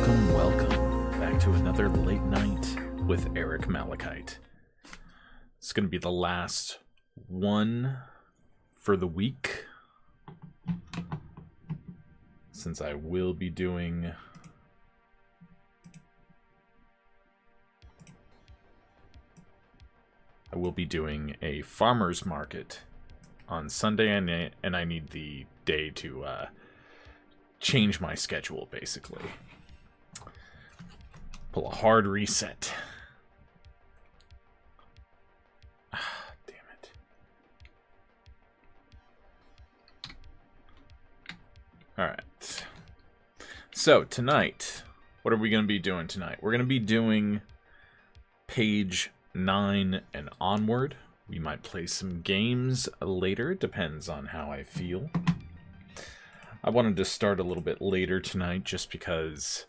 Welcome back to another late night with Eric Malachite. It's going to be the last one for the week, since I will be doing a farmer's market on Sunday, and I need the day to change my schedule, basically. Pull a hard reset. Damn it. Alright. So, tonight, what are we going to be doing tonight? We're going to be doing page 9 and onward. We might play some games later. It depends on how I feel. I wanted to start a little bit later tonight just because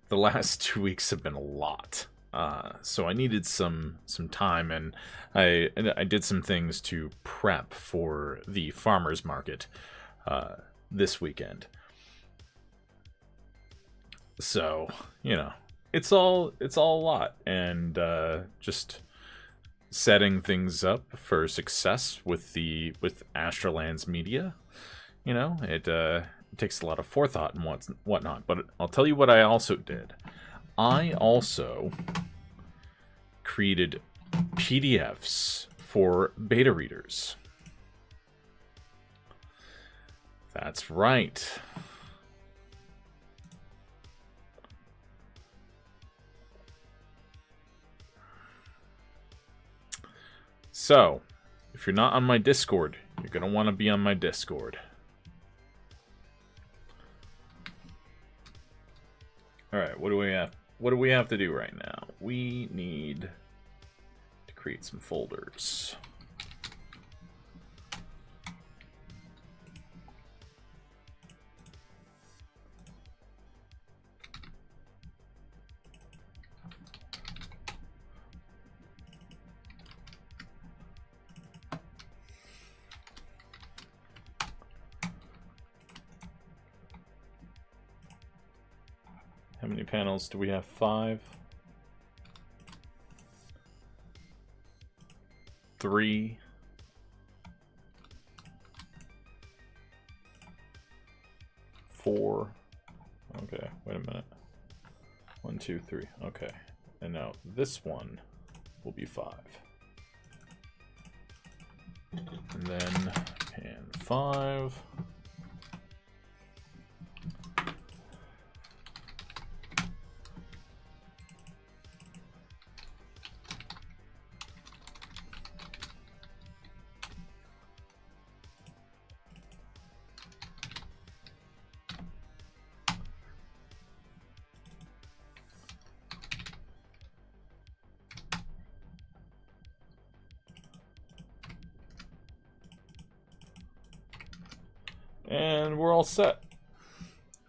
the last 2 weeks have been a lot. So I needed some time, and I did some things to prep for the farmer's market this weekend. So, you know, it's all a lot, and just setting things up for success with Astralands Media. You know, it takes a lot of forethought and whatnot. But I'll tell you what I also did. I also created PDFs for beta readers. That's right. So, if you're not on my Discord, you're going to want to be on my Discord. Alright, what do we have to do right now? We need to create some folders. How many panels do we have? 5? 3? 4? Okay, wait a minute. 1, 2, 3. Okay. And now this one will be 5. And then pan 5. And we're all set.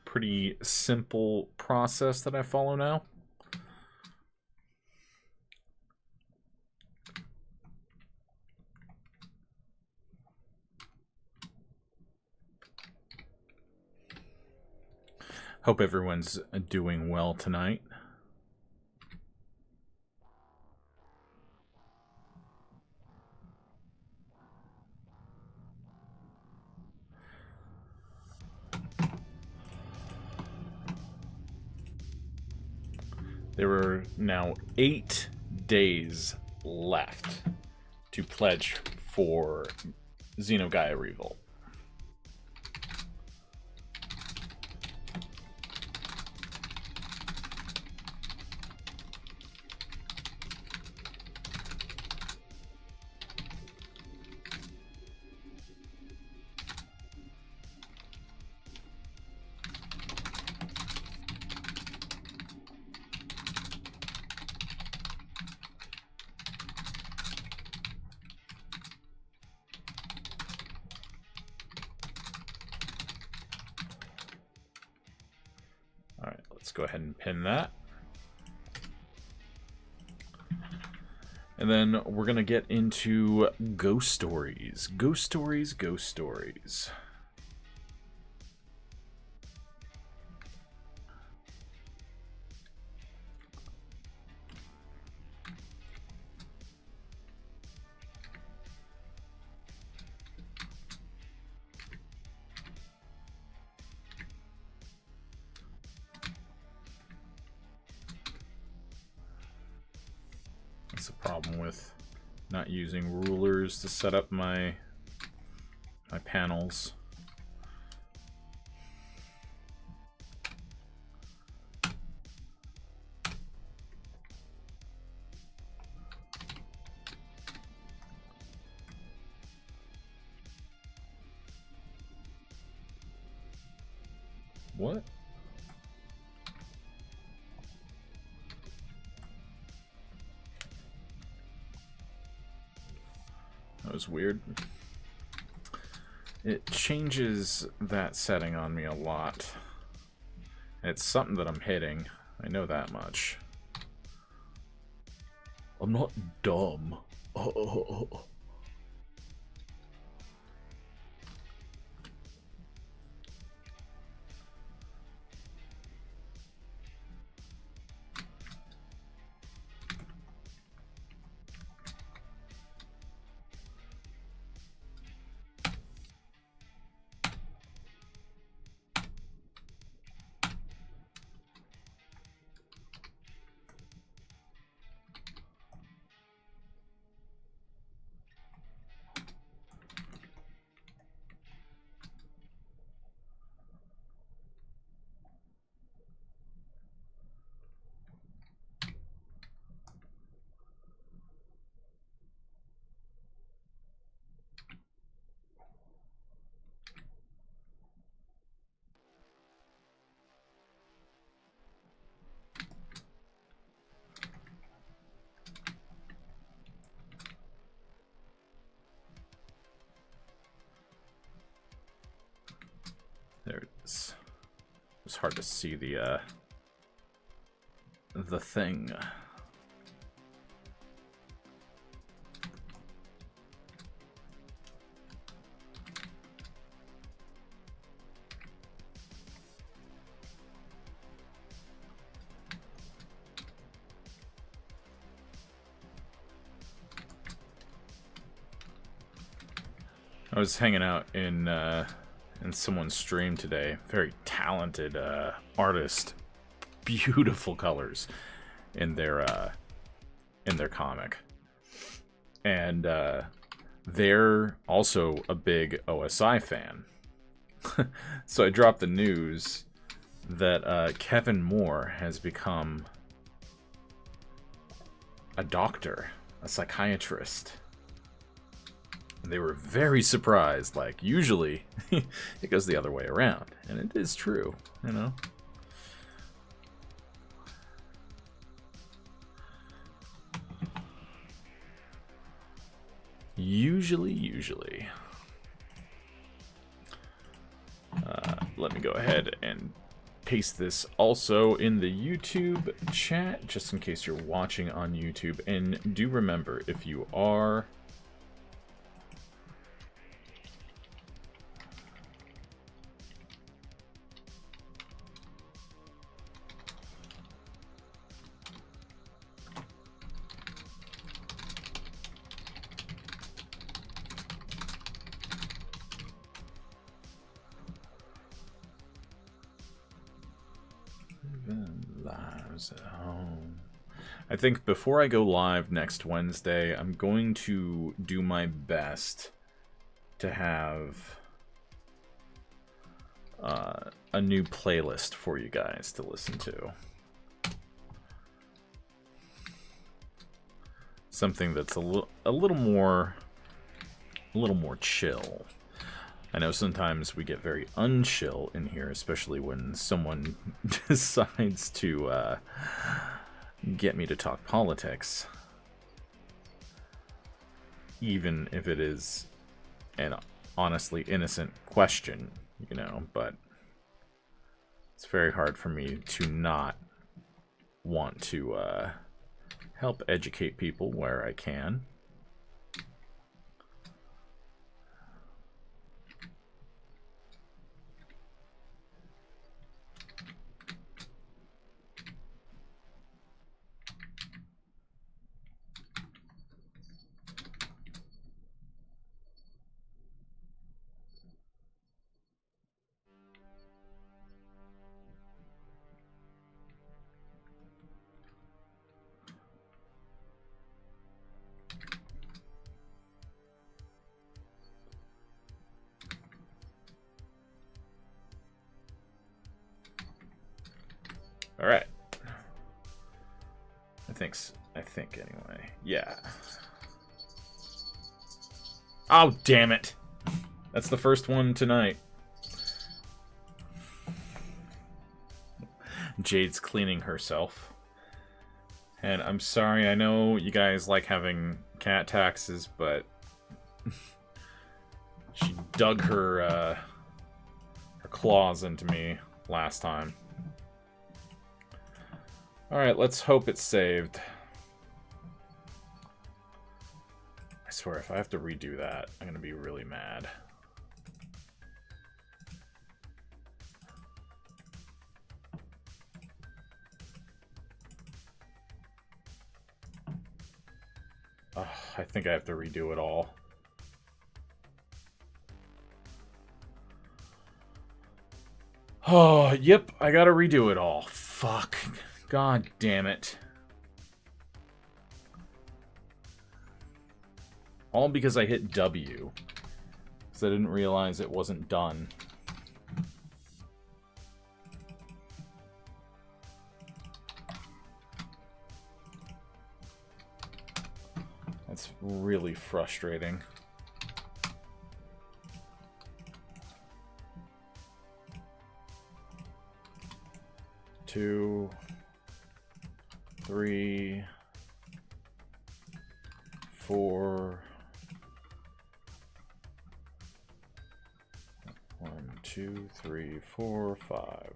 Pretty simple process that I follow now. Hope everyone's doing well tonight. There are now 8 days left to pledge for Xenogaia Revolt. Alright, let's go ahead and pin that. And then we're going to get into ghost stories. Ghost stories, ghost stories. That's the problem with not using rulers to set up my panels. What? That was weird. It changes that setting on me a lot. It's something that I'm hitting. I know that much. I'm not dumb. Oh. There it is. It's hard to see the thing. I was hanging out in someone's stream today. Very talented artist, beautiful colors in their comic, and they're also a big OSI fan. So I dropped the news that Kevin Moore has become a doctor, a psychiatrist. They were very surprised. Like, usually it goes the other way around, and it is true, you know. Usually. Let me go ahead and paste this also in the YouTube chat, just in case you're watching on YouTube. And do remember, if you are lives at home. I think before I go live next Wednesday, I'm going to do my best to have a new playlist for you guys to listen to. Something that's a little more chill. I know sometimes we get very unchill in here, especially when someone decides to get me to talk politics. Even if it is an honestly innocent question, you know, but it's very hard for me to not want to help educate people where I can. Alright. I think anyway. Yeah. Oh, damn it. That's the first one tonight. Jade's cleaning herself. And I'm sorry, I know you guys like having cat taxes, but she dug her claws into me last time. Alright, let's hope it's saved. I swear, if I have to redo that, I'm gonna be really mad. I think I have to redo it all. Oh, yep, I gotta redo it all. Fuck. God damn it. All because I hit W. Because I didn't realize it wasn't done. That's really frustrating. Two, three, four. 1, 2, 3, 4, 5.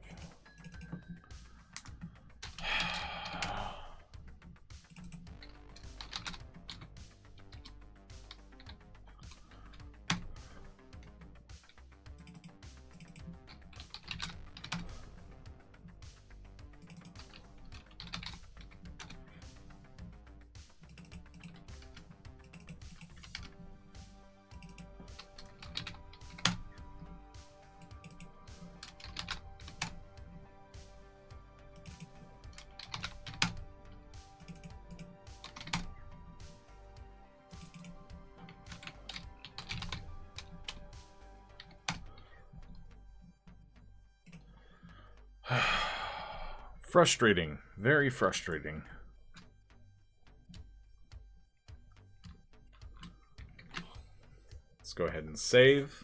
Frustrating. Very frustrating. Let's go ahead and save.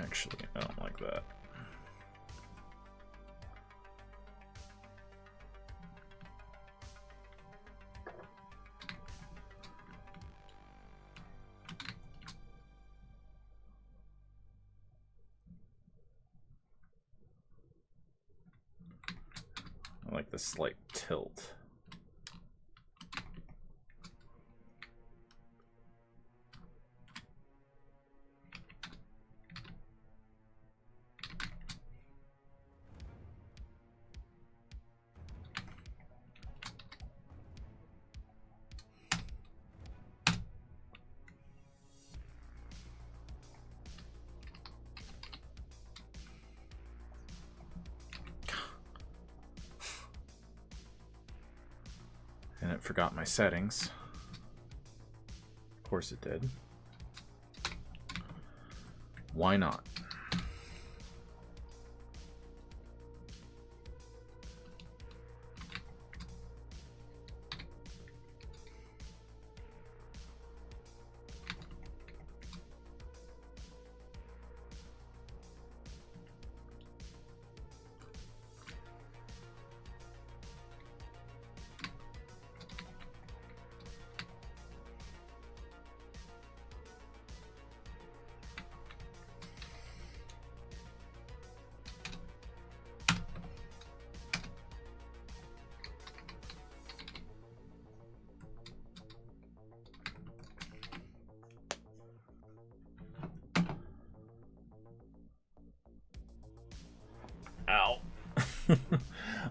Actually, I don't like that. I like the slight tilt. And it forgot my settings. Of course it did. Why not?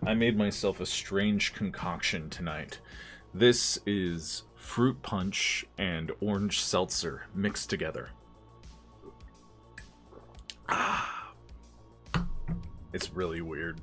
I made myself a strange concoction tonight. This is fruit punch and orange seltzer mixed together. Ah, it's really weird.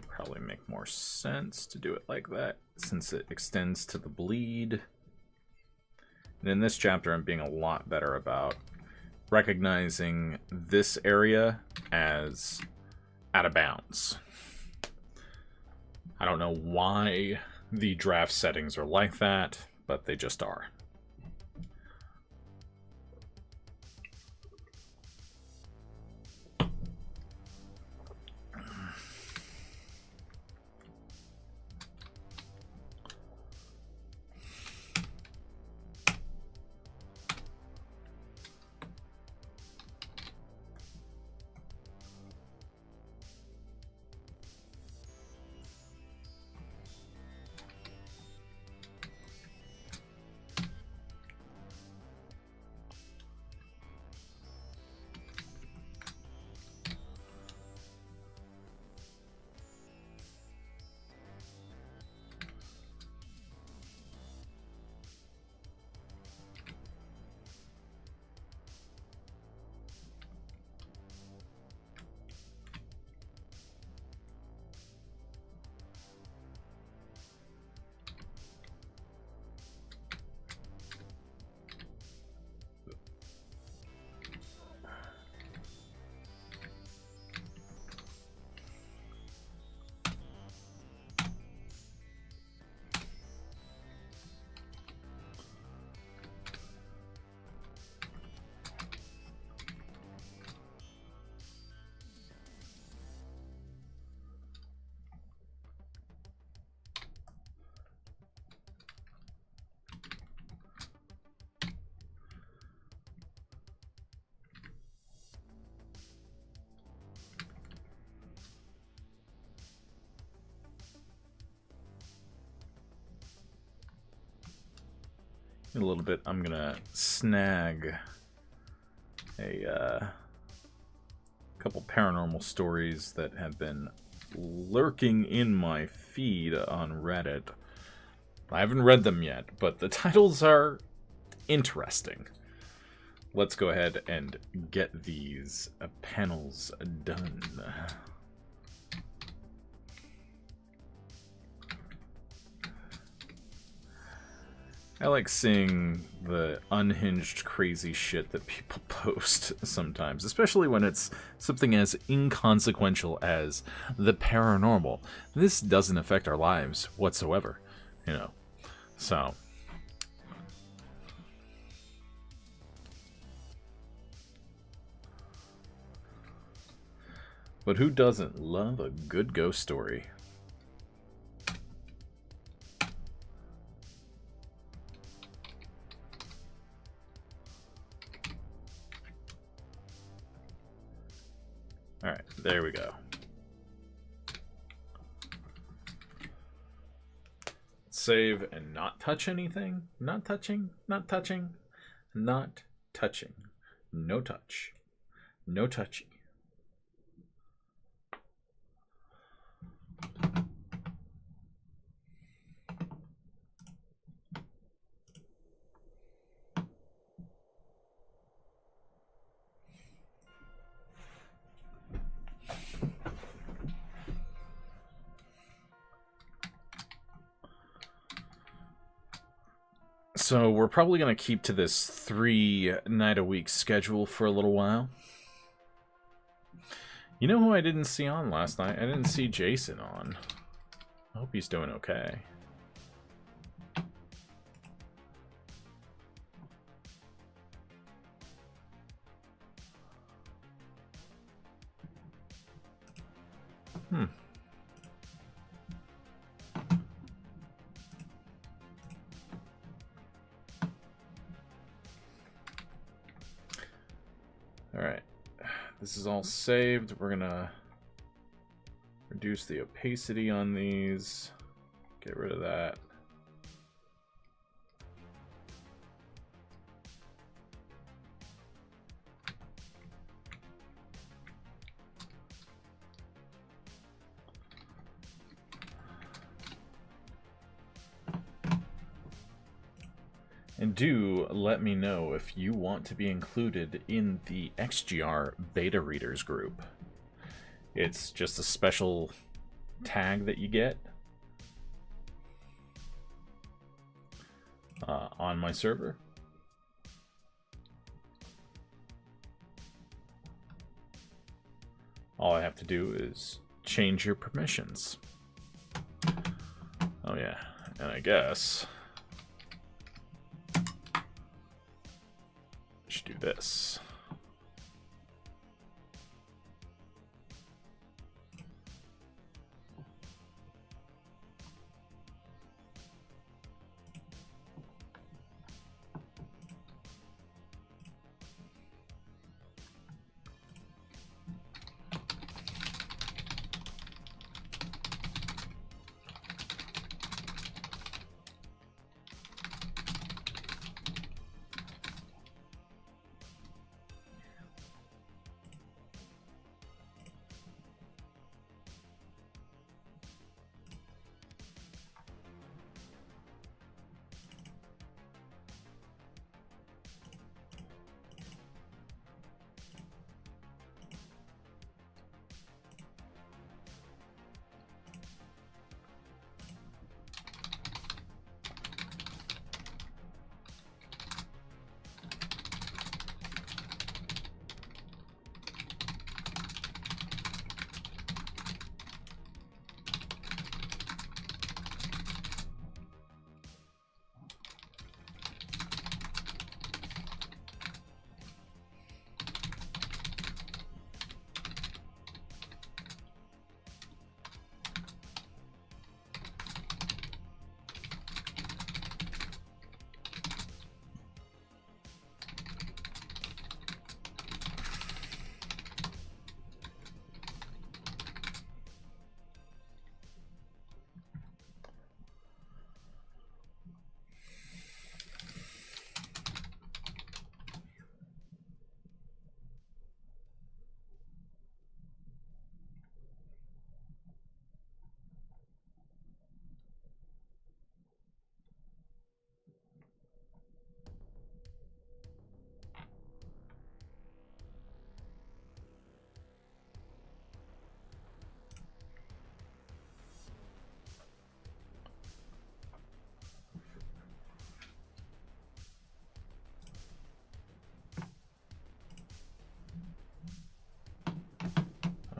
Probably make more sense to do it like that since it extends to the bleed. And in this chapter, I'm being a lot better about recognizing this area as out of bounds. I don't know why the draft settings are like that, but they just are. In a little bit, I'm gonna snag a couple paranormal stories that have been lurking in my feed on Reddit. I haven't read them yet, but the titles are interesting. Let's go ahead and get these panels done. I like seeing the unhinged crazy shit that people post sometimes, especially when it's something as inconsequential as the paranormal. This doesn't affect our lives whatsoever, you know, so. But who doesn't love a good ghost story? Alright, there we go. Save and not touch anything. Not touching, not touching, not touching. No touch. No touchy. So we're probably going to keep to this 3-night-a-week schedule for a little while. You know who I didn't see on last night? I didn't see Jason on. I hope he's doing okay. Alright. This is all saved. We're gonna reduce the opacity on these. Get rid of that. And do let me know if you want to be included in the XGR beta readers group. It's just a special tag that you get on my server. All I have to do is change your permissions. Oh yeah, and I guess should do this.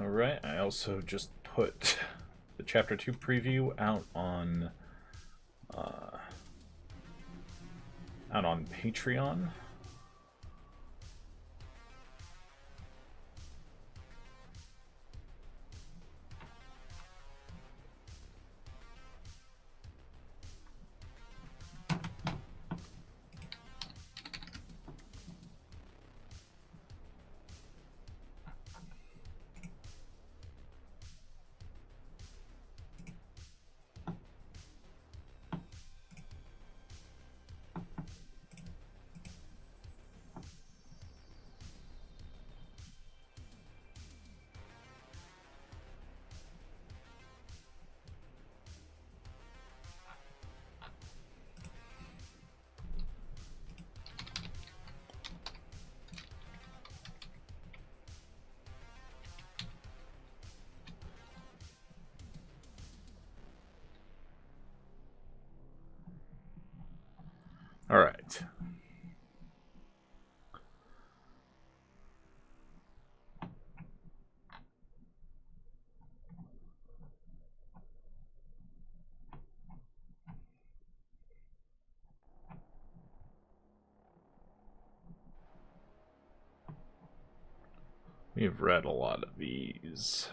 Alright, I also just put the Chapter 2 preview out on Patreon. All right. We've read a lot of these.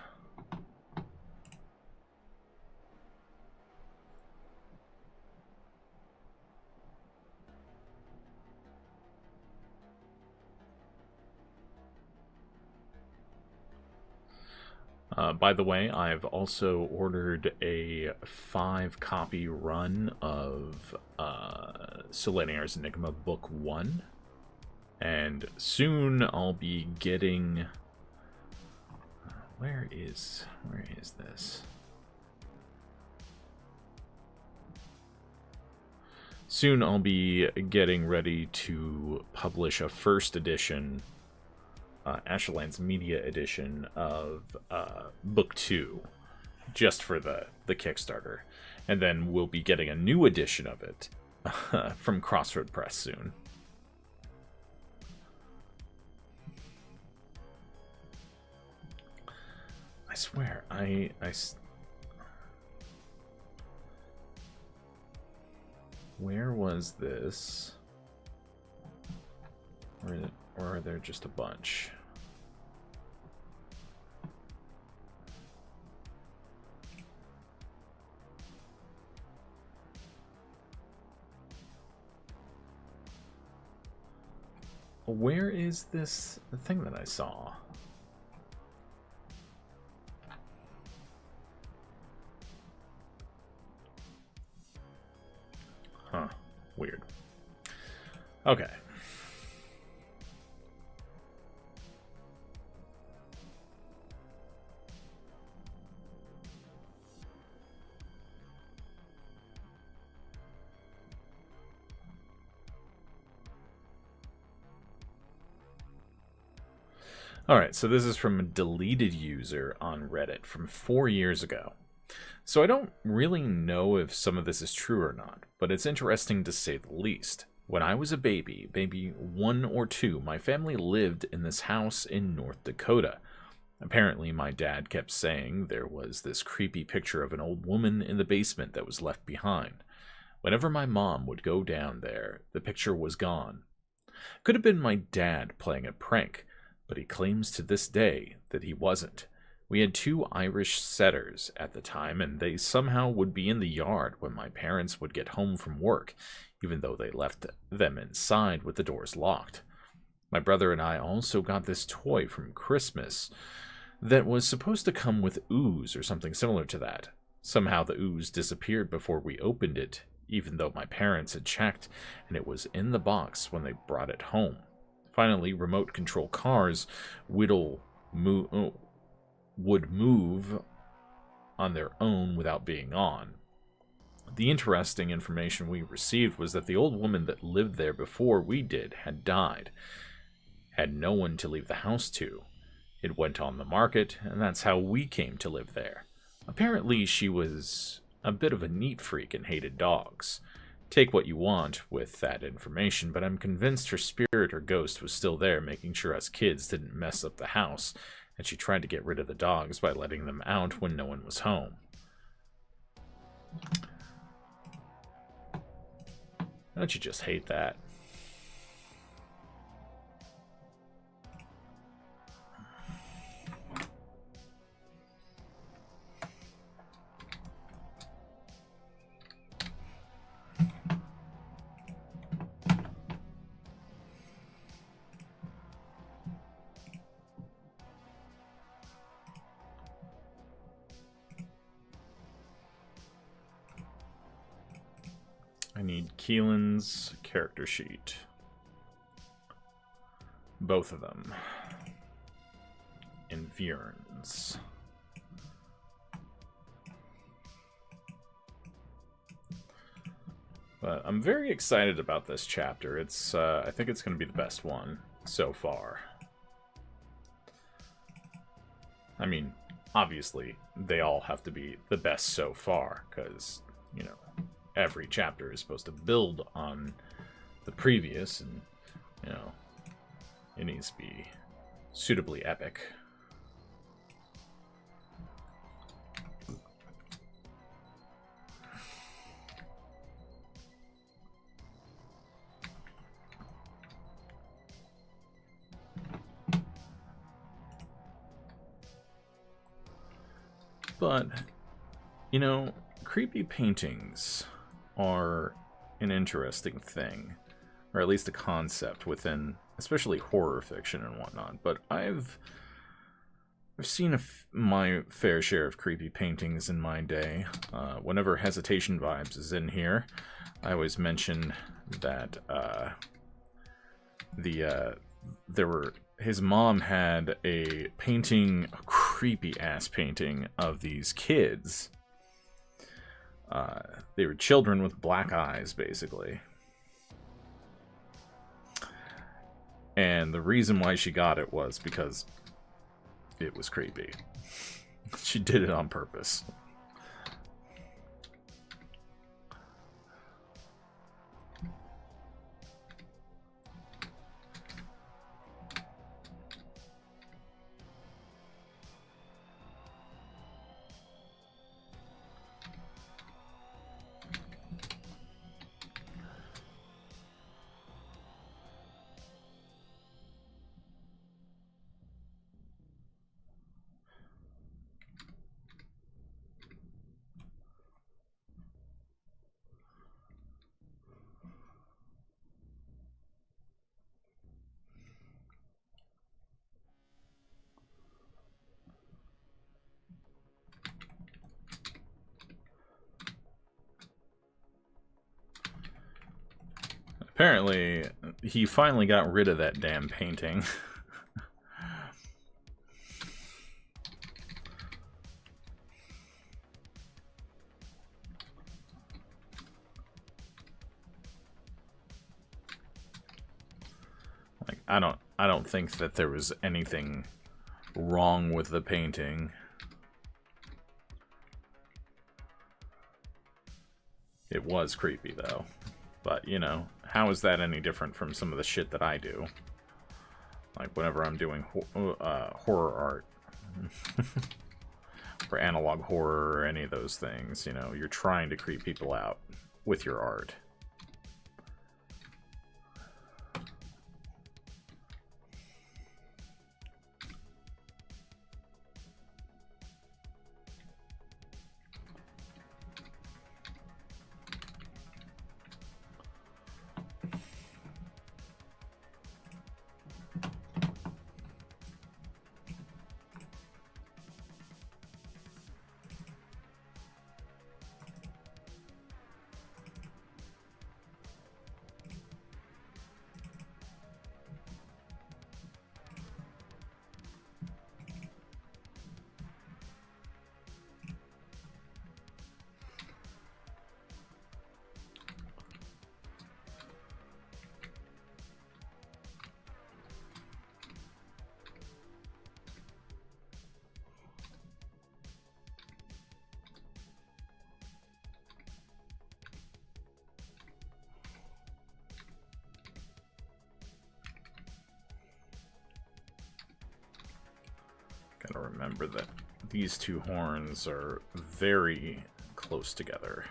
By the way, I've also ordered a 5-copy run of Solaniar's Enigma Book 1. And soon I'll be getting... Where is this? Soon I'll be getting ready to publish a first edition, Asherlands Media edition of Book 2, just for the Kickstarter. And then we'll be getting a new edition of it from Crossroad Press soon. I swear, where was this? Or are there just a bunch? Where is this thing that I saw? Huh. Weird. Okay. Alright, so this is from a deleted user on Reddit from 4 years ago. So I don't really know if some of this is true or not, but it's interesting to say the least. When I was a baby 1 or 2, my family lived in this house in North Dakota. Apparently, my dad kept saying there was this creepy picture of an old woman in the basement that was left behind. Whenever my mom would go down there, the picture was gone. Could have been my dad playing a prank, but he claims to this day that he wasn't. We had 2 Irish setters at the time, and they somehow would be in the yard when my parents would get home from work, even though they left them inside with the doors locked. My brother and I also got this toy from Christmas that was supposed to come with ooze or something similar to that. Somehow the ooze disappeared before we opened it, even though my parents had checked, and it was in the box when they brought it home. Finally, remote control cars would move on their own without being on. The interesting information we received was that the old woman that lived there before we did had died, had no one to leave the house to. It went on the market, and that's how we came to live there. Apparently, she was a bit of a neat freak and hated dogs. Take what you want with that information, but I'm convinced her spirit or ghost was still there, making sure us kids didn't mess up the house, and she tried to get rid of the dogs by letting them out when no one was home. Don't you just hate that? I need Keelan's character sheet. Both of them. And Vierns. But I'm very excited about this chapter. It's I think it's going to be the best one so far. I mean, obviously, they all have to be the best so far, because, you know, every chapter is supposed to build on the previous, and, you know, it needs to be suitably epic. But, you know, creepy paintings are an interesting thing, or at least a concept within, especially horror fiction and whatnot. But I've I've seen my fair share of creepy paintings in my day. Whenever Hesitation Vibes is in here, I always mention that his mom had a painting, a creepy-ass painting of these kids. They were children with black eyes, basically. And the reason why she got it was because it was creepy. She did it on purpose. Apparently, he finally got rid of that damn painting. Like, I don't think that there was anything wrong with the painting. It was creepy, though. But, you know, how is that any different from some of the shit that I do? Like, whenever I'm doing horror art. Or analog horror or any of those things, you know, you're trying to creep people out with your art. Gotta remember that these two horns are very close together.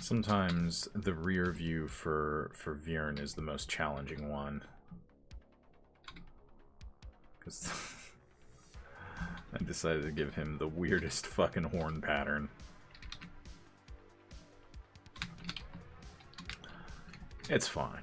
Sometimes the rear view for Viren is the most challenging one. Because I decided to give him the weirdest fucking horn pattern. It's fine.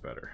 better.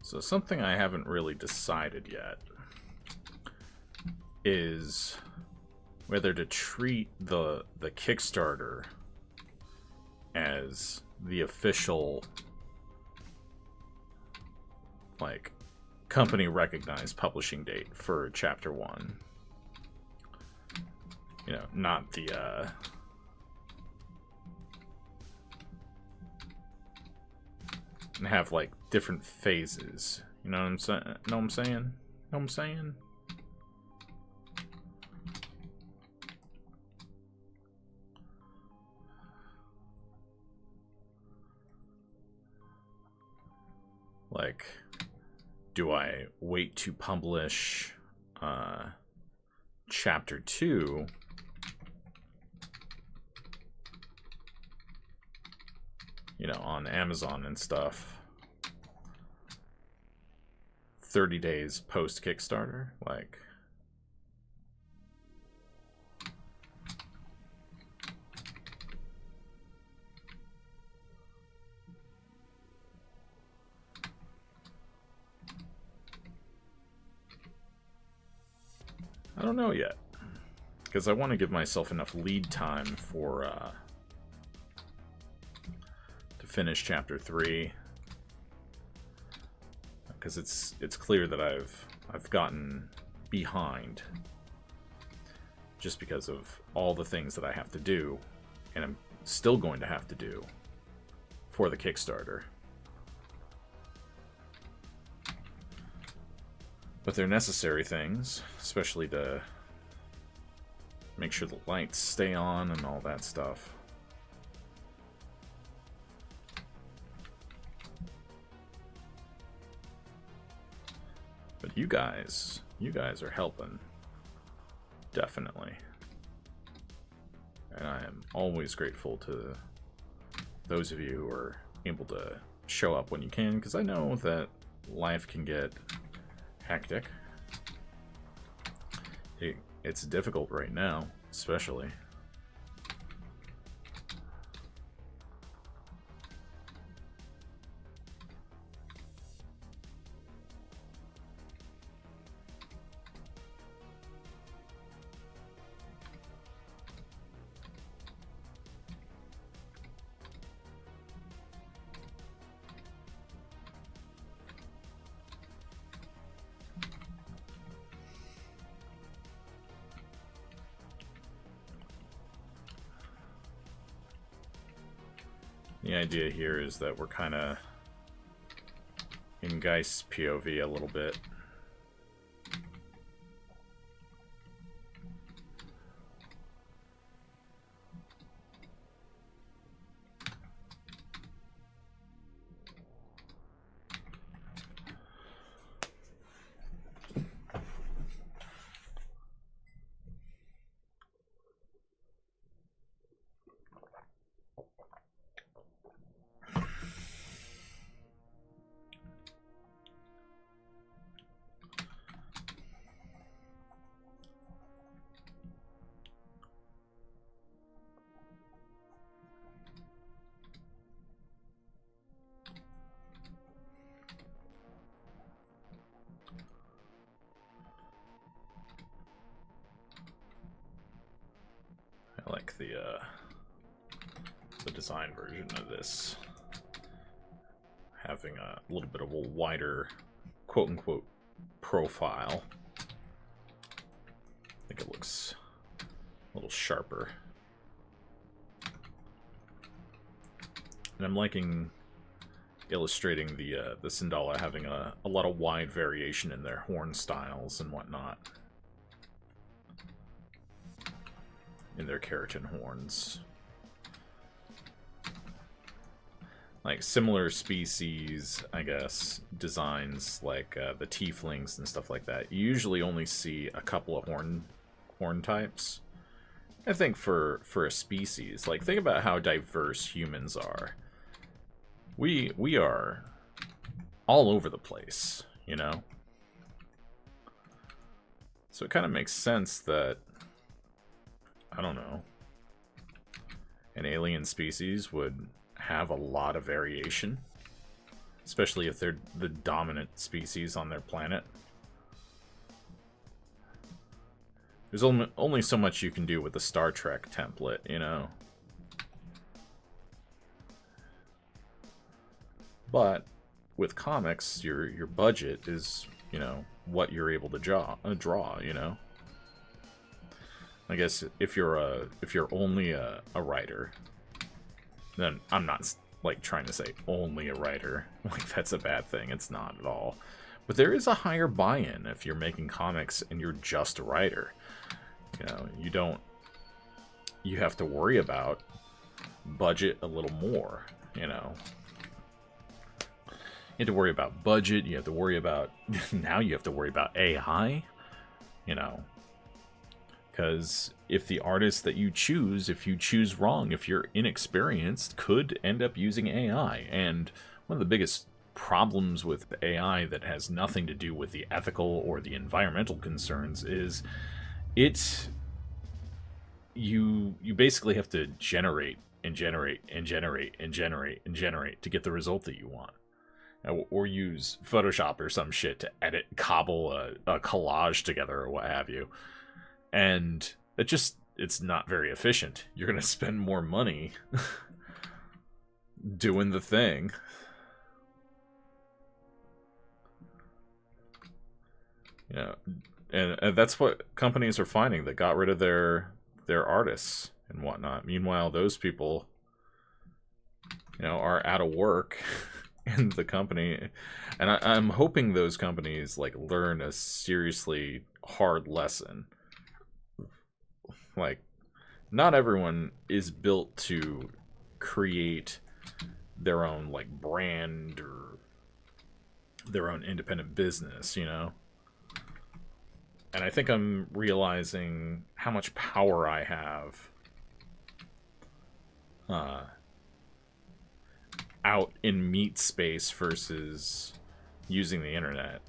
So something I haven't really decided yet is whether to treat the Kickstarter as the official, like, company recognized publishing date for Chapter 1. You know, not the and have like different phases. You know what I'm saying? Know what I'm saying? Know what I'm saying? Like, do I wait to publish Chapter 2 you know, on Amazon and stuff 30 days post Kickstarter? Like, I don't know yet, because I want to give myself enough lead time for to finish Chapter 3, because it's clear that I've gotten behind just because of all the things that I have to do, and I'm still going to have to do for the Kickstarter. But they're necessary things, especially to make sure the lights stay on and all that stuff. But you guys are helping, definitely. And I am always grateful to those of you who are able to show up when you can, because I know that life can get hectic. It's difficult right now, especially. The idea here is that we're kind of in Geist's POV a little bit. like the design version of this, having a little bit of a wider, quote-unquote, profile. I think it looks a little sharper. And I'm liking illustrating the Sindalah having a lot of wide variation in their horn styles and whatnot. In their keratin horns. Like similar species, I guess, designs like the tieflings and stuff like that. You usually only see a couple of horn types. I think for a species, like think about how diverse humans are. We are all over the place, you know? So it kind of makes sense that, I don't know, an alien species would have a lot of variation, especially if they're the dominant species on their planet. There's only so much you can do with the Star Trek template, you know? But with comics, your budget is, you know, what you're able to draw, you know? I guess if you're only a writer, then I'm not like trying to say only a writer. Like that's a bad thing. It's not at all. But there is a higher buy-in if you're making comics and you're just a writer. You know, you have to worry about budget a little more, you know. You have to worry about budget, you have to worry about now you have to worry about AI, you know. Because if the artist that you choose, if you choose wrong, if you're inexperienced, could end up using AI. And one of the biggest problems with AI that has nothing to do with the ethical or the environmental concerns is you basically have to generate and generate and generate and generate and generate to get the result that you want. Or use Photoshop or some shit to cobble a collage together or what have you. And it's not very efficient. You're going to spend more money doing the thing. Yeah, and that's what companies are finding that got rid of their artists and whatnot. Meanwhile, those people, you know, are out of work in the company, and I'm hoping those companies like learn a seriously hard lesson. Like, not everyone is built to create their own like brand or their own independent business, you know. And I think I'm realizing how much power I have out in meat space versus using the internet.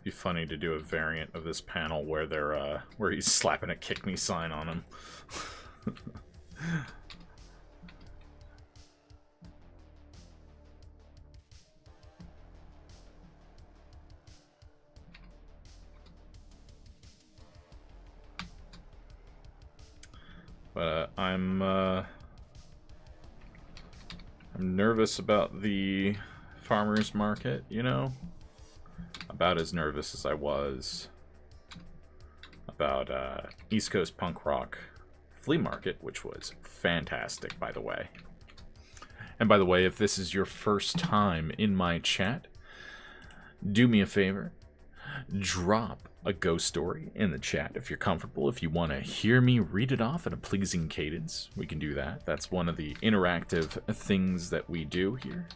Be funny to do a variant of this panel where they're where he's slapping a kick me sign on him. But I'm nervous about the farmers market, you know? About as nervous as I was about East Coast Punk Rock Flea Market, which was fantastic, by the way. And by the way, if this is your first time in my chat, do me a favor, drop a ghost story in the chat if you're comfortable. If you want to hear me read it off at a pleasing cadence, we can do that. That's one of the interactive things that we do here.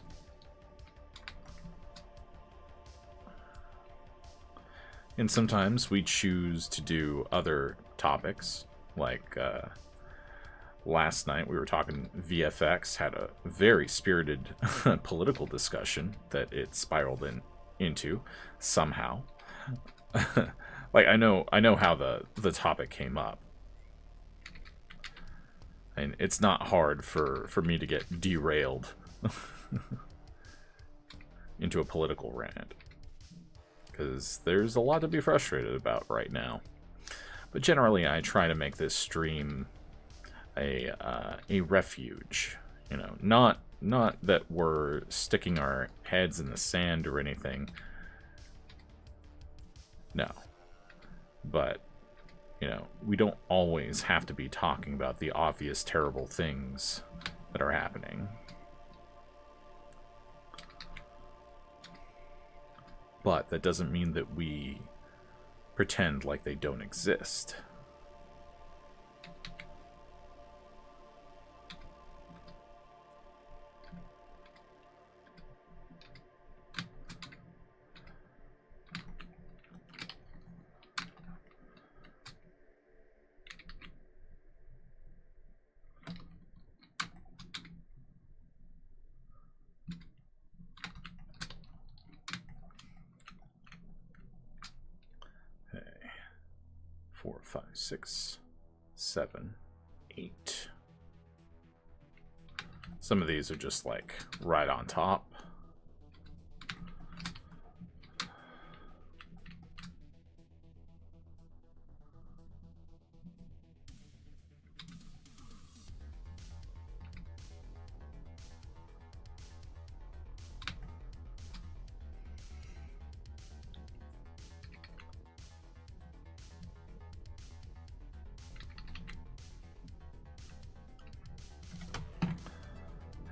And sometimes we choose to do other topics, like last night we were talking VFX, had a very spirited political discussion that it spiraled into somehow. Like, I know how the topic came up. And it's not hard for me to get derailed into a political rant. Because there's a lot to be frustrated about right now. But generally, I try to make this stream a refuge. You know, not that we're sticking our heads in the sand or anything. No. But, you know, we don't always have to be talking about the obvious terrible things that are happening. But that doesn't mean that we pretend like they don't exist. Okay. 4, 5, 6, 7, 8. Some of these are just like right on top.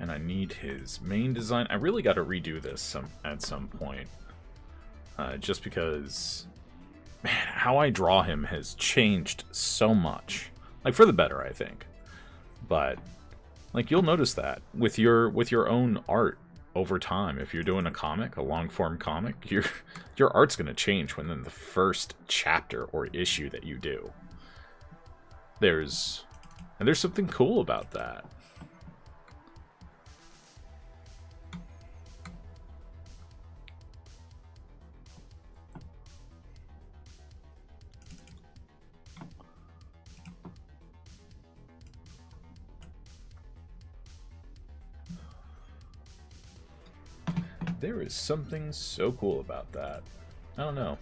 And I need his main design. I really got to redo this at some point. Just because, man, how I draw him has changed so much. Like, for the better, I think. But, like, you'll notice that with your own art over time. If you're doing a comic, a long-form comic, your art's going to change within the first chapter or issue that you do. There's something cool about that. There is something so cool about that. I don't know.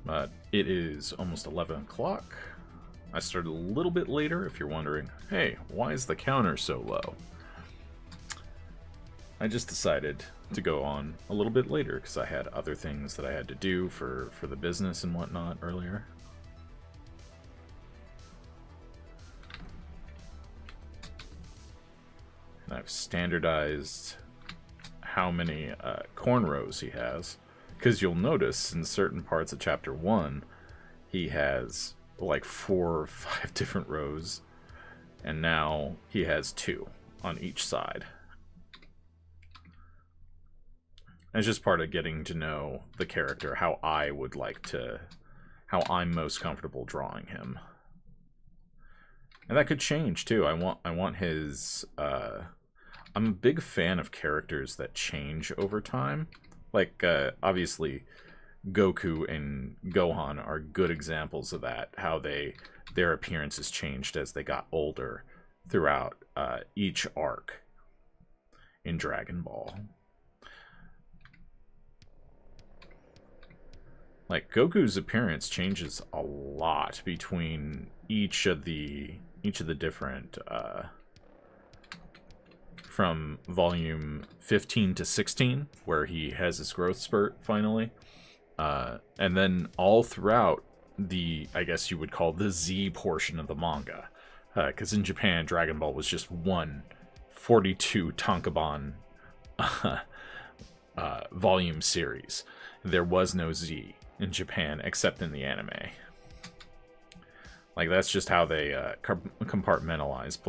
But it is almost 11 o'clock. I started a little bit later, if you're wondering, hey, why is the counter so low? I just decided to go on a little bit later because I had other things that I had to do for the business and whatnot earlier. And I've standardized how many cornrows he has. Because you'll notice in certain parts of Chapter 1, he has like 4 or 5 different rows. And now he has 2 on each side. And it's just part of getting to know the character, how I'm most comfortable drawing him. And that could change too. I want his I'm a big fan of characters that change over time. Like obviously Goku and Gohan are good examples of that, how their appearances changed as they got older throughout each arc in Dragon Ball. Like, Goku's appearance changes a lot between each of the different from volume 15 to 16, where he has his growth spurt finally, and then all throughout the, I guess you would call the Z portion of the manga, because in Japan Dragon Ball was just one 42 tankobon volume series. There was no Z in Japan except in the anime. Like, that's just how they compartmentalize.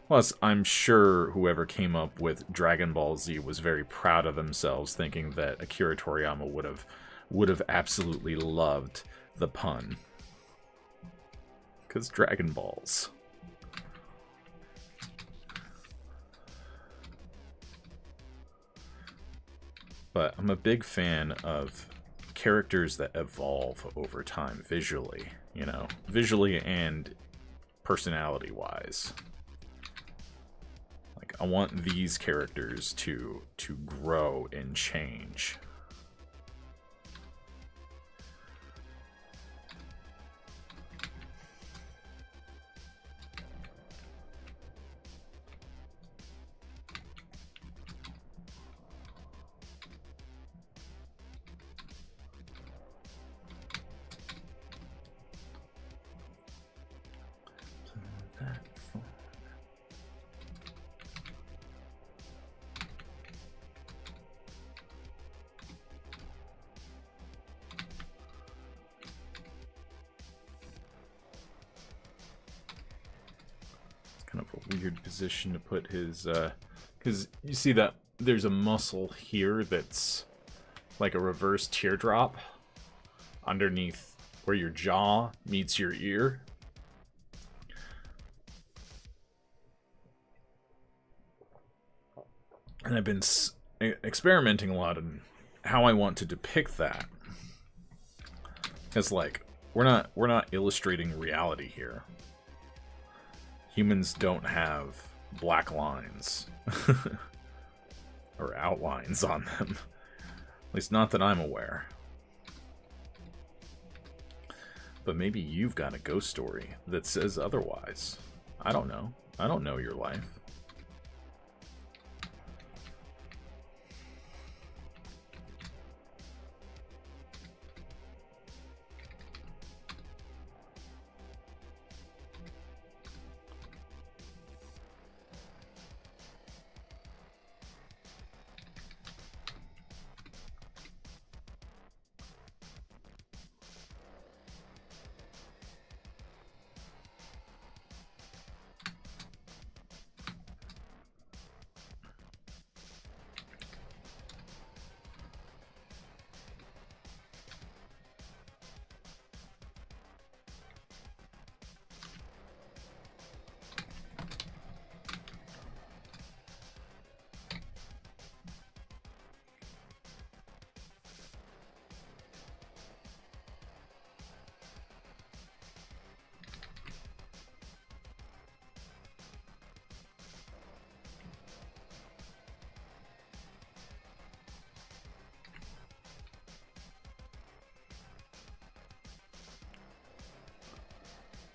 Plus, I'm sure whoever came up with Dragon Ball Z was very proud of themselves, thinking that Akira Toriyama would have would have absolutely loved the pun. Because Dragon Balls. But I'm a big fan of characters that evolve over time visually, you know, visually and personality-wise. Like, I want these characters to grow and change. Kind of a weird position to put his, because you see that there's a muscle here that's like a reverse teardrop underneath where your jaw meets your ear. And I've been experimenting a lot in how I want to depict that. Because, like, we're not illustrating reality here. Humans don't have black lines or outlines on them. At least not that I'm aware. But maybe you've got a ghost story that says otherwise. I don't know. I don't know your life.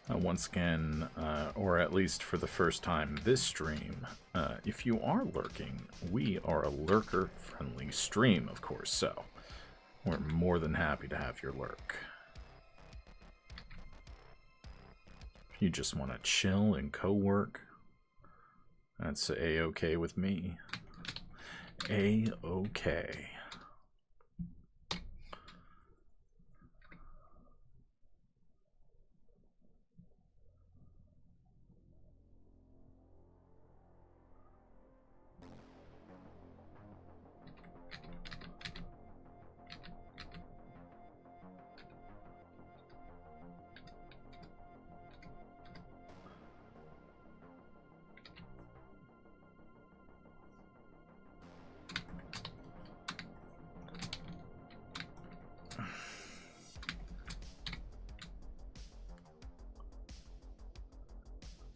Once again, or at least for the first time this stream, if you are lurking, we are a lurker-friendly stream, of course, so we're more than happy to have your lurk. If you just want to chill and co-work, that's A-okay with me. A-okay.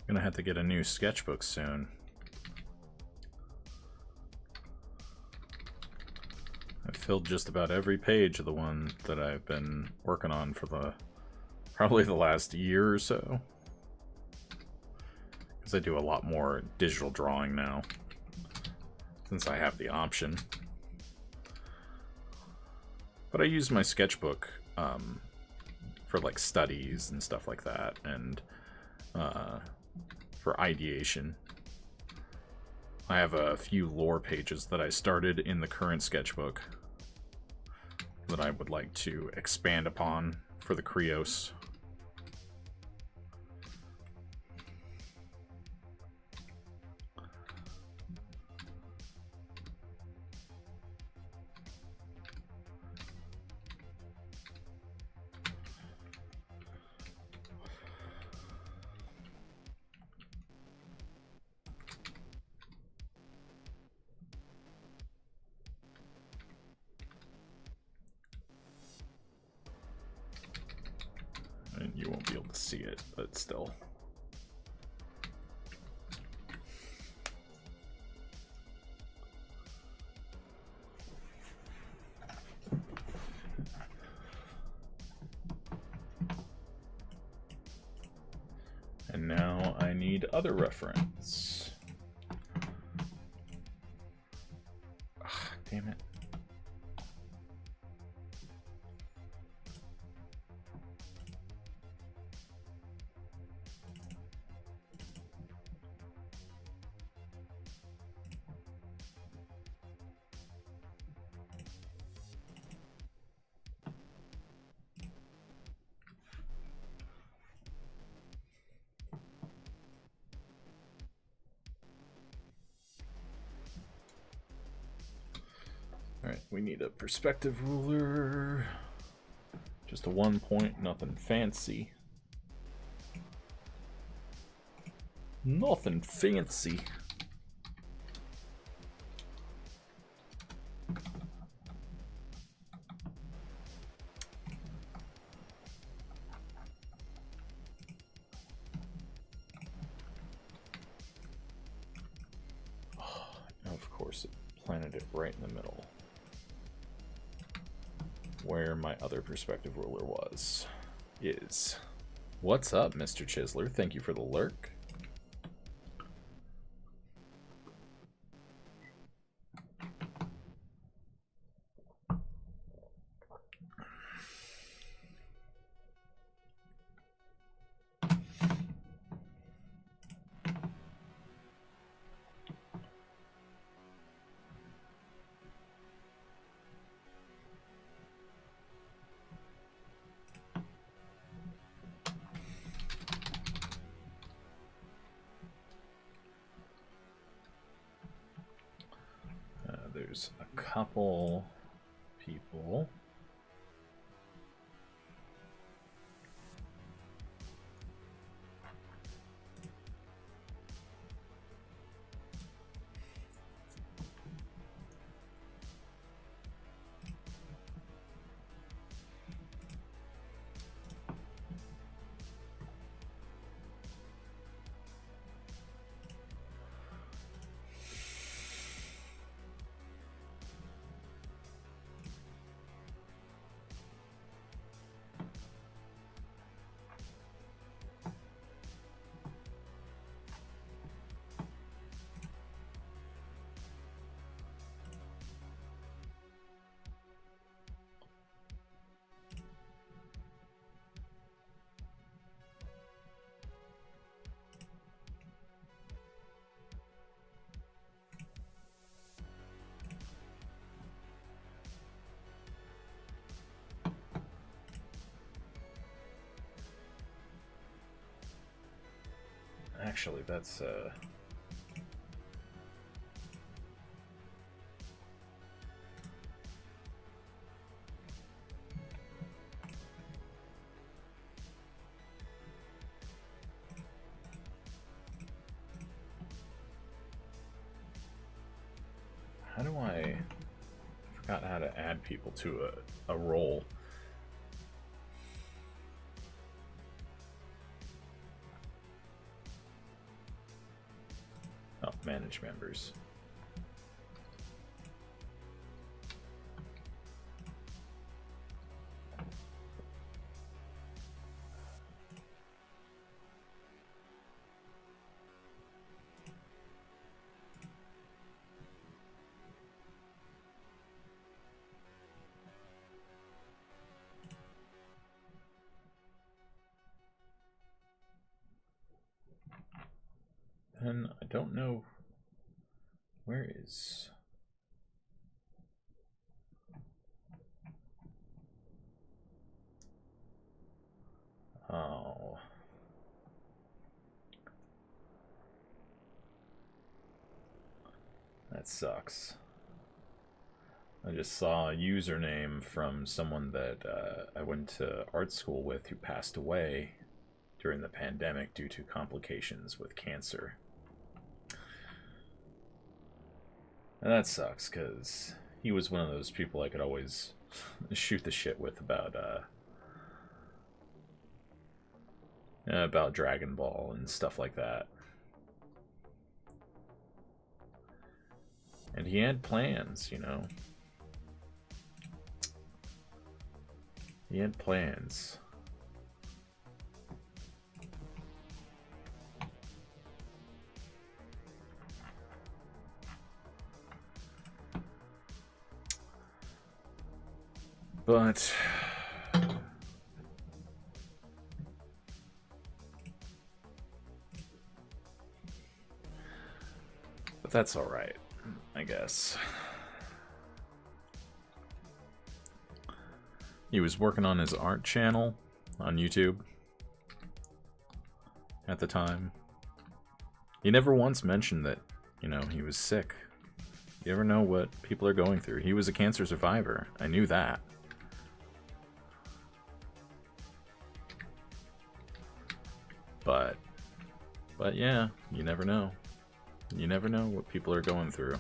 Gonna have to get a new sketchbook soon. I've filled just about every page of the one that I've been working on for probably the last year or so. Because I do a lot more digital drawing now, since I have the option. But I use my sketchbook for like studies and stuff like that, and for ideation. I have a few lore pages that I started in the current sketchbook that I would like to expand upon for the Krios. You won't be able to see it, but still. And now I need other reference. Ah, damn it. Alright, we need a perspective ruler. Just a 1 point, nothing fancy. Nothing fancy. Oh, of course, it planted it right in the middle. Where my other perspective ruler is. What's up, Mr. Chisler? Thank you for the lurk. There's a couple people. Actually, that's how do I forgot how to add people to a role. Oh, manage members. And I don't know where is. Oh. That sucks. I just saw a username from someone that I went to art school with who passed away during the pandemic due to complications with cancer. And that sucks, because he was one of those people I could always shoot the shit with about about Dragon Ball and stuff like that. And he had plans, you know. He had plans. But that's all right, I guess. He was working on his art channel on YouTube at the time. He never once mentioned that, you know, he was sick. You ever know what people are going through? He was a cancer survivor. I knew that. But yeah, you never know. You never know what people are going through.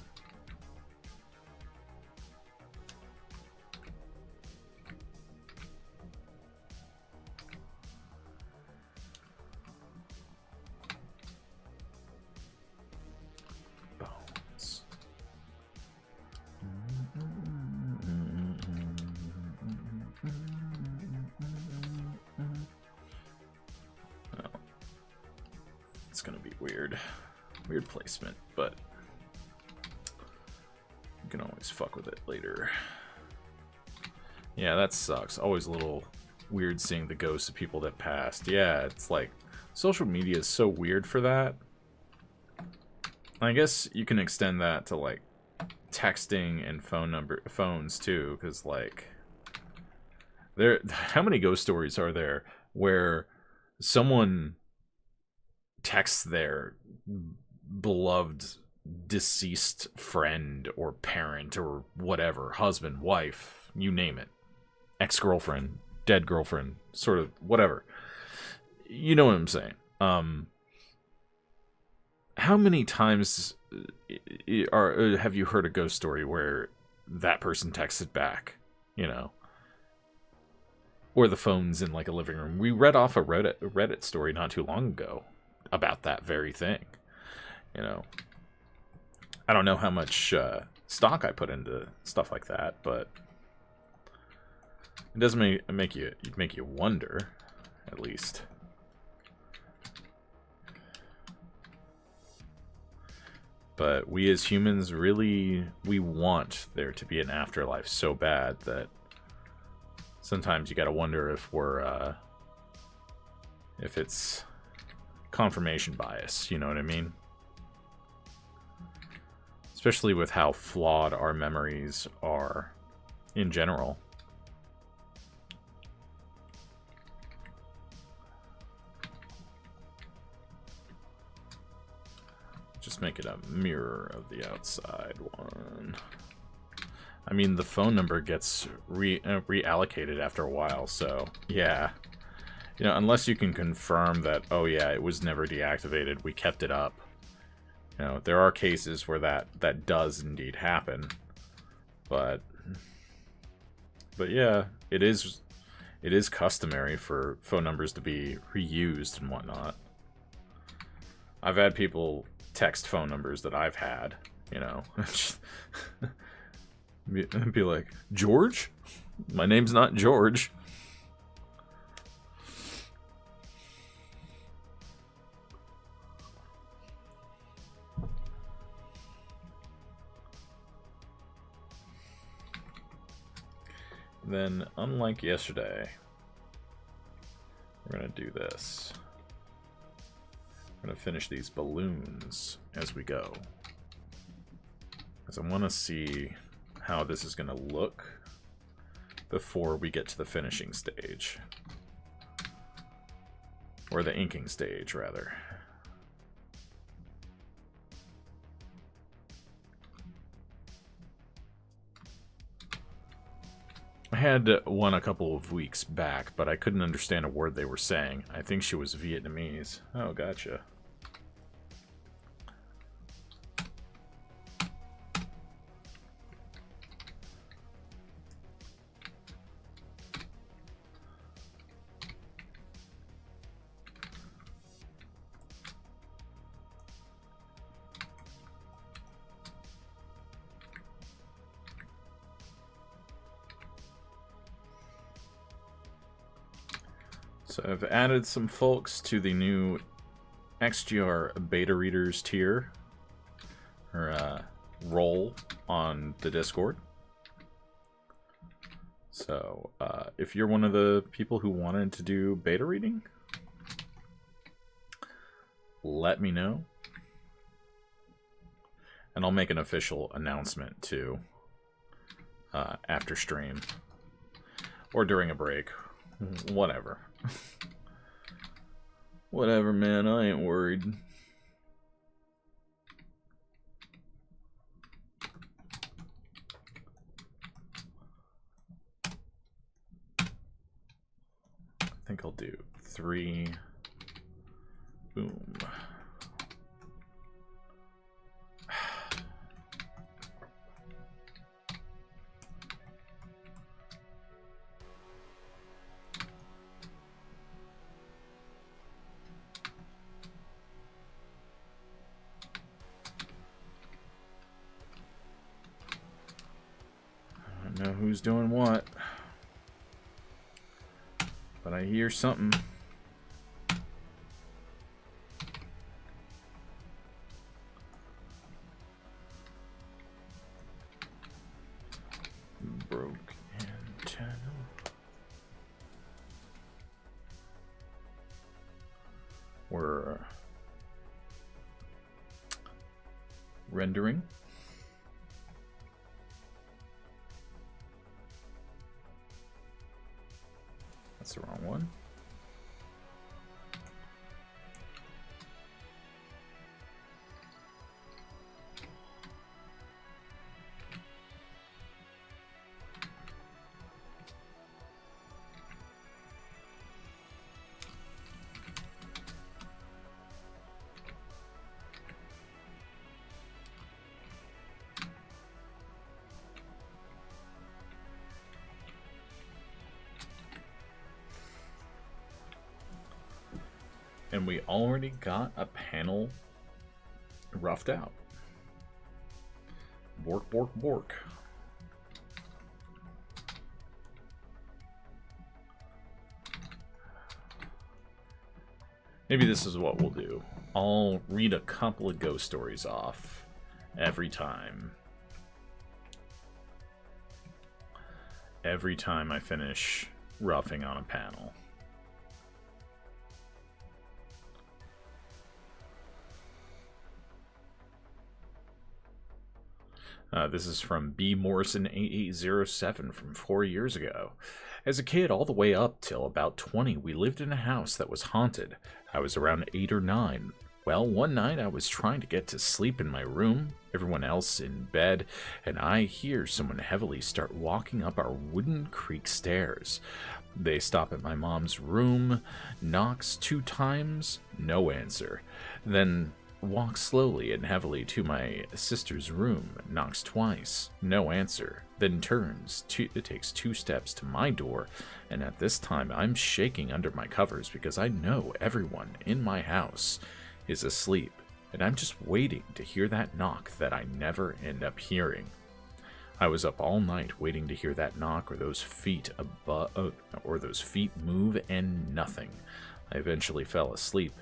Bones. Oh. It's gonna be weird. Weird placement, but you can always fuck with it later. Yeah, that sucks. Always a little weird seeing the ghosts of people that passed. Yeah, it's like social media is so weird for that. I guess you can extend that to like texting and phones too, because like how many ghost stories are there where someone texts their beloved deceased friend or parent or whatever, husband, wife, you name it, ex-girlfriend, dead girlfriend, sort of whatever, you know what I'm saying. How many times have you heard a ghost story where that person texted back, you know, or the phone's in like a living room? We read off a Reddit story not too long ago about that very thing, you know. I don't know how much stock I put into stuff like that, but it does make you wonder, at least. But we as humans really, we want there to be an afterlife so bad that sometimes you gotta wonder if we're if it's confirmation bias, you know what I mean? Especially with how flawed our memories are in general. Just make it a mirror of the outside one. I mean, the phone number gets reallocated after a while, so yeah. You know, unless you can confirm that, oh yeah, it was never deactivated, we kept it up. You know, there are cases where that does indeed happen, but yeah, it is customary for phone numbers to be reused and whatnot. I've had people text phone numbers that I've had, you know, be like, George? My name's not George. Then, unlike yesterday, we're going to do this. We're going to finish these balloons as we go. Because I want to see how this is going to look before we get to the finishing stage. Or the inking stage, rather. I had one a couple of weeks back, but I couldn't understand a word they were saying. I think she was Vietnamese. Oh, gotcha. So I've added some folks to the new XGR beta readers tier, or role on the Discord. So if you're one of the people who wanted to do beta reading, let me know. And I'll make an official announcement too after stream or during a break. Whatever. Whatever, man. I ain't worried. I think I'll do 3. Boom. I don't know who's doing what, but I hear something. Broke antenna. We're rendering. That's the wrong one. And we already got a panel roughed out. Bork, bork, bork. Maybe this is what we'll do. I'll read a couple of ghost stories off every time. Every time I finish roughing on a panel. This is from B. Morrison8807 from 4 years ago. As a kid, all the way up till about 20, we lived in a house that was haunted. I was around 8 or 9. Well, one night I was trying to get to sleep in my room, everyone else in bed, and I hear someone heavily start walking up our wooden creak stairs. They stop at my mom's room, knocks 2 times, no answer. Then walks slowly and heavily to my sister's room, knocks twice, no answer, then turns, it takes 2 steps to my door, and at this time I'm shaking under my covers because I know everyone in my house is asleep, and I'm just waiting to hear that knock that I never end up hearing. I was up all night waiting to hear that knock or those feet move, and nothing. I eventually fell asleep,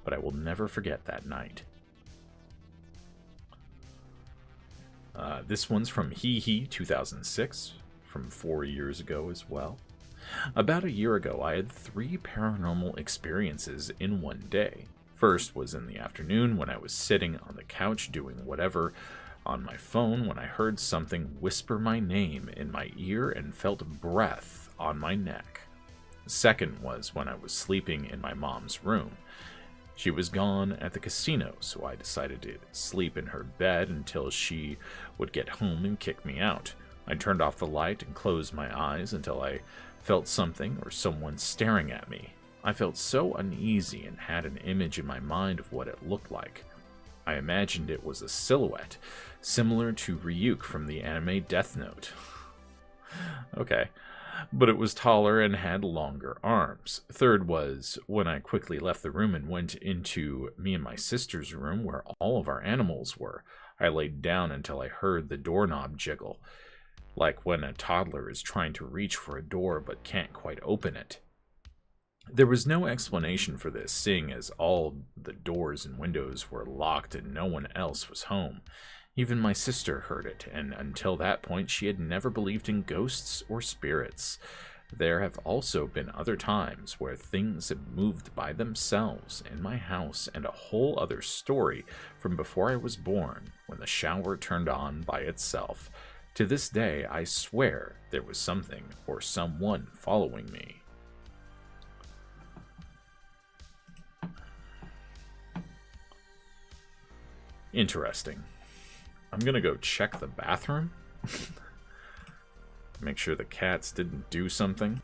but I will never forget that night. This one's from Hee 2006, from 4 years ago as well. About a year ago, I had 3 paranormal experiences in one day. First was in the afternoon when I was sitting on the couch doing whatever on my phone when I heard something whisper my name in my ear and felt breath on my neck. Second was when I was sleeping in my mom's room. She was gone at the casino, so I decided to sleep in her bed until she would get home and kick me out. I turned off the light and closed my eyes until I felt something or someone staring at me. I felt so uneasy and had an image in my mind of what it looked like. I imagined it was a silhouette, similar to Ryuk from the anime Death Note. Okay. But it was taller and had longer arms. Third was when I quickly left the room and went into me and my sister's room where all of our animals were. I laid down until I heard the doorknob jiggle, like when a toddler is trying to reach for a door but can't quite open it. There was no explanation for this, seeing as all the doors and windows were locked and no one else was home. Even my sister heard it, and until that point she had never believed in ghosts or spirits. There have also been other times where things have moved by themselves in my house, and a whole other story from before I was born, when the shower turned on by itself. To this day, I swear there was something or someone following me. Interesting. I'm gonna go check the bathroom. Make sure the cats didn't do something.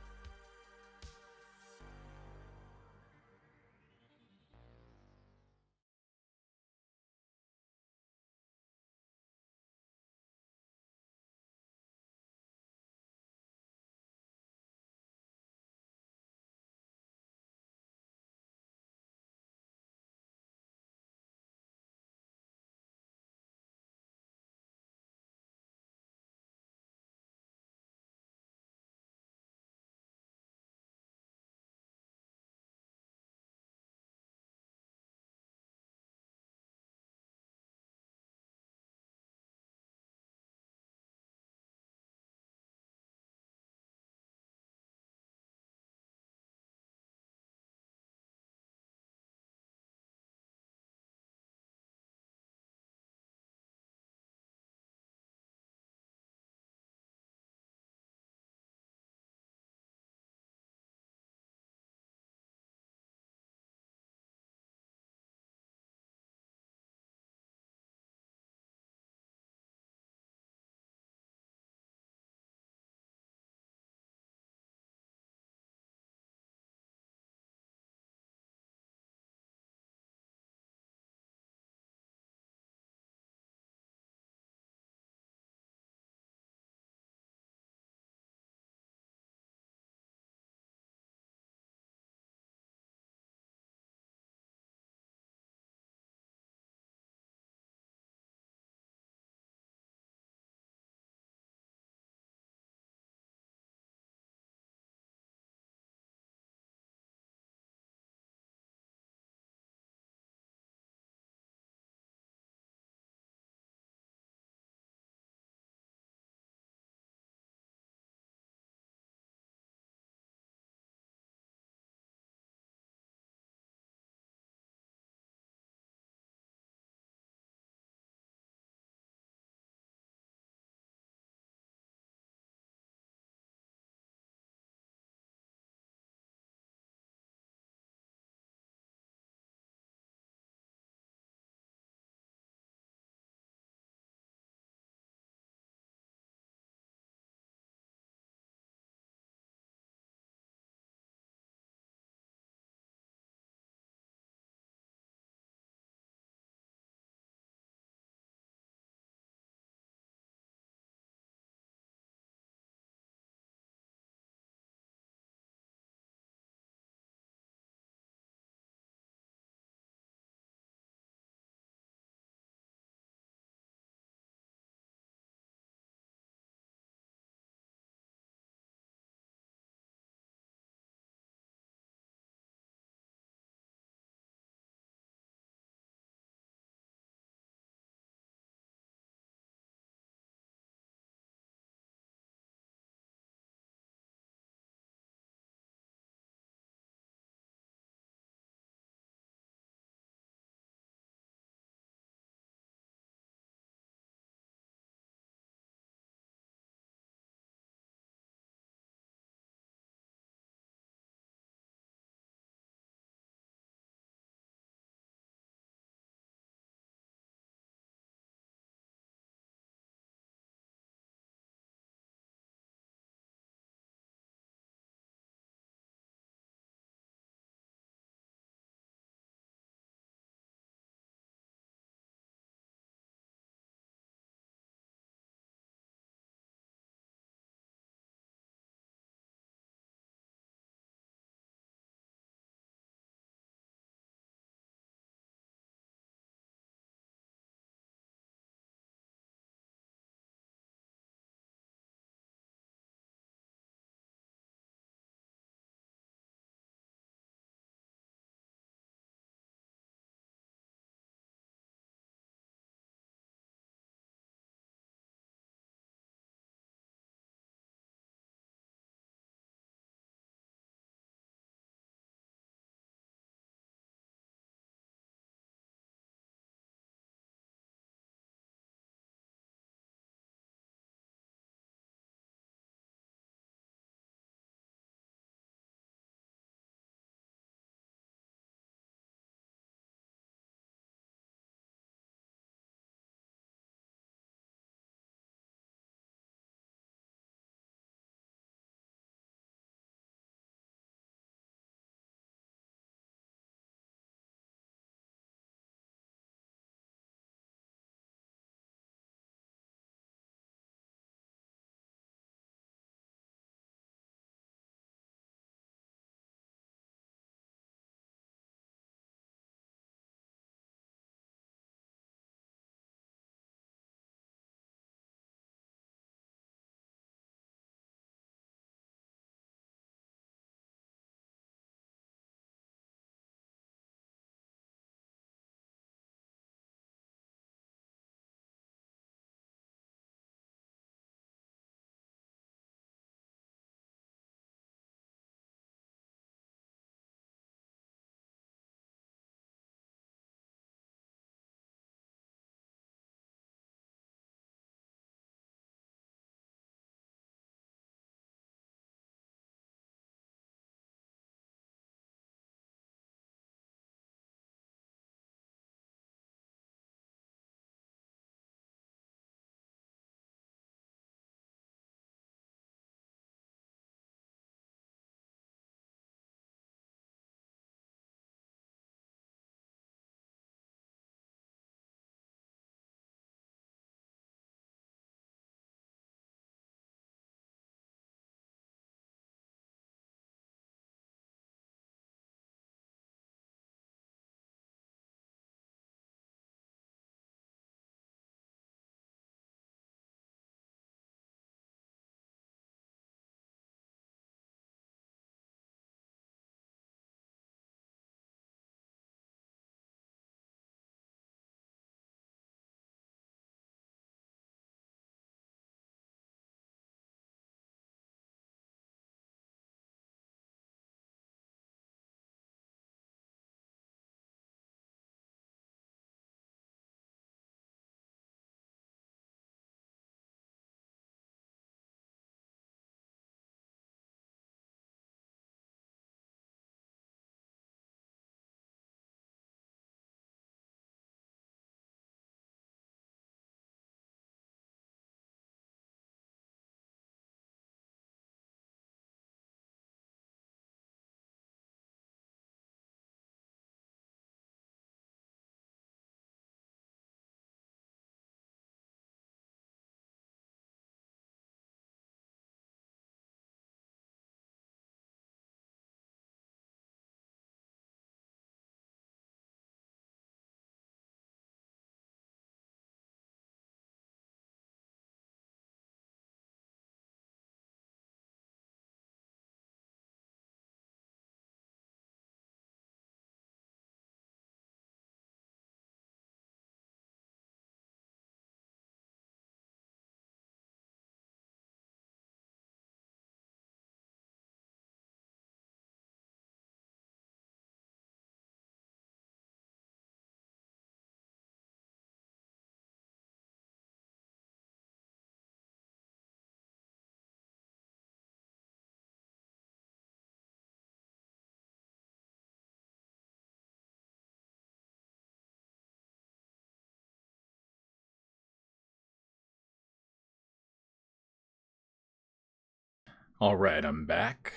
All right, I'm back.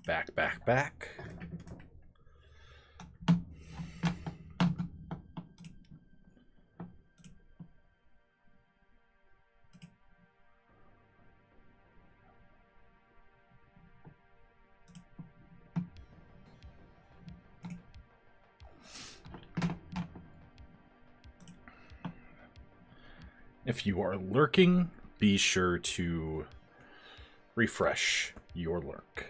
Back. If you are lurking, be sure to refresh your lurk.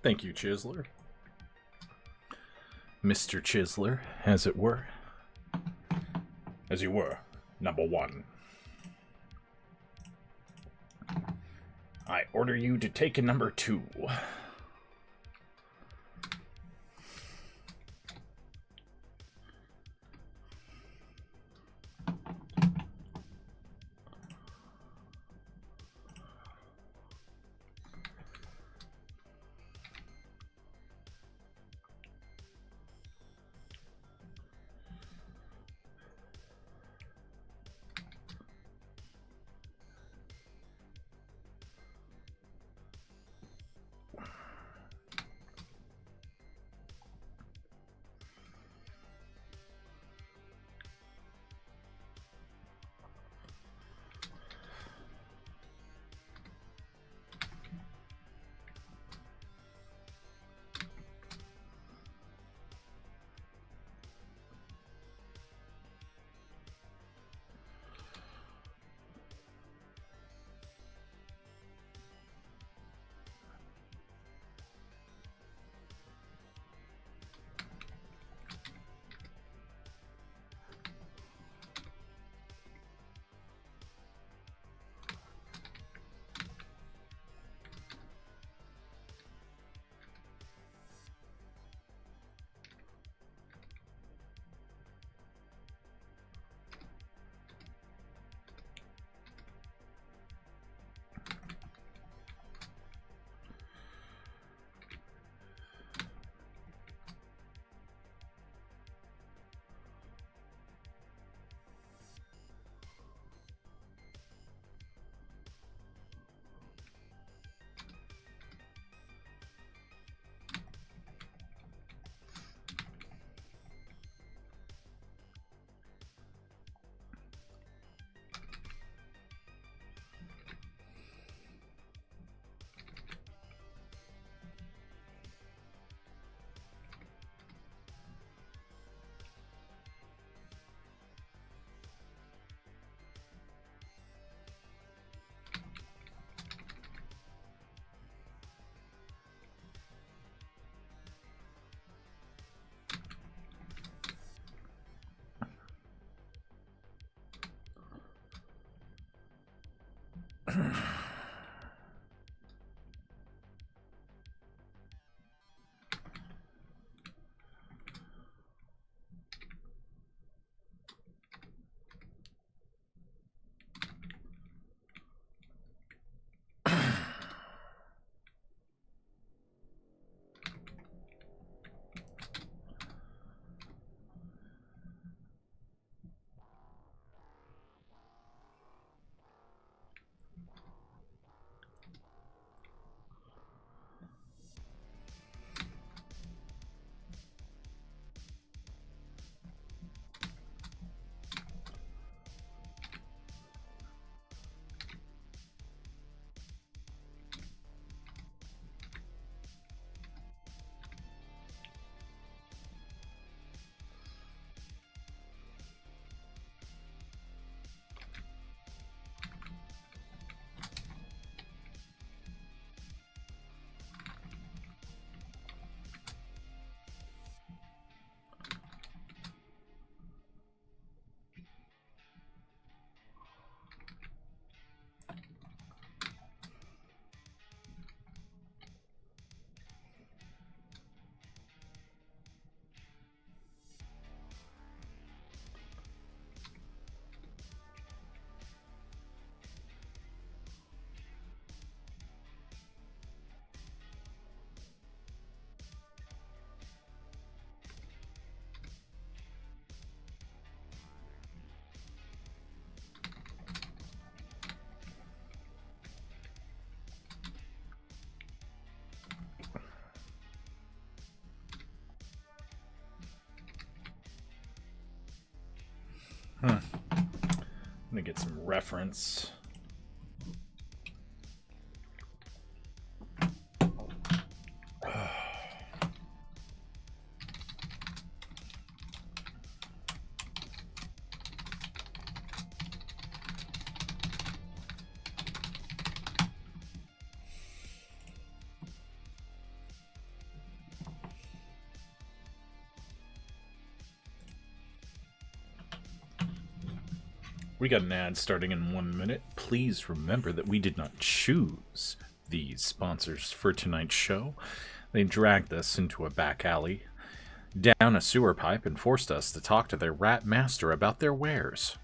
Thank you, Chisler. Mr. Chisler, as it were. As you were, number one. I order you to take a number 2. I'm gonna get some reference. We got an ad starting in 1 minute. Please remember that we did not choose these sponsors for tonight's show. They dragged us into a back alley, down a sewer pipe, and forced us to talk to their rat master about their wares.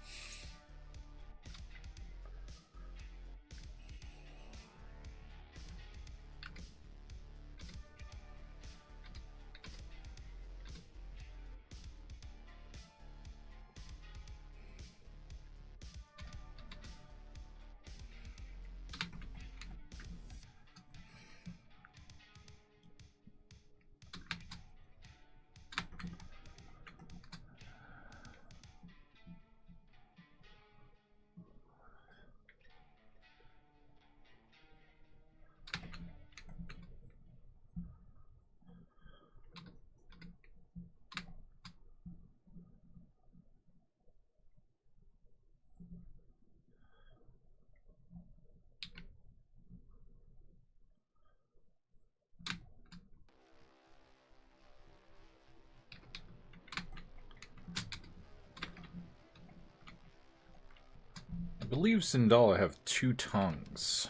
I believe Sindala have 2 tongues.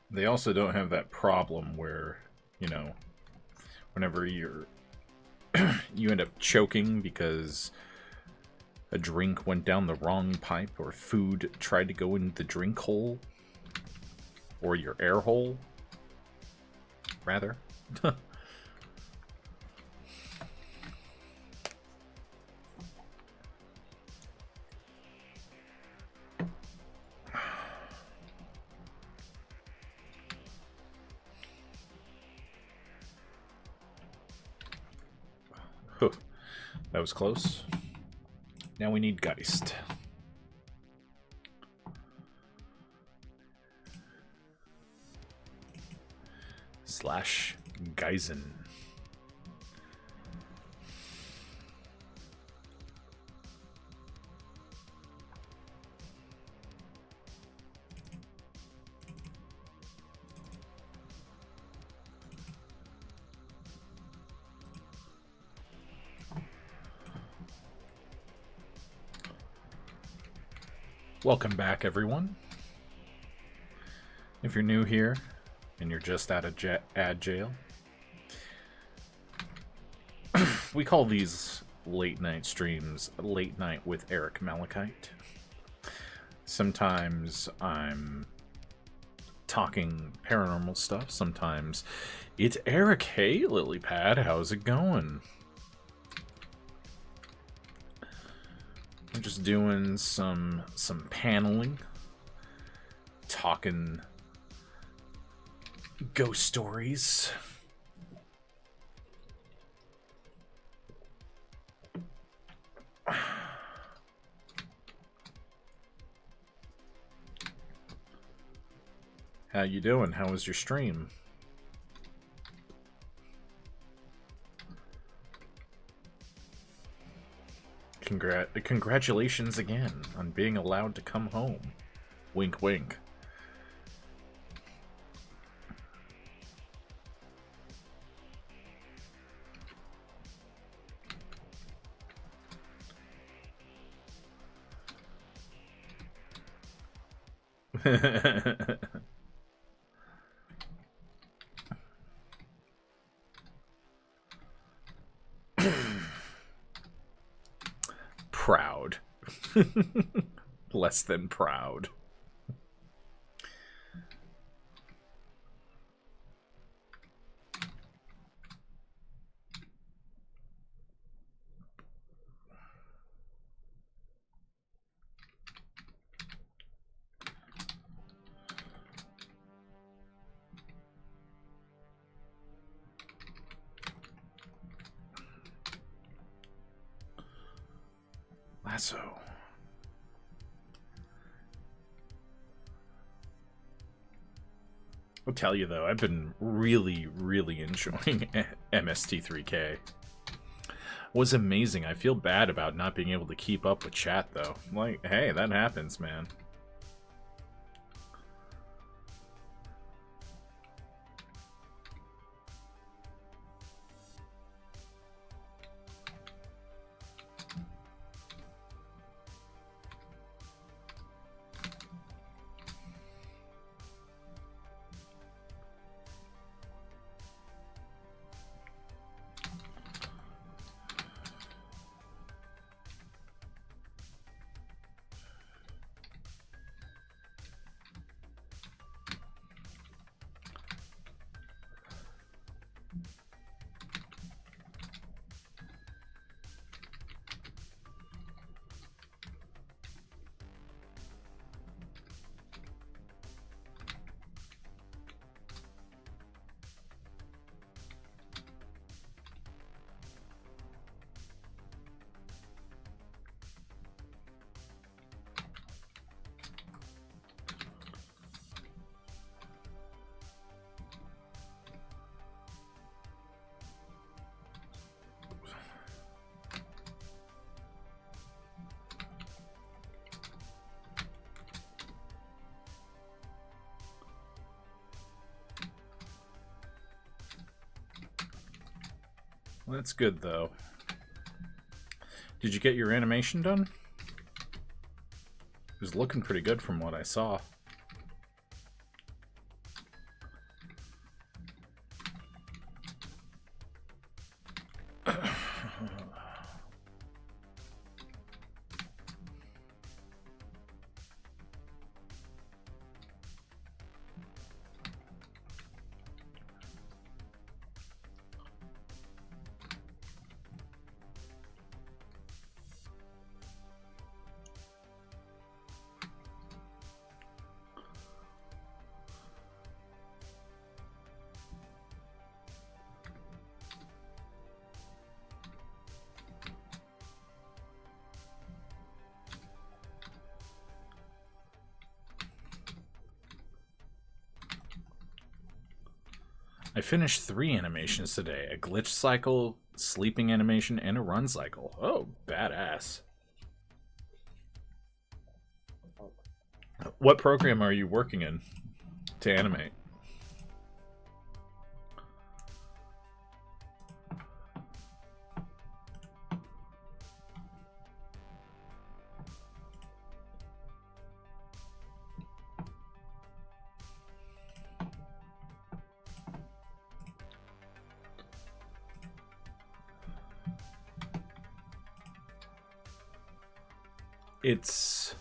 They also don't have that problem where, you know, whenever you're you end up choking because a drink went down the wrong pipe or food tried to go in the drink hole or your air hole, rather. That was close. Now we need Geist. Slash Geisen. Welcome back, everyone. If you're new here and you're just out of ad jail, we call these late night streams Late Night with Eric Malachite. Sometimes I'm talking paranormal stuff, sometimes it's Eric. Hey, Lilypad, how's it going? I'm just doing some paneling, talking ghost stories. How you doing? How was your stream? Congratulations again on being allowed to come home. Wink, wink. Proud. Less than proud. Lasso. I'll tell you though, I've been really, really enjoying MST3K. It was amazing. I feel bad about not being able to keep up with chat though. Like, hey, that happens, man. That's good, though. Did you get your animation done? It was looking pretty good from what I saw. I finished 3 animations today. A glitch cycle, sleeping animation, and a run cycle. Oh, badass. What program are you working in to animate? It's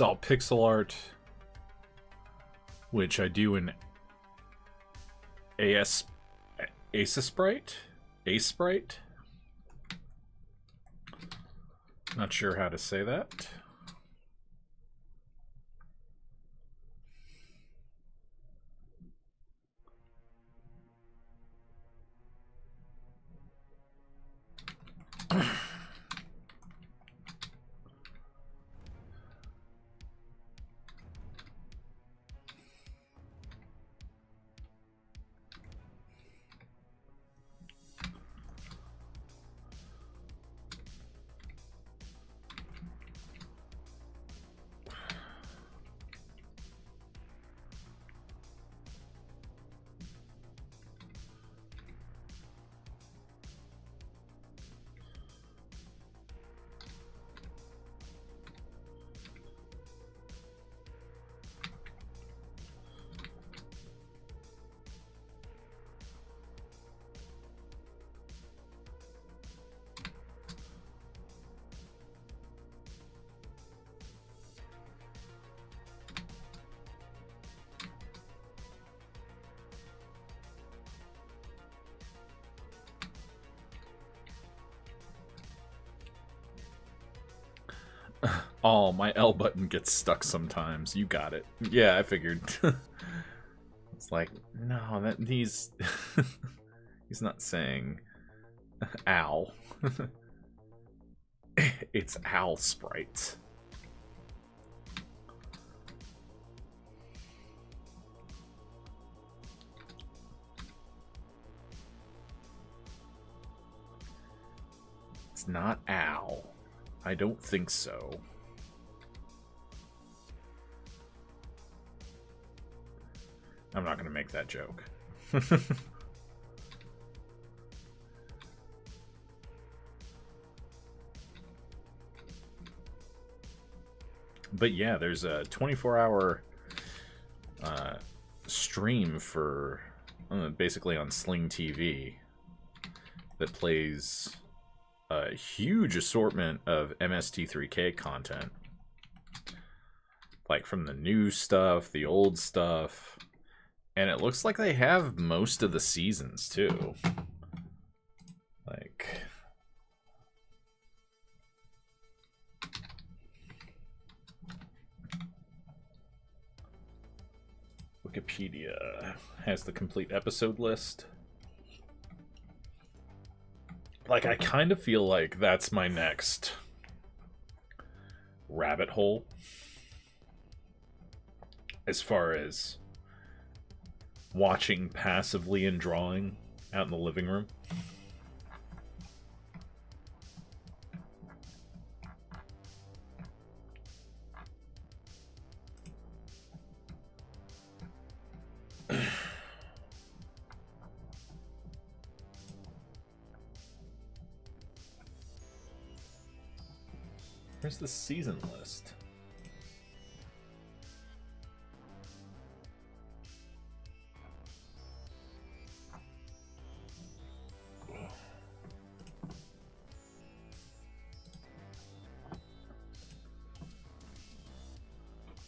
all pixel art, which I do in Aseprite? Aseprite? Not sure how to say that. Oh, my L button gets stuck sometimes. You got it. Yeah, I figured. It's like, no, that he's he's not saying Owl. It's owl sprites. It's not owl. I don't think so. I'm not going to make that joke. But yeah, there's a 24-hour stream for basically on Sling TV that plays a huge assortment of MST3K content, like from the new stuff, the old stuff, and it looks like they have most of the seasons too. Like, Wikipedia has the complete episode list. Like, I kind of feel like that's my next rabbit hole as far as watching passively and drawing out in the living room. Where's the season list?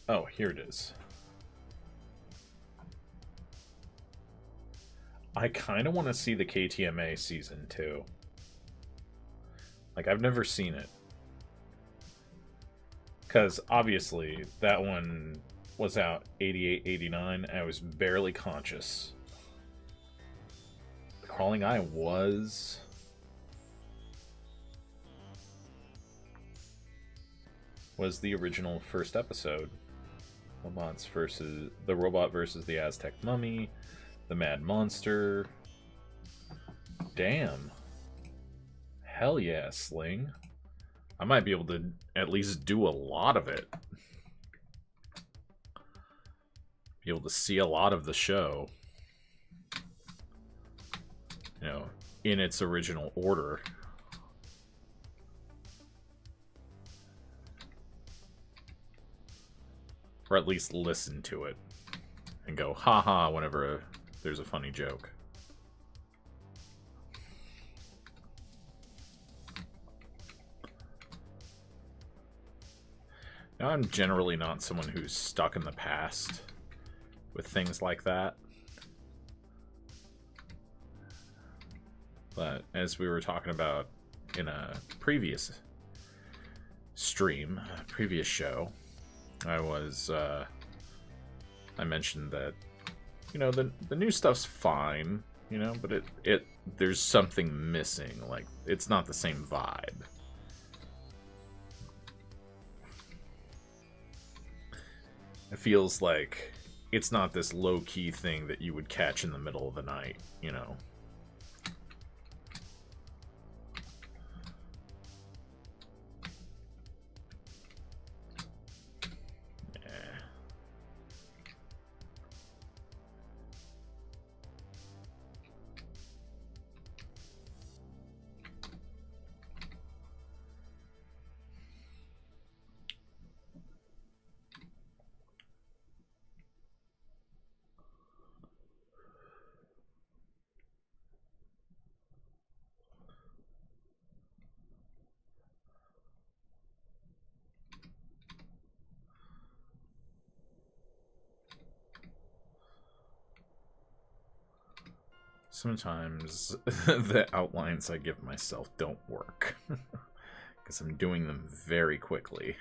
Oh, here it is. I kind of want to see the KTMA season 2. Like, I've never seen it. Because, obviously, that one was out 88, 89. I was barely conscious. The Crawling Eye was the original first episode. The robot versus the Aztec mummy, the Mad Monster. Damn. Hell yeah, Sling. I might be able to at least do a lot of it. Be able to see a lot of the show. You know, in its original order. Or at least listen to it. And go, haha, whenever there's a funny joke. Now, I'm generally not someone who's stuck in the past with things like that. But as we were talking about in a previous stream, a previous show, I mentioned that, you know, the new stuff's fine, you know, but there's something missing. Like, it's not the same vibe. It feels like it's not this low-key thing that you would catch in the middle of the night, you know. Sometimes the outlines I give myself don't work. Because I'm doing them very quickly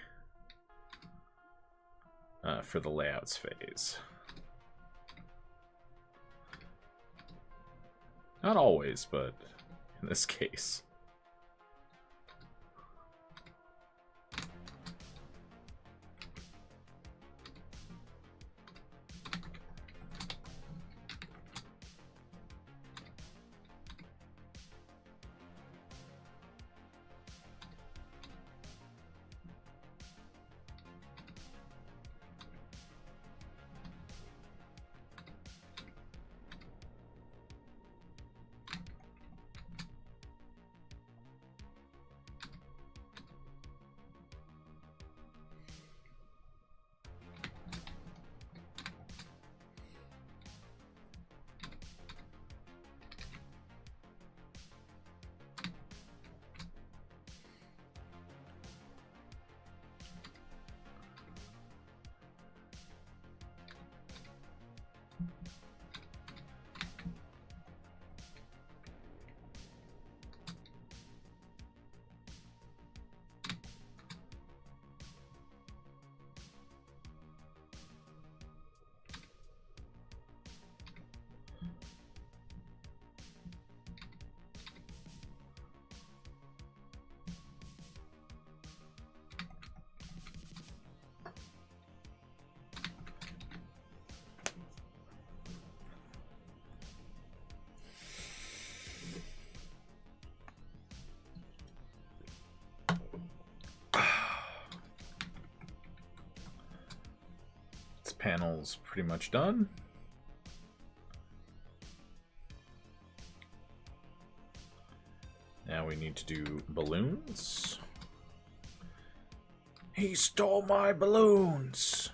for the layouts phase. Not always, but in this case. Panel's pretty much done. Now we need to do balloons. He stole my balloons!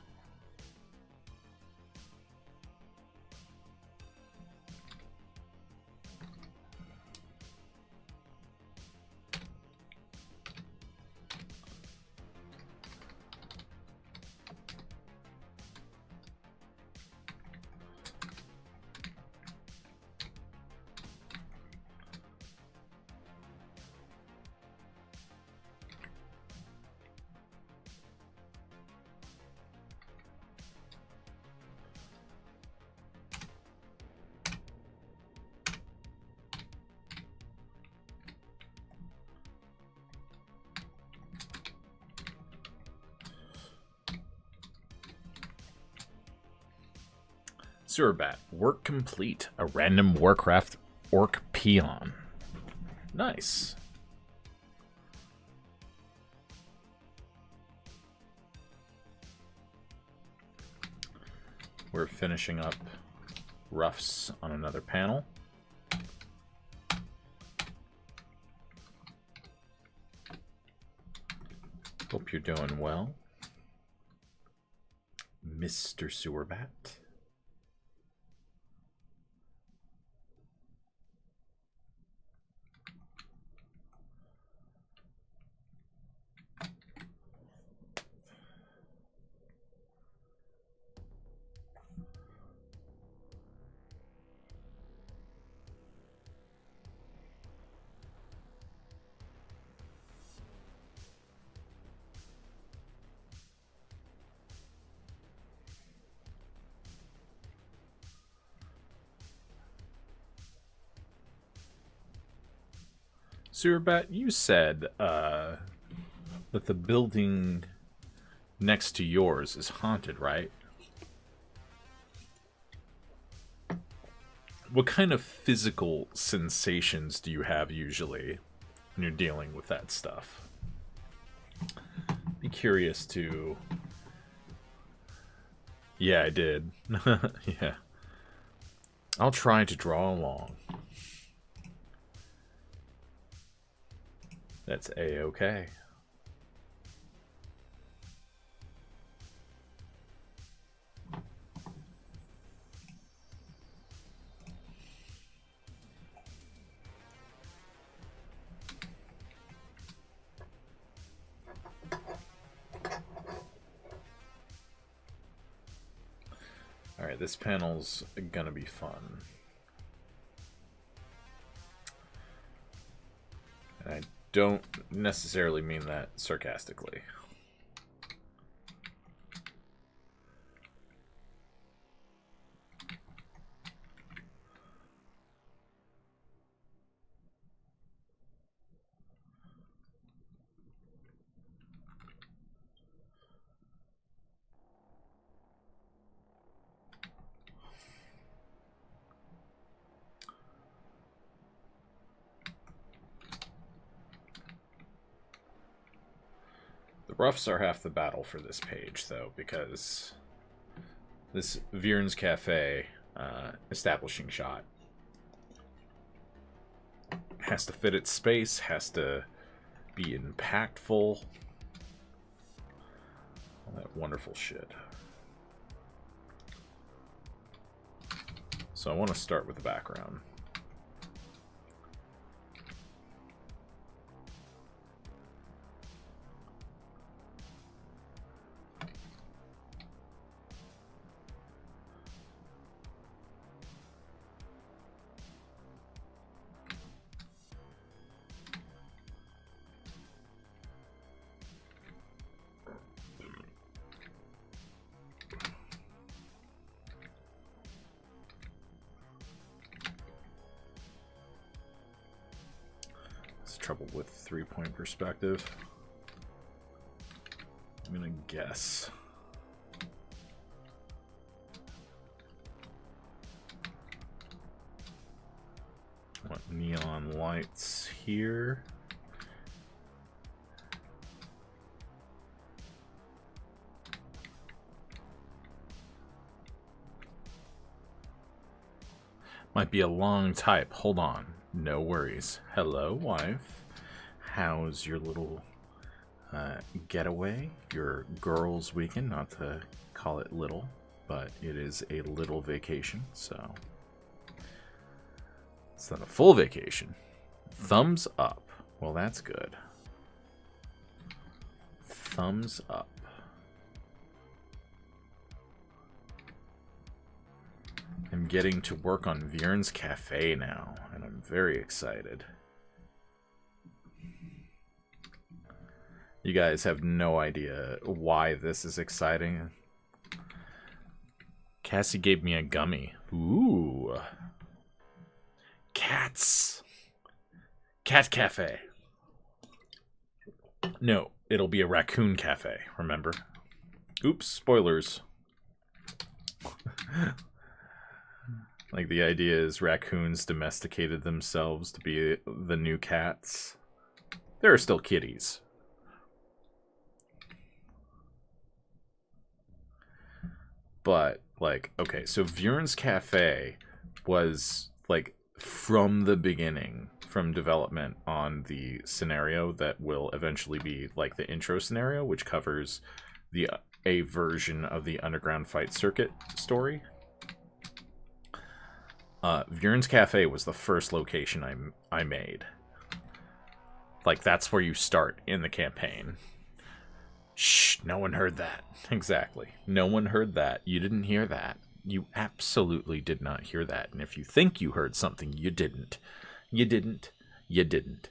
Sewerbat, work complete. A random Warcraft orc peon. Nice. We're finishing up roughs on another panel. Hope you're doing well, Mr. Sewerbat. Sewerbat, you said that the building next to yours is haunted, right? What kind of physical sensations do you have usually when you're dealing with that stuff? Be curious to... Yeah, I did. Yeah. I'll try to draw along. That's A-okay. Alright, this panel's gonna be fun. And I don't necessarily mean that sarcastically. roughs are half the battle for this page, though, because this Viernes Cafe establishing shot has to fit its space, has to be impactful. All that wonderful shit. So I want to start with the background. Trouble with 3-point perspective. I'm gonna guess. Want neon lights here. Might be a long type. Hold on. No worries. Hello, wife. How's your little getaway? Your girls' weekend? Not to call it little, but it is a little vacation, so it's not a full vacation. Thumbs up. Well, that's good. Thumbs up. I'm getting to work on Viernes Cafe now, and I'm very excited. You guys have no idea why this is exciting. Cassie gave me a gummy. Ooh. Cats. Cat Cafe. No, it'll be a raccoon cafe, remember? Oops, spoilers. Like, the idea is raccoons domesticated themselves to be the new cats. There are still kitties. But, like, okay, so Viernes Cafe was, like, from the beginning, from development on the scenario that will eventually be, like, the intro scenario, which covers a version of the Underground Fight Circuit story. Viernes Cafe was the first location I made. Like, that's where you start in the campaign. Shh, no one heard that. Exactly. No one heard that. You didn't hear that. You absolutely did not hear that. And if you think you heard something, you didn't. You didn't. You didn't.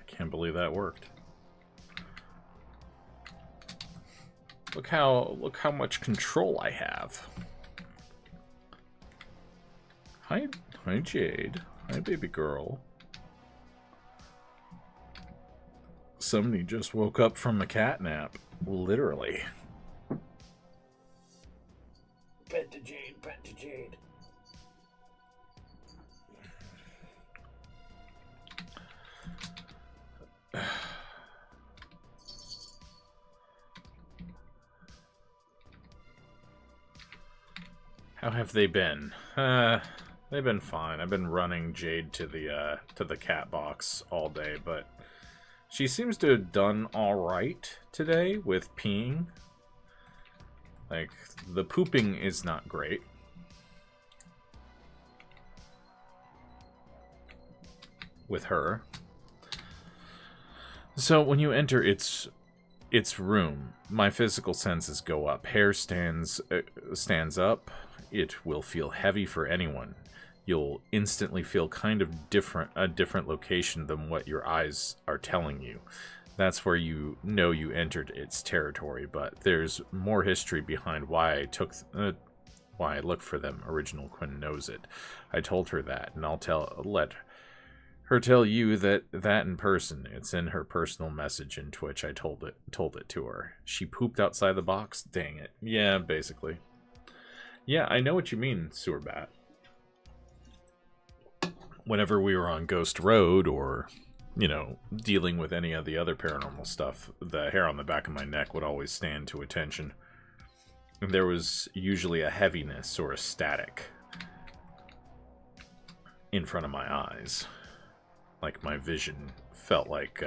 Can't believe that worked. Look how much control I have. Hi Jade. Hi baby girl. Somebody just woke up from a cat nap. Literally. Pet to Jade, pet to Jade. How have they been? They've been fine. I've been running Jade to the cat box all day, but she seems to have done all right today with peeing. Like, the pooping is not great. With her. So when you enter its room, my physical senses go up. Hair stands up. It will feel heavy for anyone. You'll instantly feel kind of a different location than what your eyes are telling you. that's where you know you entered its territory. But there's more history behind why I look for them. Original Quinn knows it. I told her that, and let her tell you that in person. It's in her personal message in Twitch. I told it to her. She pooped outside the box? Dang it. Yeah, basically. Yeah, I know what you mean, Sewerbat. Whenever we were on Ghost Road or, you know, dealing with any of the other paranormal stuff, the hair on the back of my neck would always stand to attention. And there was usually a heaviness or a static in front of my eyes. Like my vision felt like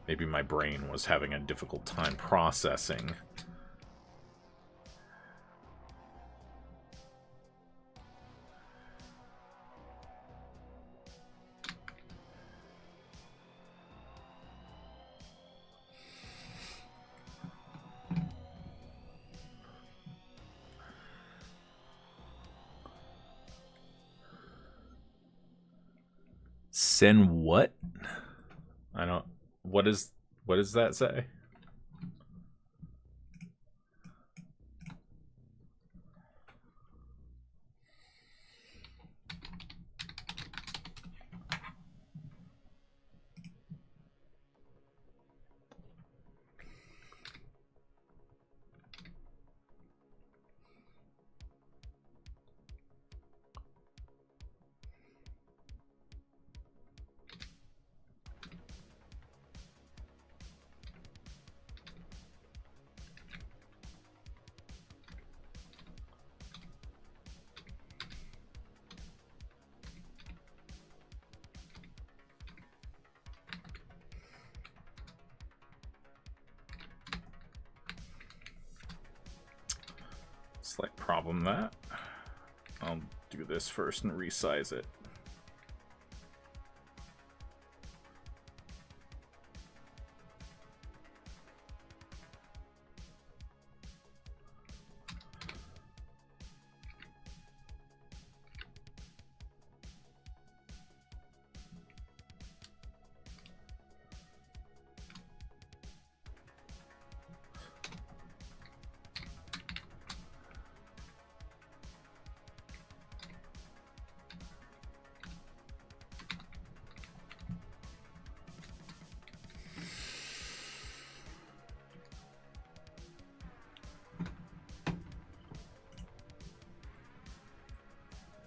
maybe my brain was having a difficult time processing. Send what? I don't... What does that say? Slight problem that. I'll do this first and resize it.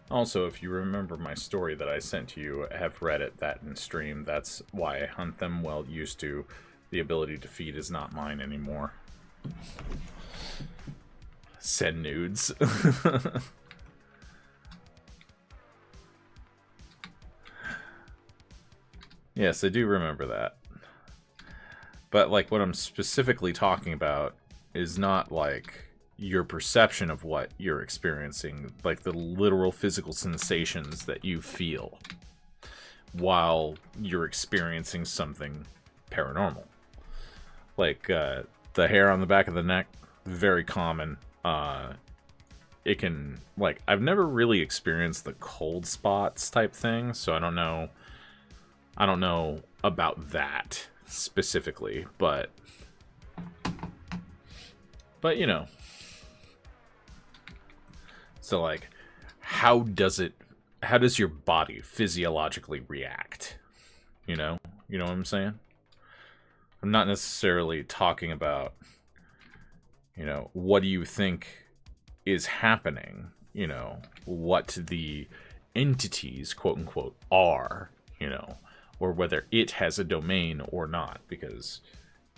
Also, if you remember my story that I sent to you, have read it, that in stream, that's why I hunt them well used to. The ability to feed is not mine anymore. Send nudes. Yes, I do remember that. But, like, what I'm specifically talking about is not, like, your perception of what you're experiencing, like the literal physical sensations that you feel while you're experiencing something paranormal. Like the hair on the back of the neck, very common. It can, like, I've never really experienced the cold spots type thing, so I don't know about that specifically, but you know. So, like, how does your body physiologically react? You know what I'm saying? I'm not necessarily talking about, you know, what do you think is happening? You know, what the entities, quote unquote, are, you know, or whether it has a domain or not, because,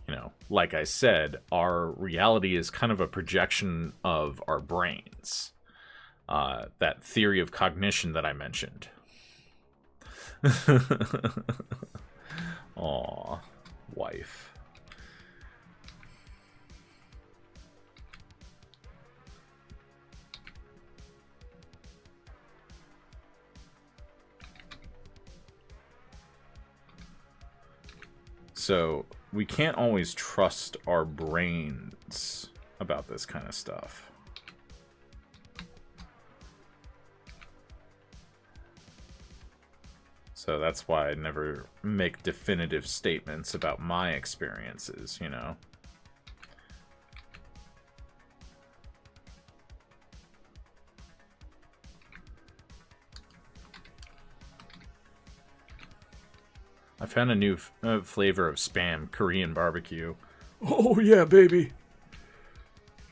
you know, like I said, our reality is kind of a projection of our brains. That theory of cognition that I mentioned. Aw, wife. So, we can't always trust our brains about this kind of stuff. So that's why I never make definitive statements about my experiences, you know? I found a new flavor of Spam, Korean barbecue. Oh, yeah, baby.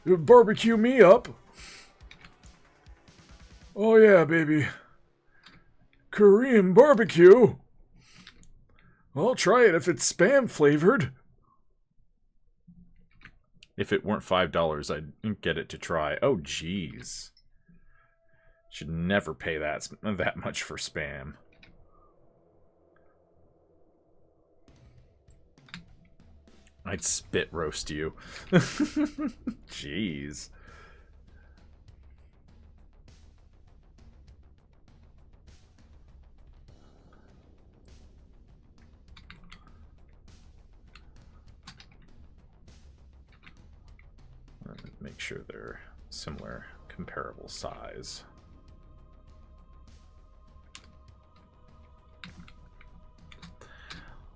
Barbecue me up. Oh, yeah, baby. Korean barbecue. I'll try it if it's Spam flavored. If it weren't $5, I'd get it to try. Oh, jeez. Should never pay that much for Spam. I'd spit roast you. Jeez. Make sure they're similar, comparable size.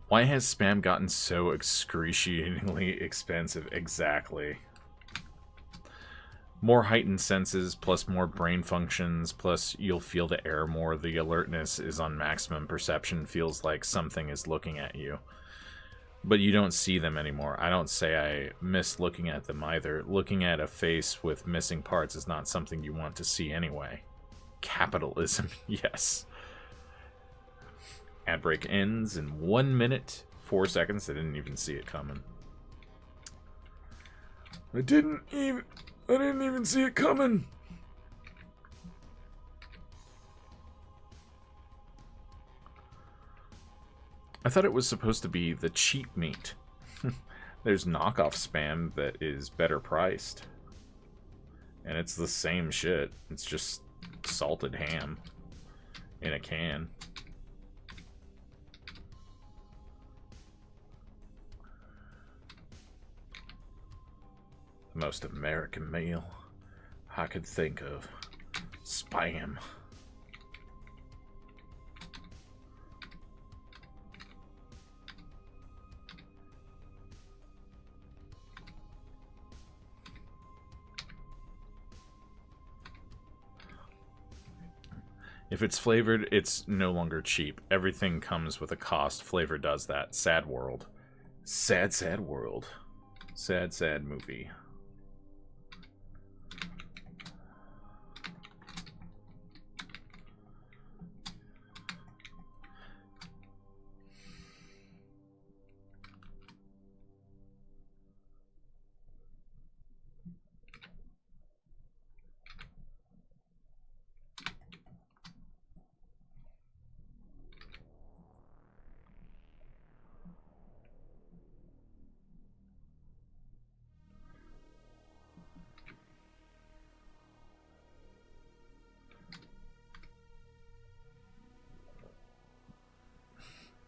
Why has Spam gotten so excruciatingly expensive? Exactly. More heightened senses, plus more brain functions, plus you'll feel the air more. The alertness is on maximum. Perception feels like something is looking at you. But you don't see them anymore. I don't say I miss looking at them either. Looking at a face with missing parts is not something you want to see anyway. Capitalism, yes. Ad break ends in 1 minute, 4 seconds. I didn't even see it coming. I didn't even see it coming. I thought it was supposed to be the cheap meat. There's knockoff Spam that is better priced. And it's the same shit. It's just salted ham in a can. The most American meal I could think of. Spam. If it's flavored, it's no longer cheap. Everything comes with a cost. Flavor does that. Sad world. Sad, sad world. Sad, sad movie.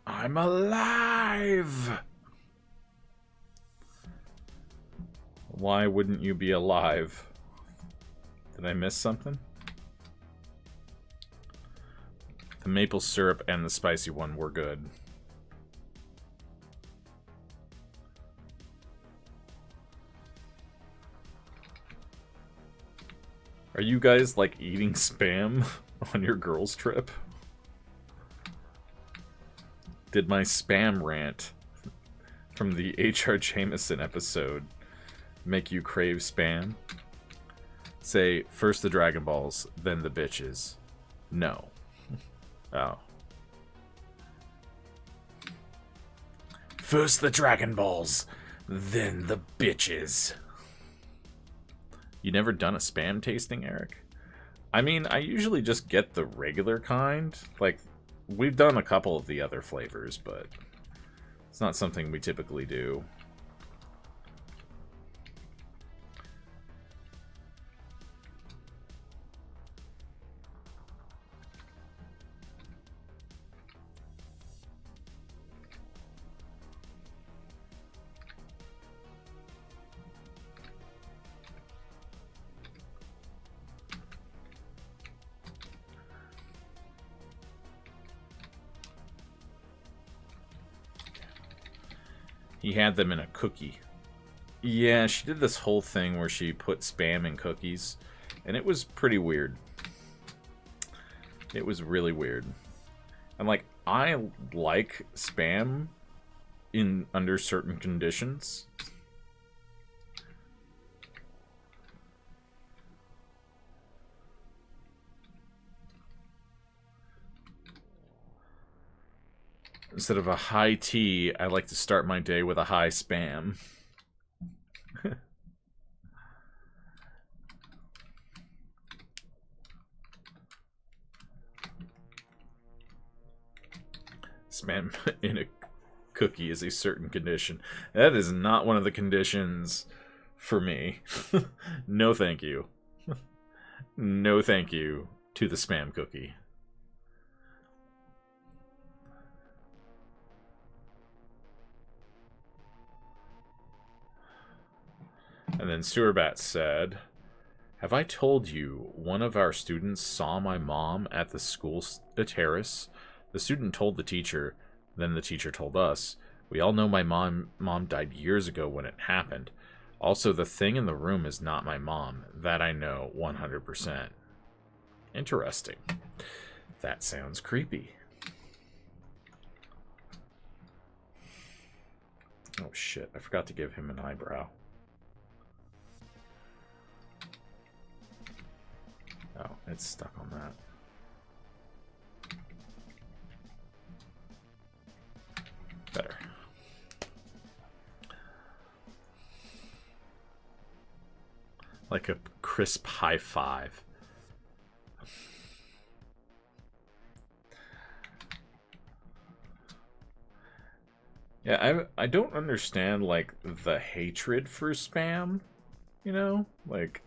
I'm alive! Why wouldn't you be alive? Did I miss something? The maple syrup and the spicy one were good. Are you guys, like, eating Spam on your girls' trip? Did my Spam rant from the H.R. Jameson episode make you crave Spam? Say, first the Dragon Balls, then the bitches. No. Oh. First the Dragon Balls, then the bitches. You never done a Spam tasting, Eric? I mean, I usually just get the regular kind. Like, we've done a couple of the other flavors, but it's not something we typically do. He had them in a cookie. Yeah, she did this whole thing where she put Spam in cookies, and it was pretty weird. It was really weird. And, like, I like Spam under certain conditions. Instead of a high tea, I like to start my day with a high Spam. Spam in a cookie is a certain condition. That is not one of the conditions for me. No thank you. No thank you to the Spam cookie. And then Sewerbat said, "Have I told you one of our students saw my mom at the school terrace? The student told the teacher, then the teacher told us. We all know my mom died years ago when it happened. Also, the thing in the room is not my mom. That I know 100%. Interesting. That sounds creepy." Oh shit, I forgot to give him an eyebrow. Oh, it's stuck on that. Better. Like a crisp high five. Yeah, I don't understand, like, the hatred for Spam, you know? Like,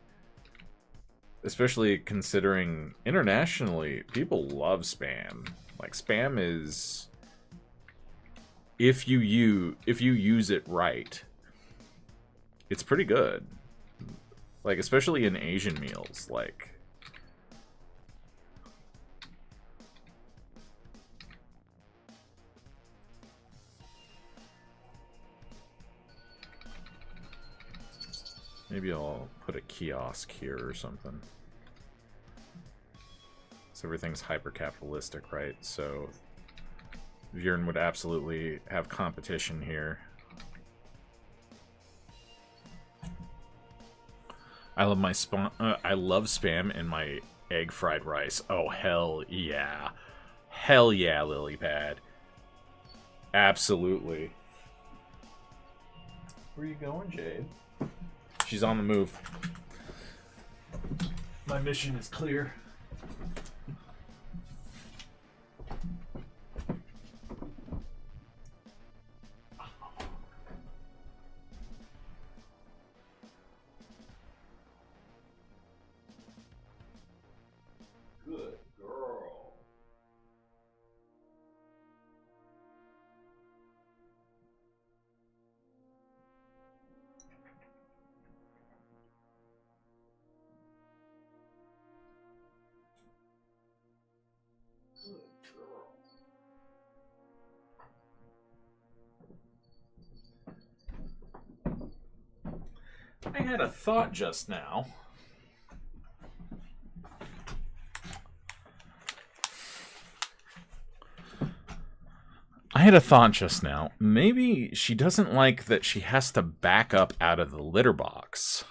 especially considering internationally, people love Spam. Like, Spam is, if you use it right, it's pretty good. Like, especially in Asian meals, like, maybe I'll put a kiosk here or something. So everything's hyper-capitalistic, right? So Vjern would absolutely have competition here. I love my I love Spam in my egg fried rice. Oh hell yeah. Hell yeah, Lilypad. Absolutely. Where are you going, Jade? She's on the move. My mission is clear. Good girl. I had a thought just now. Maybe she doesn't like that she has to back up out of the litter box.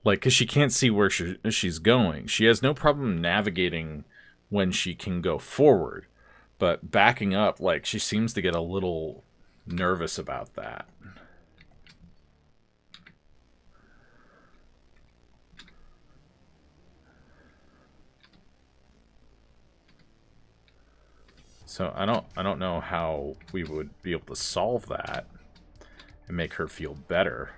Like, because she can't see where she's going. She has no problem navigating when she can go forward. But backing up, like, she seems to get a little nervous about that. So I don't know how we would be able to solve that and make her feel better.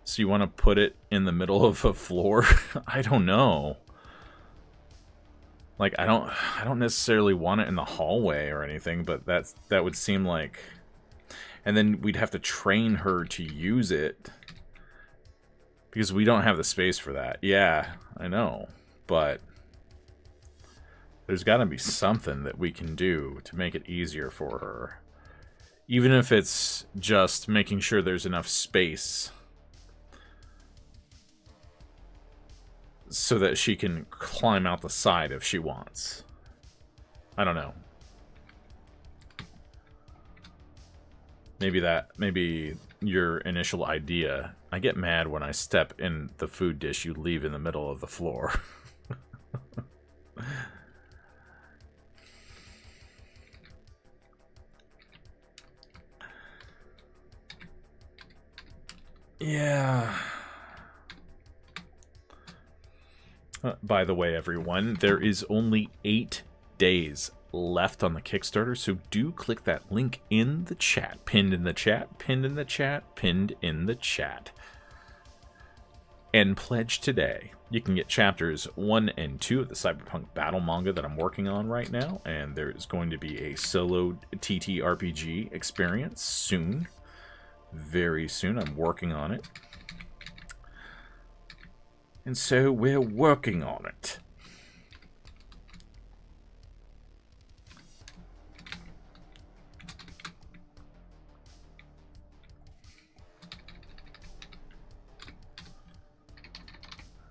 So you want to put it in the middle of a floor? I don't know. Like, I don't necessarily want it in the hallway or anything, but that would seem like, and then we'd have to train her to use it. Because we don't have the space for that. Yeah, I know. But There's got to be something that we can do to make it easier for her. Even if it's just making sure there's enough space so that she can climb out the side if she wants. I don't know. Maybe your initial idea. I get mad when I step in the food dish you leave in the middle of the floor. Yeah. By the way, everyone, there is only 8 days left on the Kickstarter, so do click that link in the chat. Pinned in the chat, pinned in the chat, pinned in the chat. And pledge today. You can get chapters 1 and 2 of the Cyberpunk Battle manga that I'm working on right now, and there's going to be a solo TTRPG experience soon. Very soon. I'm working on it. And so we're working on it.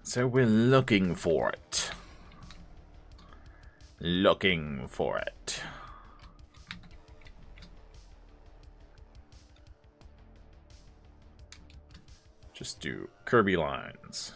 So we're looking for it. Looking for it. Just do Kirby lines.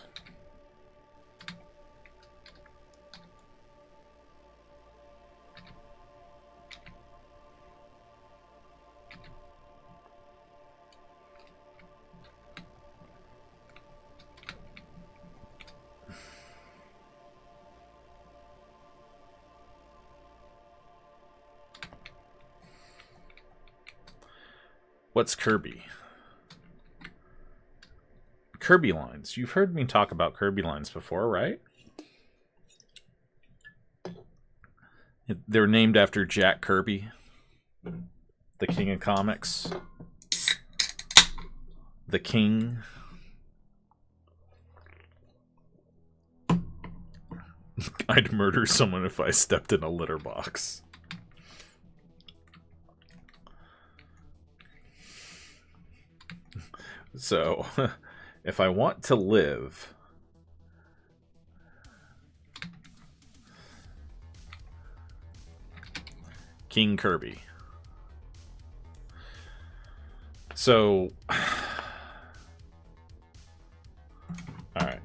What's Kirby? Kirby lines. You've heard me talk about Kirby lines before, right? They're named after Jack Kirby, the king of comics. The king. I'd murder someone if I stepped in a litter box. So, if I want to live, King Kirby. So, alright.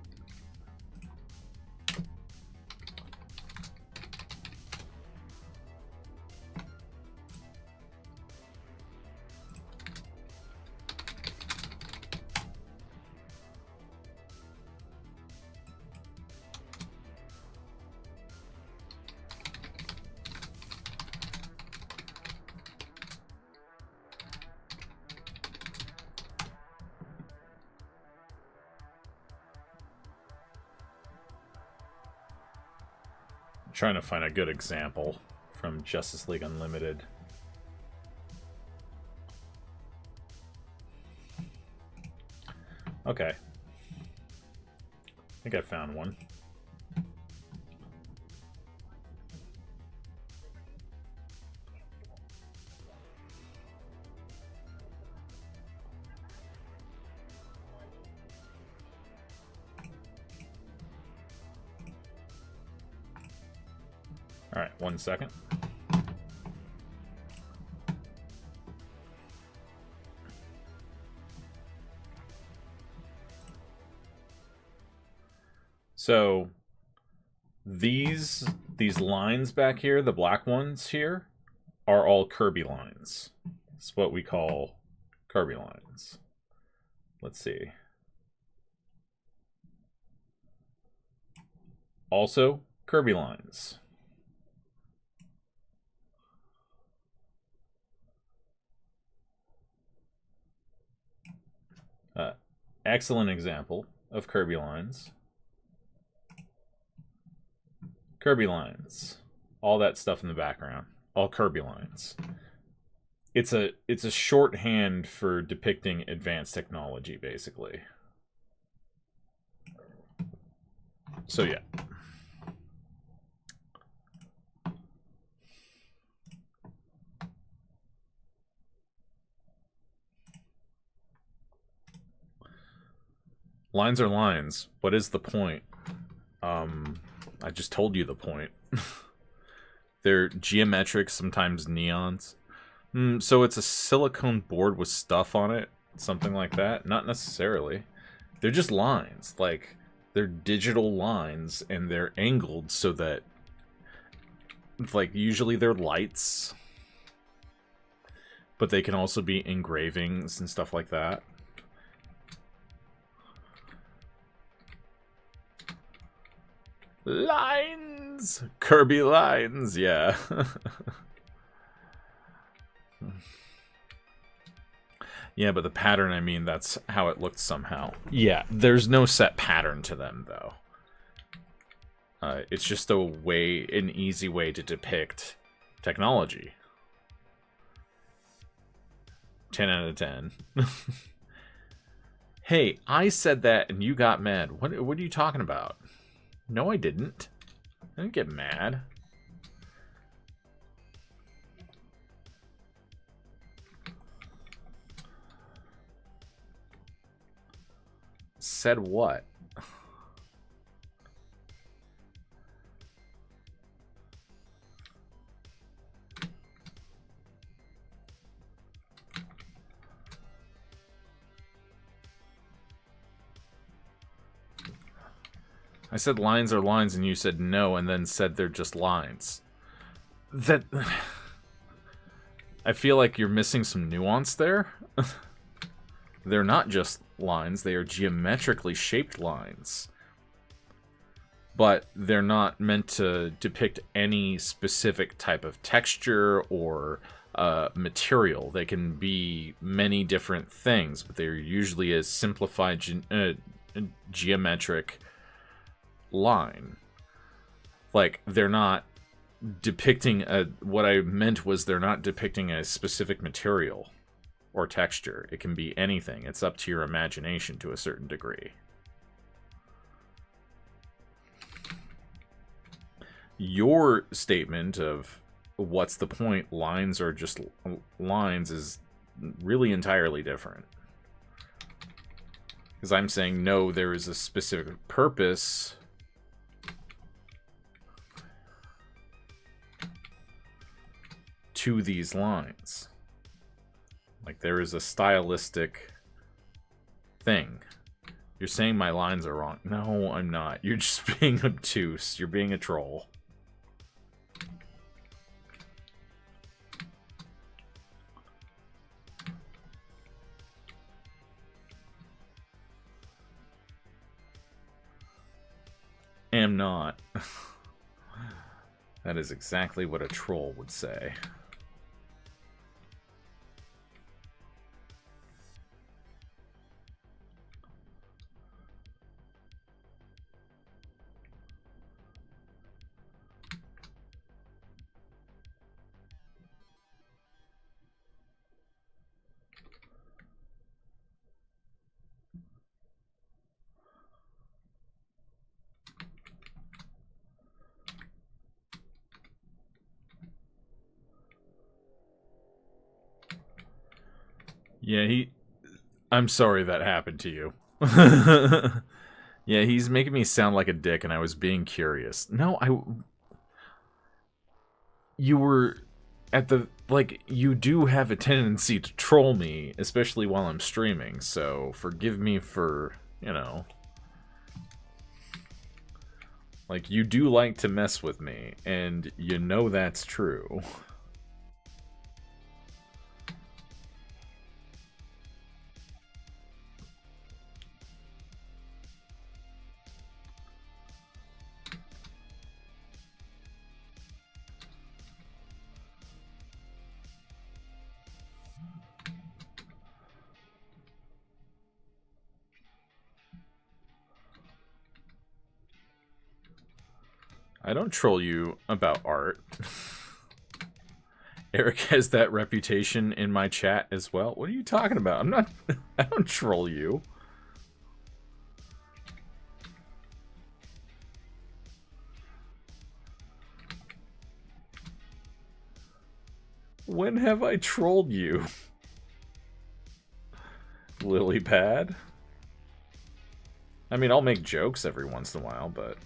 Trying to find a good example from Justice League Unlimited. Okay. I think I found one. All right, 1 second. So these lines back here, the black ones here, are all Kirby lines. It's what we call Kirby lines. Let's see. Also, Kirby lines. Excellent example of Kirby lines. Kirby lines. All that stuff in the background. All Kirby lines. It's a shorthand for depicting advanced technology, basically. So yeah. Lines are lines. What is the point? I just told you the point. They're geometric, sometimes neons. So it's a silicone board with stuff on it, something like that? Not necessarily. They're just lines. Like, they're digital lines, and they're angled so that, like, usually they're lights. But they can also be engravings and stuff like that. Lines! Kirby lines, yeah. Yeah, but the pattern, I mean, that's how it looked somehow. Yeah, there's no set pattern to them, though. It's just an easy way to depict technology. 10 out of 10. Hey, I said that and you got mad. What are you talking about? No, I didn't. I didn't get mad. Said what? I said lines are lines and you said no and then said they're just lines. That... I feel like you're missing some nuance there. They're not just lines, they are geometrically shaped lines. But they're not meant to depict any specific type of texture or material. They can be many different things, but they're usually a simplified geometric line. Like, they're not depicting what I meant was they're not depicting a specific material or texture. It can be anything. It's up to your imagination to a certain degree. Your statement of what's the point, lines are just lines, is really entirely different. Because I'm saying, no, there is a specific purpose to these lines. Like, there is a stylistic thing. You're saying my lines are wrong. No, I'm not. You're just being obtuse. You're being a troll. Am not. That is exactly what a troll would say. Yeah, I'm sorry that happened to you. Yeah, he's making me sound like a dick, and I was being curious. No, you were at the... Like, you do have a tendency to troll me, especially while I'm streaming, so forgive me for, you know... Like, you do like to mess with me, and you know that's true. I don't troll you about art. Eric has that reputation in my chat as well. What are you talking about? I'm not... I don't troll you. When have I trolled you? Lily pad? I mean, I'll make jokes every once in a while, but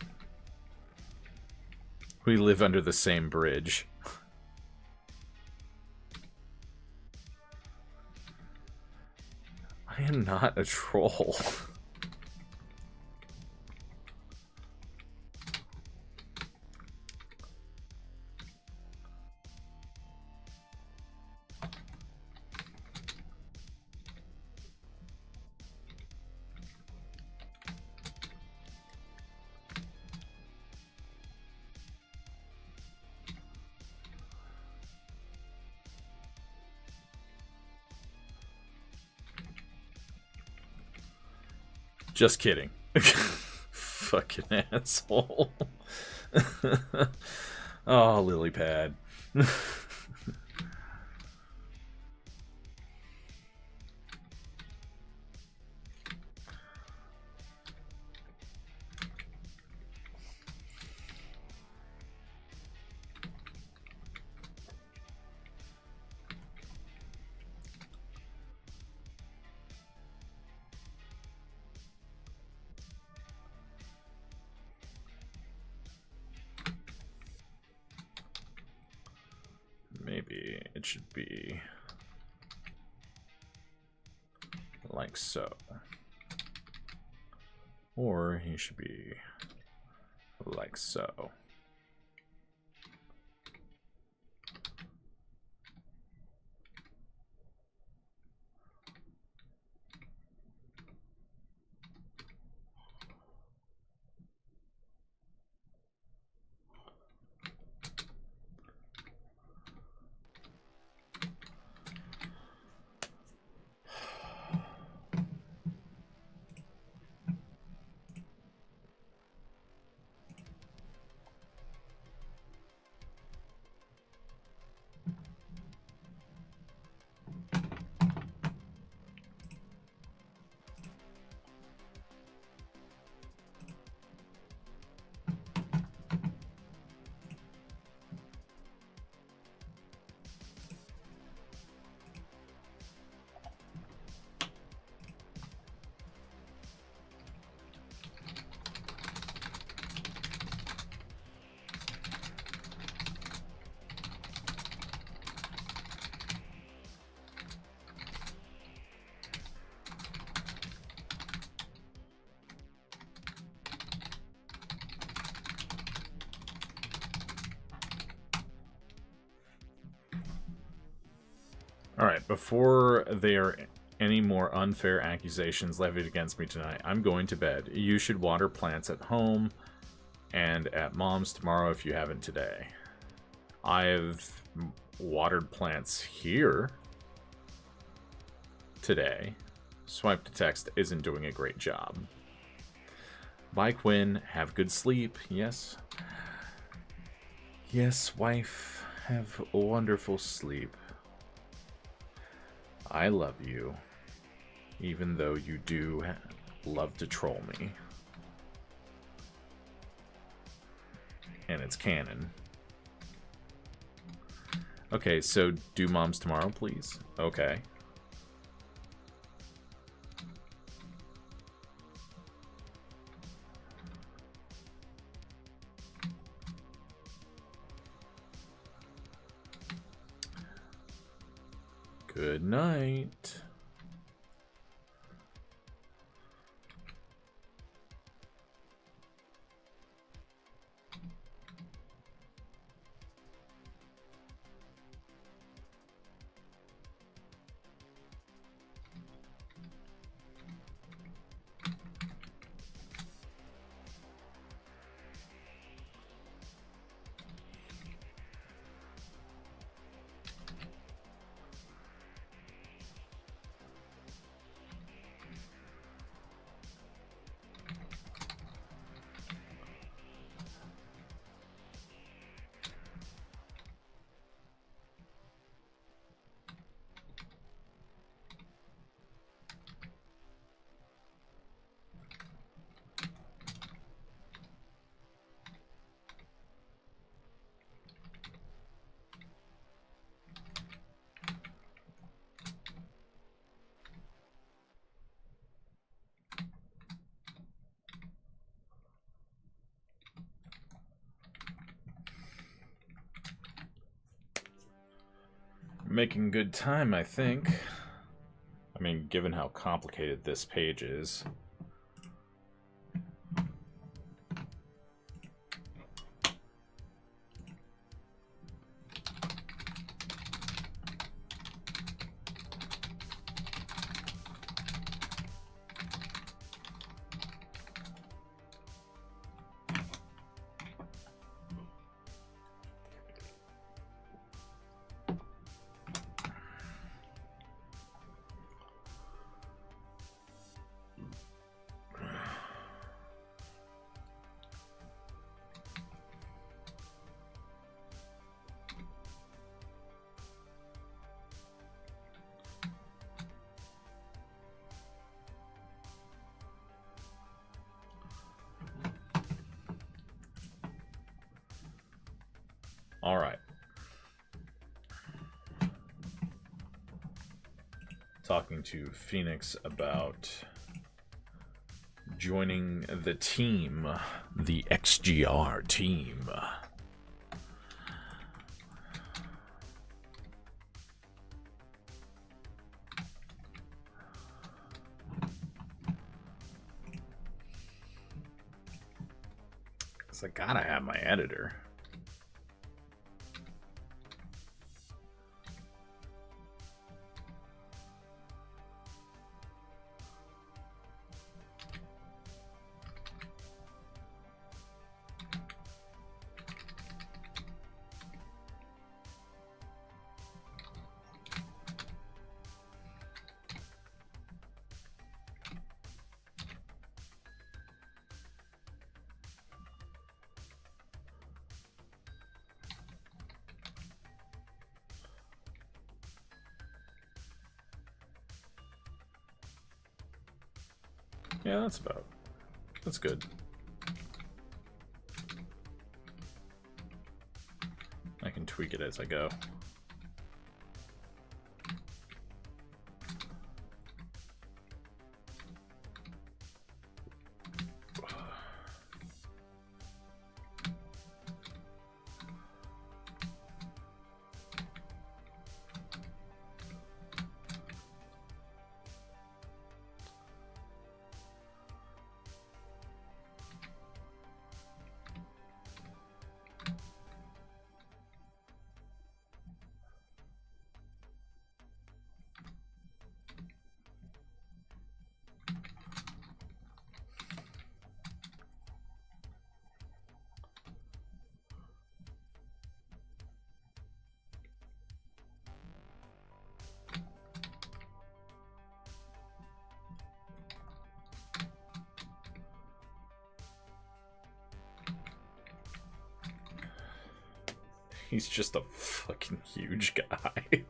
we live under the same bridge. I am not a troll. Just kidding. Fucking asshole. Oh, lily pad. Maybe it should be like so. Or he should be like so. Alright, before there are any more unfair accusations levied against me tonight, I'm going to bed. You should water plants at home and at Mom's tomorrow if you haven't today. I've watered plants here today. Swipe to text isn't doing a great job. Bye, Quinn. Have good sleep. Yes. Yes, wife. Have a wonderful sleep. I love you, even though you do love to troll me. And it's canon. Okay, so do Mom's tomorrow, please. Okay. Good night. making good time, I think. I mean, given how complicated this page is. All right. Talking to Phoenix about joining the team, the XGR team. Because I gotta have my editor. Yeah, that's good. I can tweak it as I go. He's just a fucking huge guy.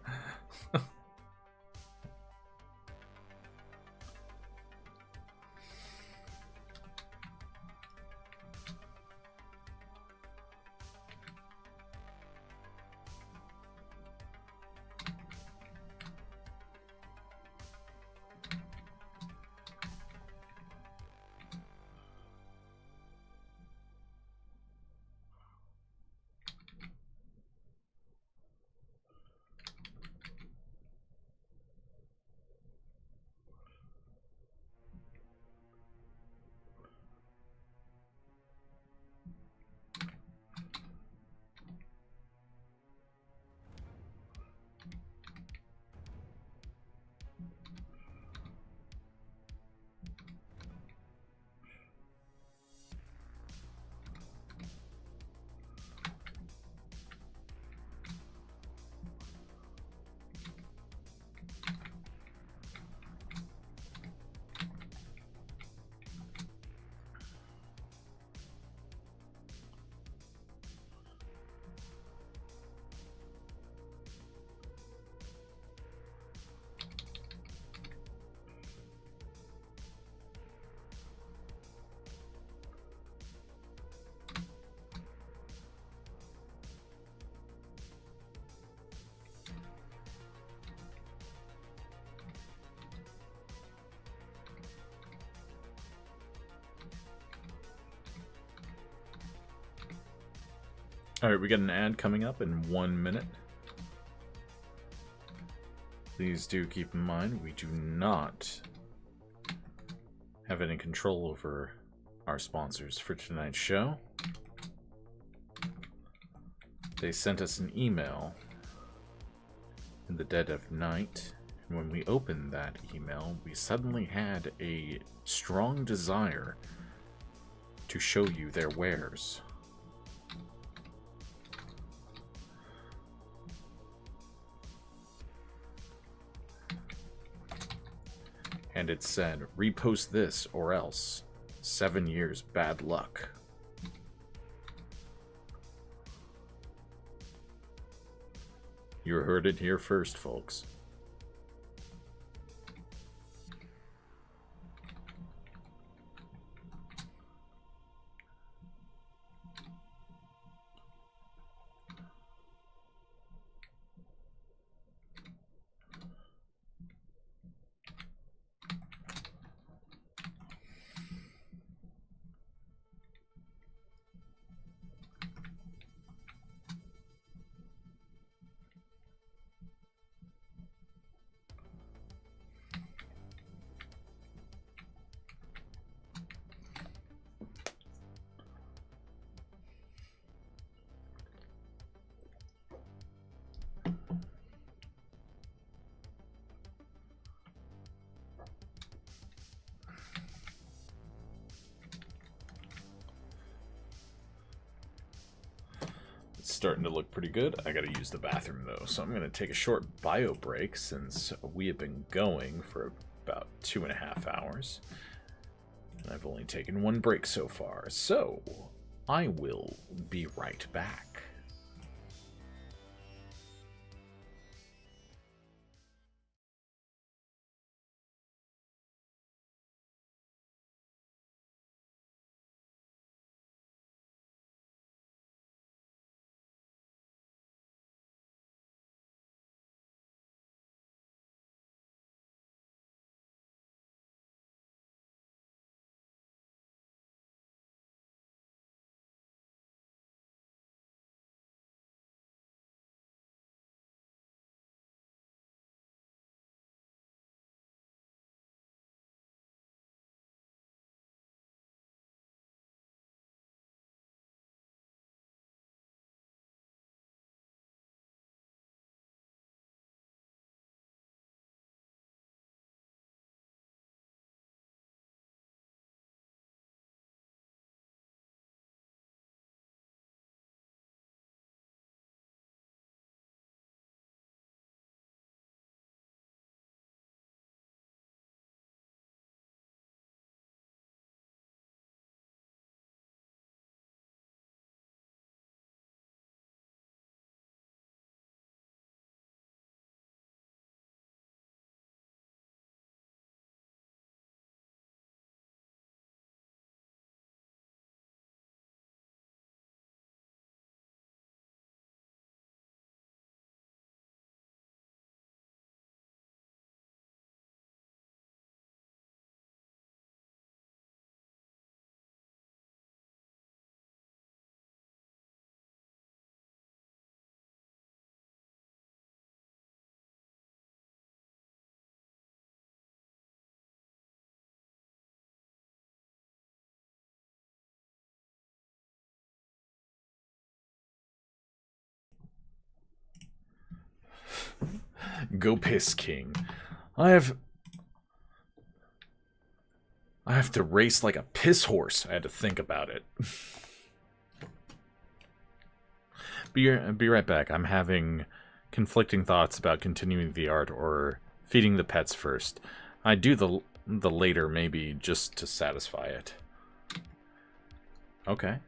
Alright, we got an ad coming up in 1 minute. Please do keep in mind we do not have any control over our sponsors for tonight's show. They sent us an email in the dead of night, and when we opened that email, we suddenly had a strong desire to show you their wares. And it said, repost this or else. 7 years bad luck. You heard it here first, folks. Starting to look pretty good. I gotta use the bathroom though, so I'm gonna take a short bio break since we have been going for about 2.5 hours. And I've only taken one break so far, so I will be right back. Go piss, King. I have to race like a piss horse. I had to think about it. Be right back. I'm having conflicting thoughts about continuing the art or feeding the pets first. I do the later maybe just to satisfy it. Okay.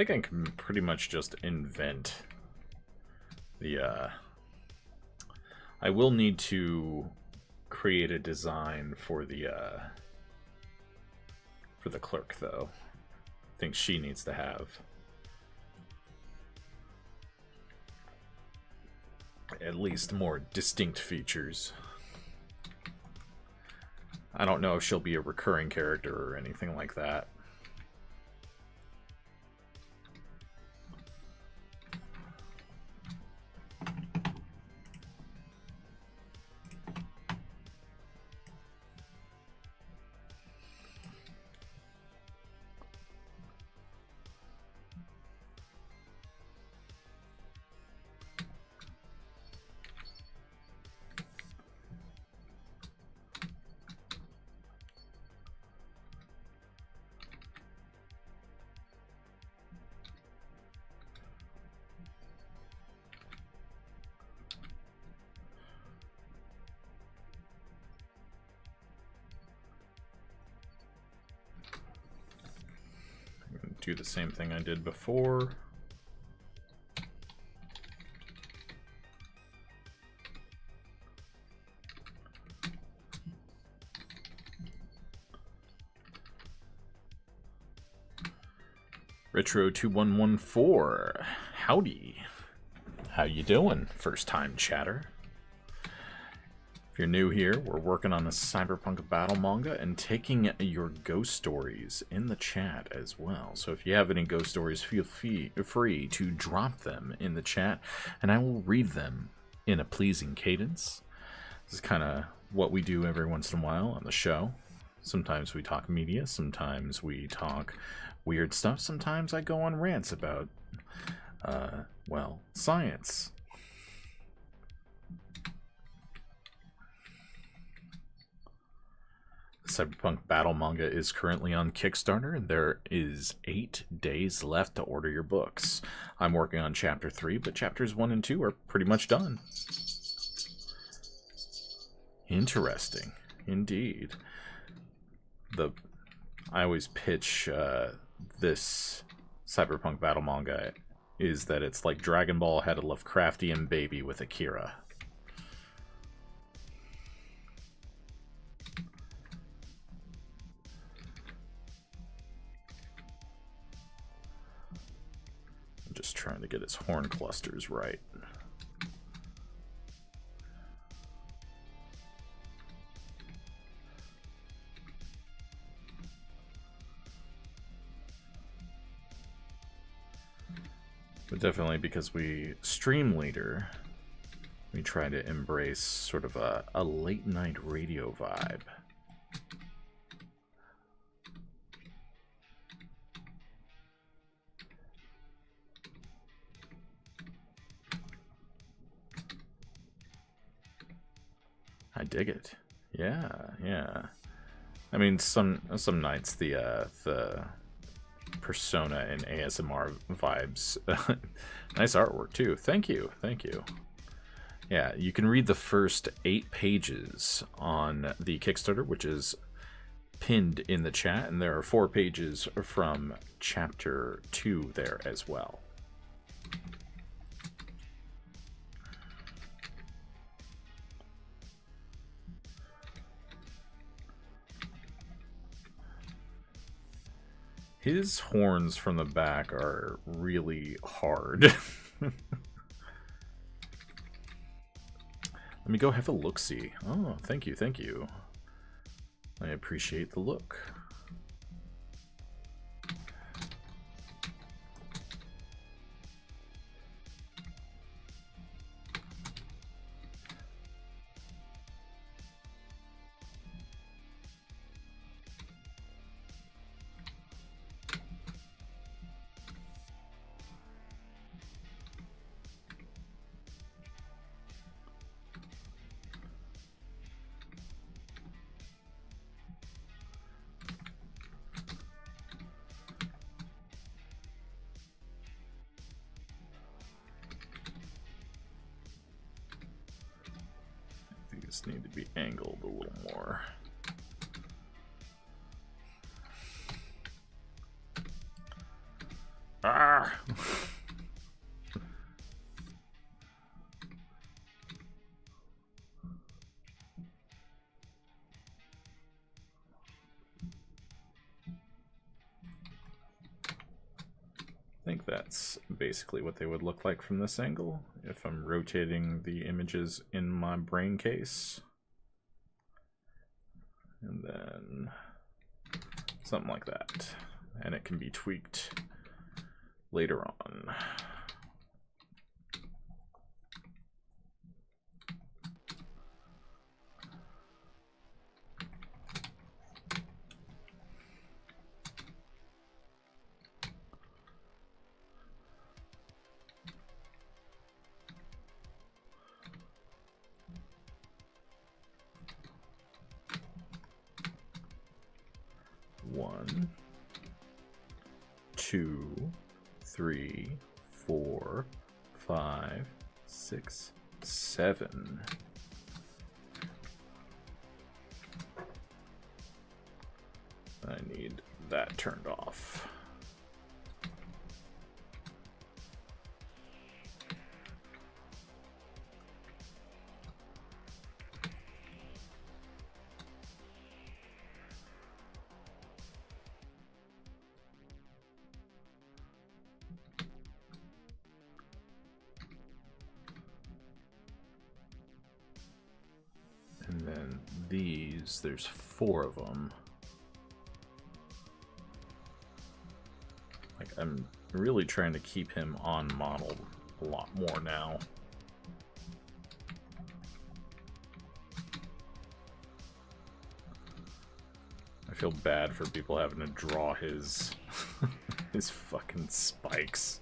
think I can pretty much just invent the, I will need to create a design for the clerk, though. I think she needs to have at least more distinct features. I don't know if she'll be a recurring character or anything like that. Do the same thing I did before. Retro2114, howdy. How you doing, first time chatter? If you're new here, we're working on the Cyberpunk battle manga and taking your ghost stories in the chat as well. So if you have any ghost stories, feel free to drop them in the chat, and I will read them in a pleasing cadence. This is kind of what we do every once in a while on the show. Sometimes we talk media, sometimes we talk weird stuff, sometimes I go on rants about, well, science. Cyberpunk battle manga is currently on Kickstarter, and there is 8 days left to order your books. I'm working on chapter 3, but chapters 1 and 2 are pretty much done. Interesting, indeed. I always pitch this Cyberpunk battle manga is that it's like Dragon Ball had a Lovecraftian baby with Akira. Just trying to get his horn clusters right. But definitely because we stream leader, we try to embrace sort of a late night radio vibe. I dig it. Yeah, yeah. I mean, some nights the Persona and ASMR vibes. Nice artwork too. Thank you, thank you. Yeah, you can read the first 8 pages on the Kickstarter, which is pinned in the chat, and there are 4 pages from chapter 2 there as well. His horns from the back are really hard. Let me go have a look-see. Oh, thank you, thank you. I appreciate the look. These need to be angled a little more. Ah! that's basically what they would look like from this angle if I'm rotating the images in my brain case. And then something like that. And it can be tweaked later on. One, 2, 3, 4, 5, 6, 7. I need that turned off. And then these, there's 4 of them. Like, I'm really trying to keep him on model a lot more now. I feel bad for people having to draw his his fucking spikes.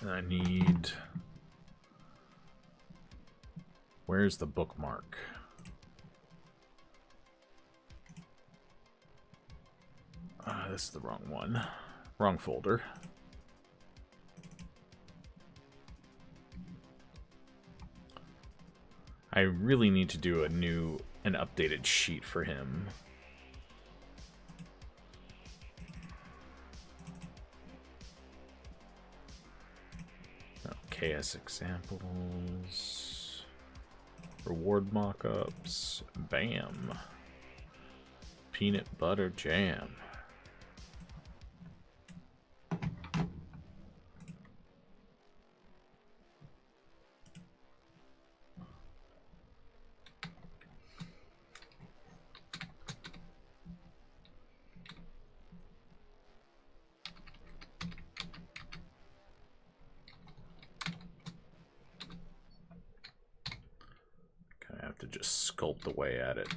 And I need... Where's the bookmark? This is the wrong one. Wrong folder. I really need to do an updated sheet for him. KS examples, reward mockups, bam, peanut butter jam. I have to just sculpt away at it.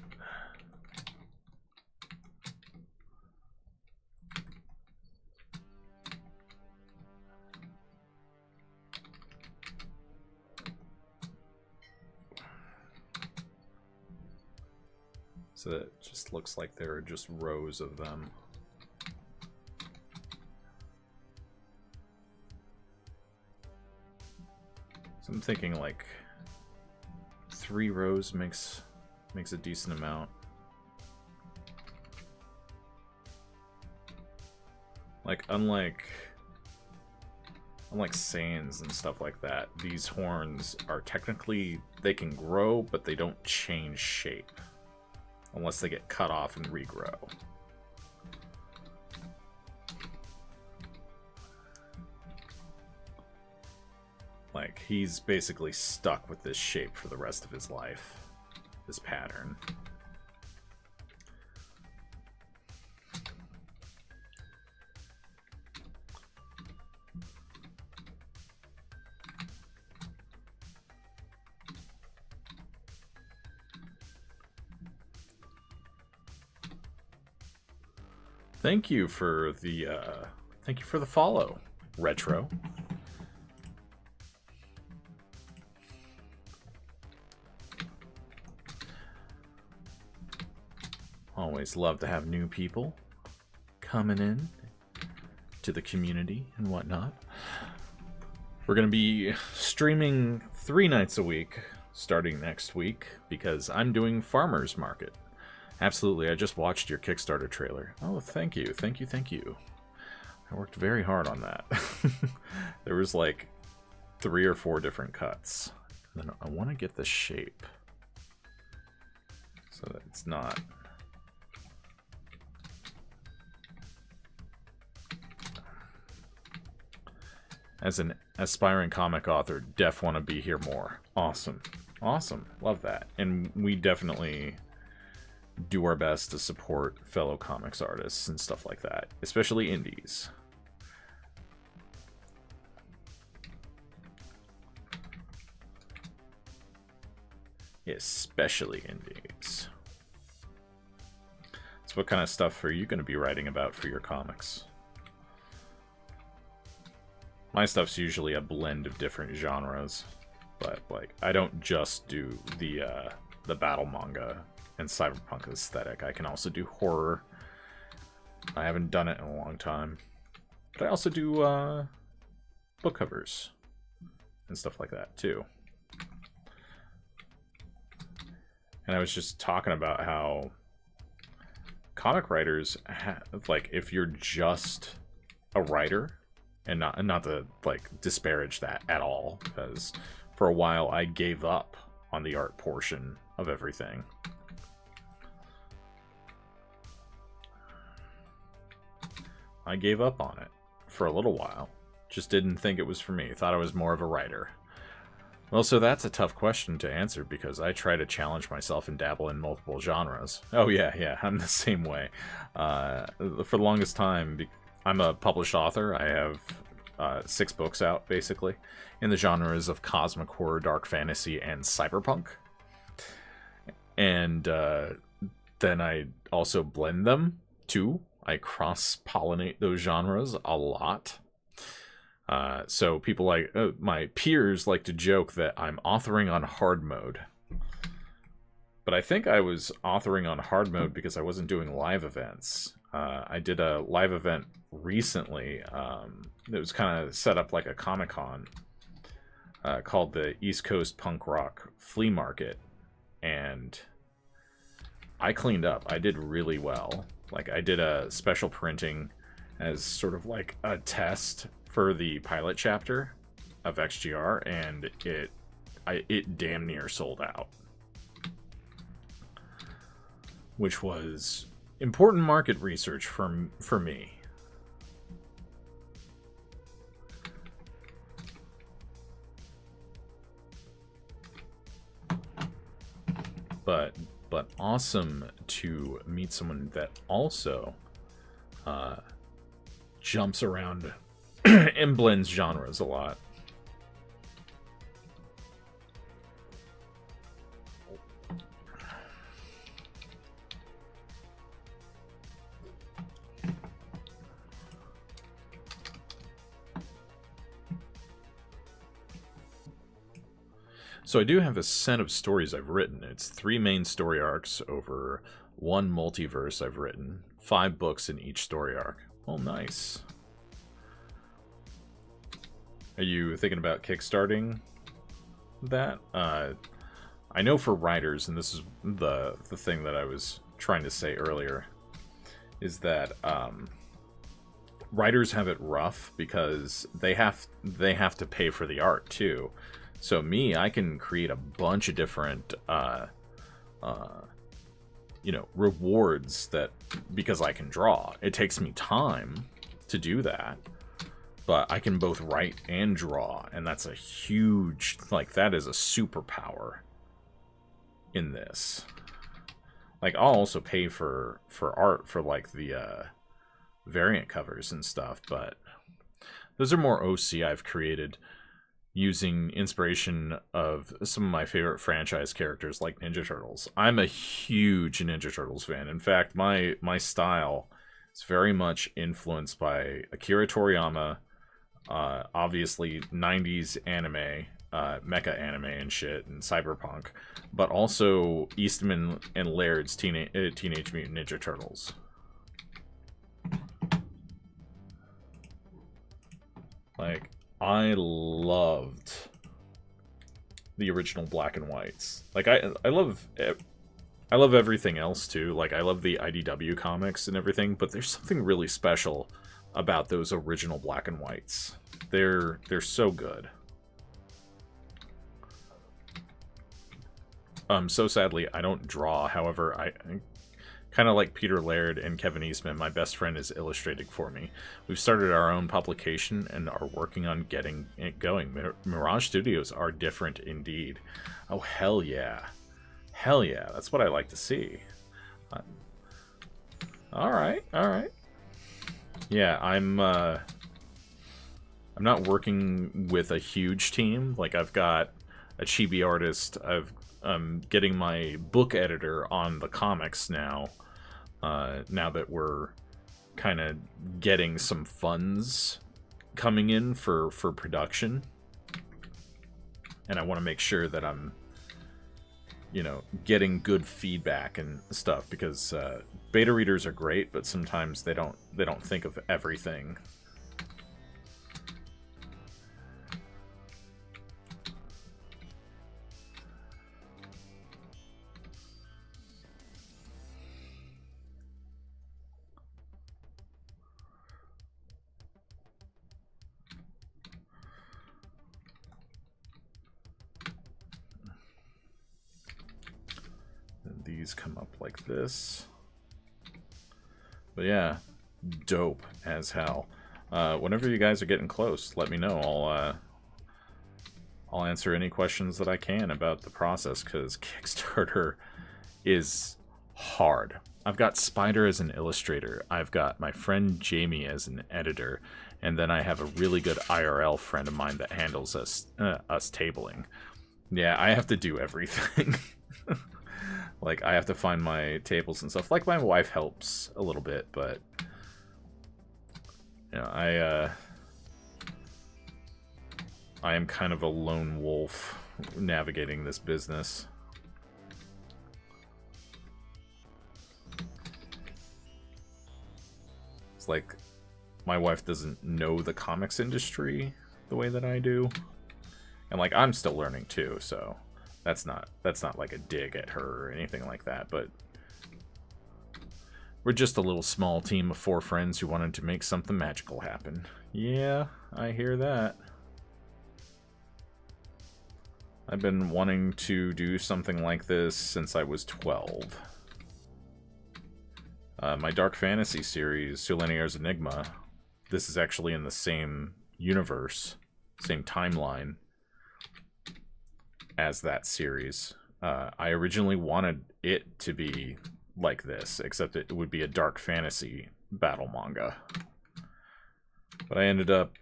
So that it just looks like there are just rows of them. So I'm thinking like 3 rows makes a decent amount. Like unlike Saiyans and stuff like that, these horns are technically, they can grow, but they don't change shape unless they get cut off and regrow. Like, he's basically stuck with this shape for the rest of his life. This pattern. Thank you for the follow, Retro. Always love to have new people coming in to the community and whatnot. We're going to be streaming 3 nights a week starting next week because I'm doing Farmer's Market. Absolutely, I just watched your Kickstarter trailer. Oh, thank you, thank you, thank you. I worked very hard on that. There was like 3 or 4 different cuts. And then I want to get the shape so that it's not... As an aspiring comic author, def want to be here more. Awesome. Awesome. Love that. And we definitely do our best to support fellow comics artists and stuff like that, especially indies. Especially indies. So what kind of stuff are you going to be writing about for your comics? My stuff's usually a blend of different genres, but like I don't just do the battle manga and cyberpunk aesthetic. I can also do horror. I haven't done it in a long time, but I also do book covers and stuff like that too. And I was just talking about how comic writers like if you're just a writer. And not to like disparage that at all, because for a while I gave up on the art portion of everything. I gave up on it for a little while. Just didn't think it was for me. Thought I was more of a writer. Well, so that's a tough question to answer because I try to challenge myself and dabble in multiple genres. Oh yeah, I'm the same way. For the longest time, I'm a published author. I have 6 books out, basically, in the genres of cosmic horror, dark fantasy, and cyberpunk. And then I also blend them, too. I cross-pollinate those genres a lot. So people like... my peers like to joke that I'm authoring on hard mode. But I think I was authoring on hard mode because I wasn't doing live events. I did a live event recently that was kind of set up like a Comic-Con called the East Coast Punk Rock Flea Market, and I cleaned up. I did really well. Like I did a special printing as sort of like a test for the pilot chapter of XGR, and it damn near sold out, which was important market research for me. But awesome to meet someone that also jumps around and blends genres a lot. So I do have a set of stories I've written. It's 3 main story arcs over 1 multiverse I've written. 5 books in each story arc. Oh, nice. Are you thinking about kickstarting that? I know for writers, and this is the thing that I was trying to say earlier, is that writers have it rough because they have to pay for the art too. So me, I can create a bunch of different, rewards that because I can draw. It takes me time to do that, but I can both write and draw, and that's a huge, like, that is a superpower in this. Like, I'll also pay for art for, like, the variant covers and stuff, but those are more OC I've created using inspiration of some of my favorite franchise characters like Ninja Turtles. I'm a huge Ninja Turtles fan. In fact, my style is very much influenced by Akira Toriyama, obviously 90s anime, mecha anime and shit and cyberpunk, but also Eastman and Laird's Teenage Mutant Ninja Turtles. Like, I loved the original black and whites. Like, I love everything else too. Like, I love the IDW comics and everything, but there's something really special about those original black and whites. They're so good. So sadly, I don't draw. However, I kind of like Peter Laird and Kevin Eastman, my best friend is illustrating for me. We've started our own publication and are working on getting it going. Mirage Studios are different indeed. Oh, hell yeah. Hell yeah, that's what I like to see. Alright, alright. Yeah, I'm not working with a huge team. Like, I've got a chibi artist. I'm getting my book editor on the comics now. Now that we're kind of getting some funds coming in for production. And I want to make sure that I'm, you know, getting good feedback and stuff, because beta readers are great, but sometimes they don't think of everything. These come up like this. But yeah, dope as hell. Whenever you guys are getting close, let me know. I'll answer any questions that I can about the process, because Kickstarter is hard. I've got Spider as an illustrator. I've got my friend Jamie as an editor, and then I have a really good IRL friend of mine that handles us tabling. Yeah, I have to do everything. Like, I have to find my tables and stuff. Like, my wife helps a little bit, but you know, I am kind of a lone wolf navigating this business. It's like my wife doesn't know the comics industry the way that I do. And like, I'm still learning too, so that's not like a dig at her or anything like that, but we're just a little small team of 4 friends who wanted to make something magical happen. Yeah, I hear that. I've been wanting to do something like this since I was 12. My Dark Fantasy series, Sulanier's Enigma, this is actually in the same universe, same timeline as that series. I originally wanted it to be like this, except it would be a dark fantasy battle manga. But I ended up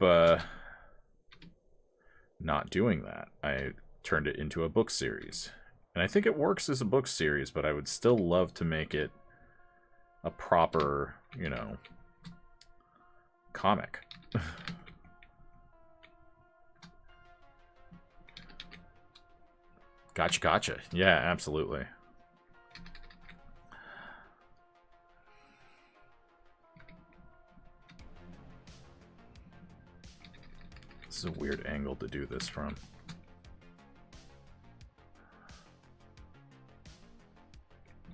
not doing that. I turned it into a book series. And I think it works as a book series, but I would still love to make it a proper, you know, comic. Gotcha, gotcha. Yeah, absolutely. This is a weird angle to do this from.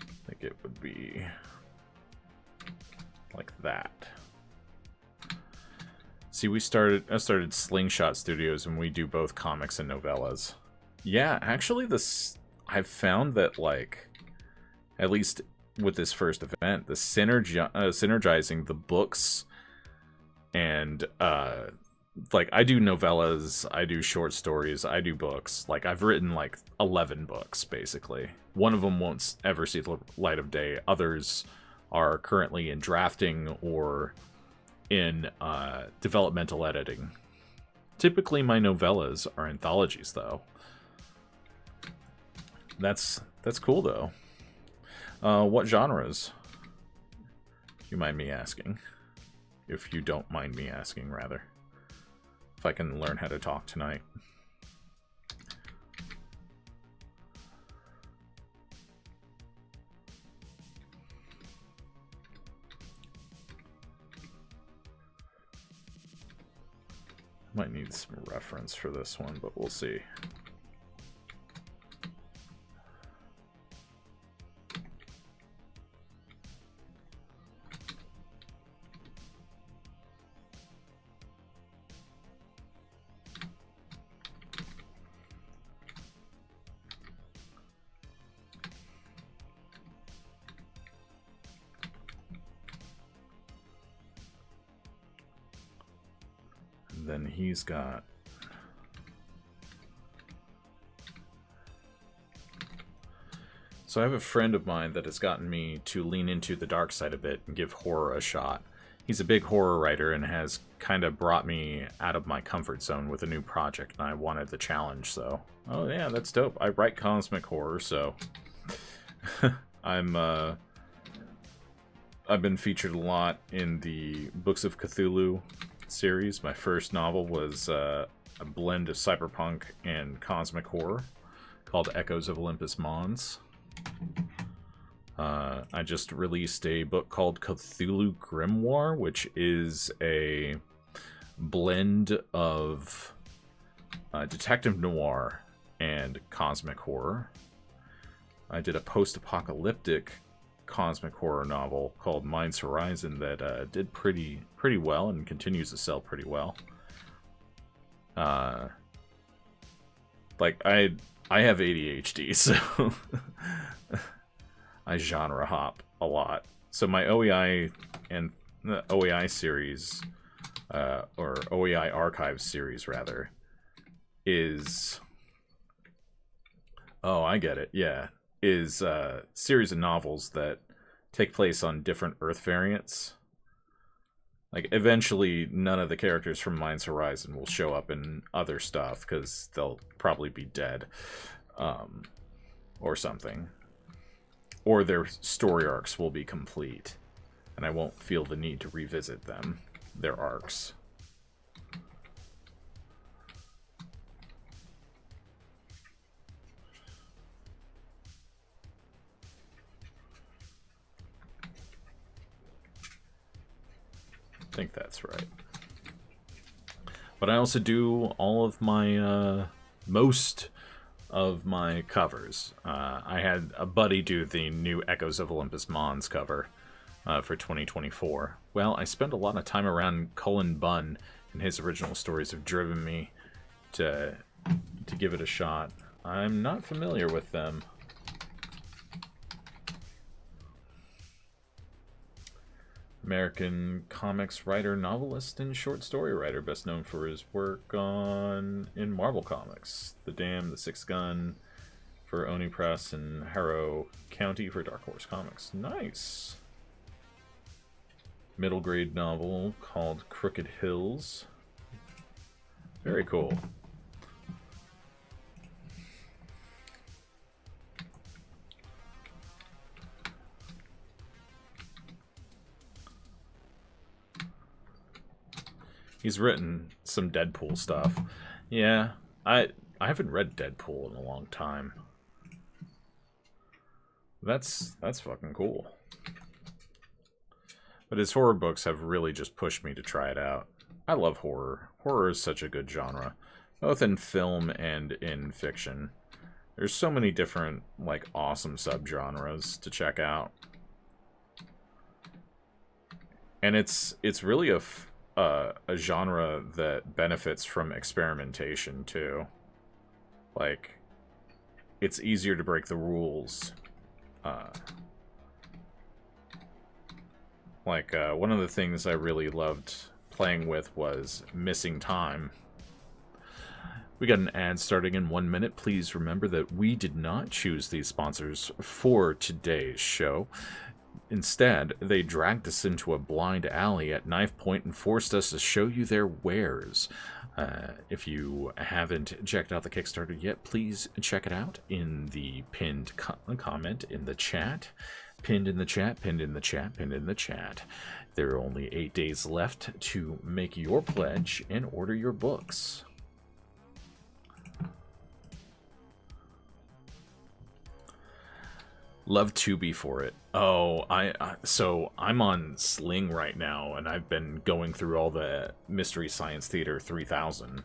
I think it would be like that. See, I started Slingshot Studios, and we do both comics and novellas. Yeah, actually, I've found that, like, at least with this first event, the synergizing the books and, like, I do novellas, I do short stories, I do books. Like, I've written, like, 11 books, basically. One of them won't ever see the light of day. Others are currently in drafting or in developmental editing. Typically, my novellas are anthologies, though. That's cool, though. What genres? You mind me asking? If you don't mind me asking, rather. If I can learn how to talk tonight. Might need some reference for this one, but we'll see. Then he's got so I have a friend of mine that has gotten me to lean into the dark side a bit and give horror a shot. He's a big horror writer and has kind of brought me out of my comfort zone with a new project, and I wanted the challenge, so oh yeah, that's dope. I write cosmic horror, so I've been featured a lot in the Books of Cthulhu series. My first novel was a blend of cyberpunk and cosmic horror called Echoes of Olympus Mons. I just released a book called Cthulhu Grimoire, which is a blend of detective noir and cosmic horror. I did a post-apocalyptic cosmic horror novel called Mind's Horizon that did pretty well and continues to sell pretty well. Like I have ADHD, so I genre hop a lot. So my OEI and the OEI series, or OEI Archives series rather, is I get it. Yeah. Is a series of novels that take place on different Earth variants. Like, eventually, none of the characters from Mind's Horizon will show up in other stuff, because they'll probably be dead. Or something. Or their story arcs will be complete, and I won't feel the need to revisit them, their arcs. I think that's right. But I also do all of my, most of my covers. I had a buddy do the new Echoes of Olympus Mons cover for 2024. Well, I spent a lot of time around Cullen Bunn, and his original stories have driven me to give it a shot. I'm not familiar with them. American comics writer, novelist, and short story writer, best known for his work in Marvel Comics, The Dam, The Sixth Gun for Oni Press, and Harrow County for Dark Horse Comics. Nice! Middle grade novel called Crooked Hills. Very cool. He's written some Deadpool stuff. Yeah, I haven't read Deadpool in a long time. That's fucking cool. But his horror books have really just pushed me to try it out. I love horror. Horror is such a good genre, both in film and in fiction. There's so many different, like, awesome subgenres to check out. And it's really a genre that benefits from experimentation too. Like, it's easier to break the rules. One of the things I really loved playing with was Missing Time. We got an ad starting in 1 minute. Please remember that we did not choose these sponsors for today's show. Instead, they dragged us into a blind alley at knife point and forced us to show you their wares. If you haven't checked out the Kickstarter yet, please check it out in the pinned comment in the chat. Pinned in the chat, pinned in the chat, pinned in the chat. There are only 8 days left to make your pledge and order your books. Love Tubi for it. Oh, so I'm on Sling right now, and I've been going through all the Mystery Science Theater 3000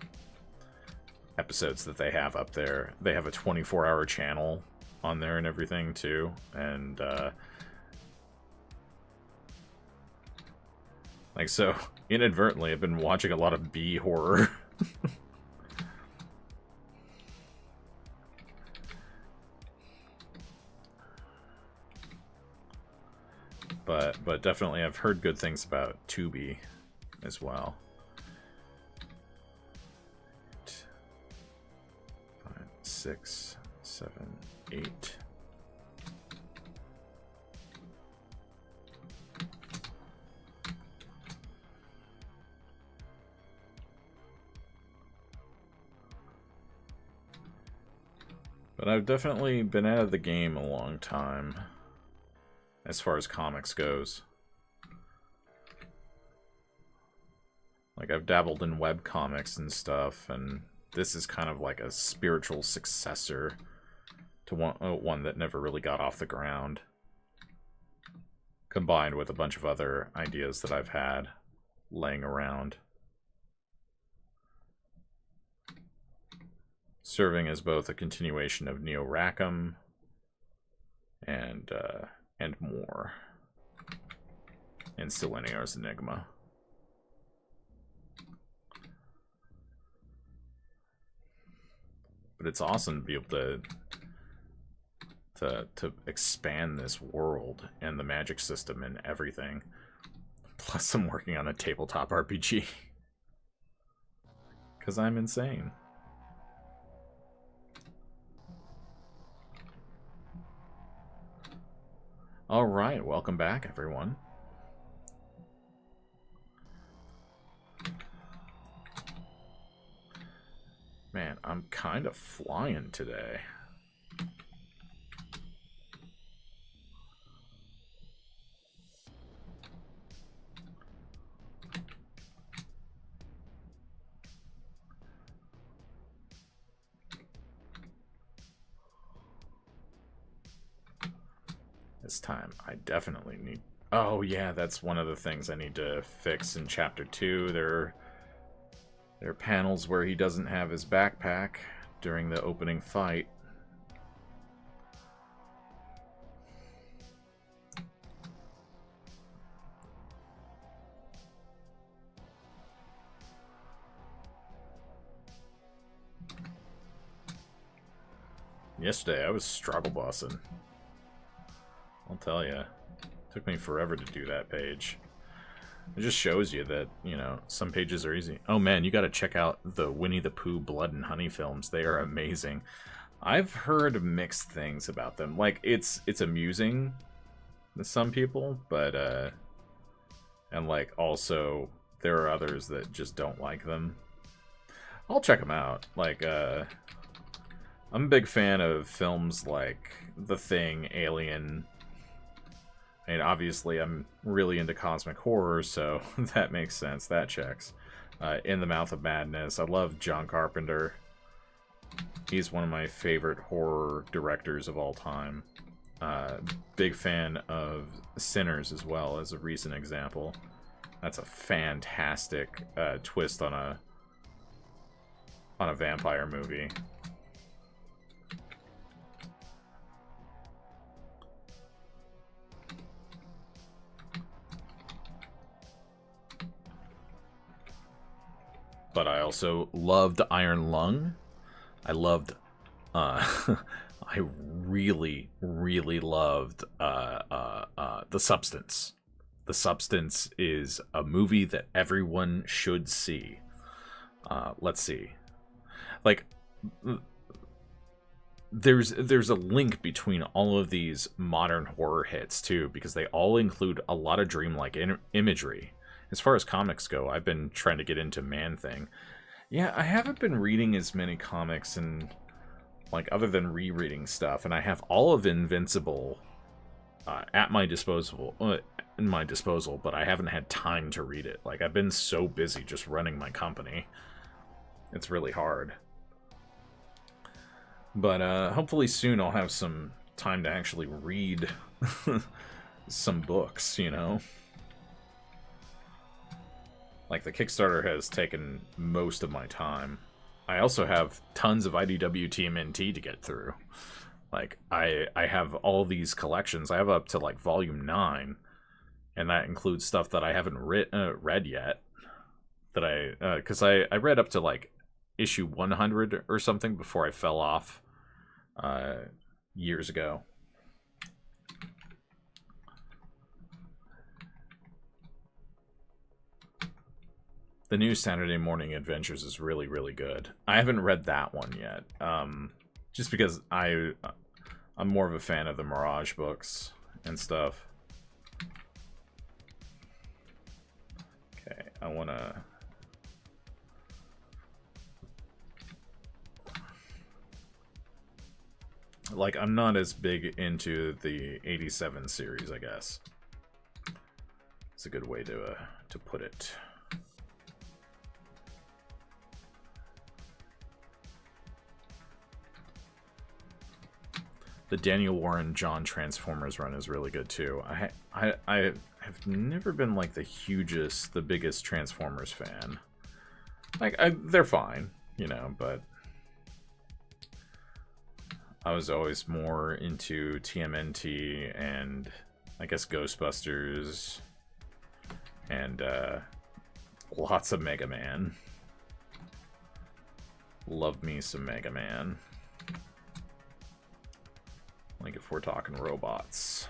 episodes that they have up there. They have a 24-hour channel on there and everything too, and like, so inadvertently I've been watching a lot of B horror. But definitely I've heard good things about Tubi as well. 5, 6, 7, 8. But I've definitely been out of the game a long time, as far as comics goes. Like, I've dabbled in webcomics and stuff, and this is kind of like a spiritual successor to one that never really got off the ground, combined with a bunch of other ideas that I've had laying around, serving as both a continuation of Neo Rackham and more, and Seleniar's Enigma. But it's awesome to be able to expand this world and the magic system and everything. Plus, I'm working on a tabletop RPG. Because I'm insane. Alright, welcome back, everyone. Man, I'm kind of flying today. This time, I definitely need... Oh, yeah, that's one of the things I need to fix in Chapter 2. There are panels where he doesn't have his backpack during the opening fight. Yesterday, I was struggle bossing. I'll tell you. Took me forever to do that page. It just shows you that, you know, some pages are easy. Oh man, you gotta check out the Winnie the Pooh Blood and Honey films. They are amazing. I've heard mixed things about them. Like, it's amusing to some people, but, and, like, also, there are others that just don't like them. I'll check them out. Like, I'm a big fan of films like The Thing, Alien. I mean, obviously, I'm really into cosmic horror, so that makes sense. That checks. In the Mouth of Madness. I love John Carpenter. He's one of my favorite horror directors of all time. Big fan of Sinners as well, as a recent example. That's a fantastic twist on a vampire movie. But I also loved Iron Lung. I loved, I really, really loved The Substance. The Substance is a movie that everyone should see. Let's see. Like, there's a link between all of these modern horror hits, too, because they all include a lot of dreamlike imagery. As far as comics go, I've been trying to get into Man-Thing. Yeah, I haven't been reading as many comics and, like, other than rereading stuff, and I have all of Invincible at my disposal, but I haven't had time to read it. Like, I've been so busy just running my company. It's really hard. But hopefully soon I'll have some time to actually read some books, you know? Like, the Kickstarter has taken most of my time. I also have tons of IDW TMNT to get through. Like, I have all these collections. I have up to, like, Volume 9, and that includes stuff that I haven't read yet. That because I read up to, like, issue 100 or something before I fell off years ago. The new Saturday Morning Adventures is really, really good. I haven't read that one yet, just because I'm more of a fan of the Mirage books and stuff. Okay, I want to... Like, I'm not as big into the 87 series, I guess. It's a good way to put it. The Daniel Warren John Transformers run is really good too. I have never been like the biggest Transformers fan. Like, they're fine, you know, but I was always more into TMNT and I guess Ghostbusters and lots of Mega Man. Love me some Mega Man. Like, if we're talking robots.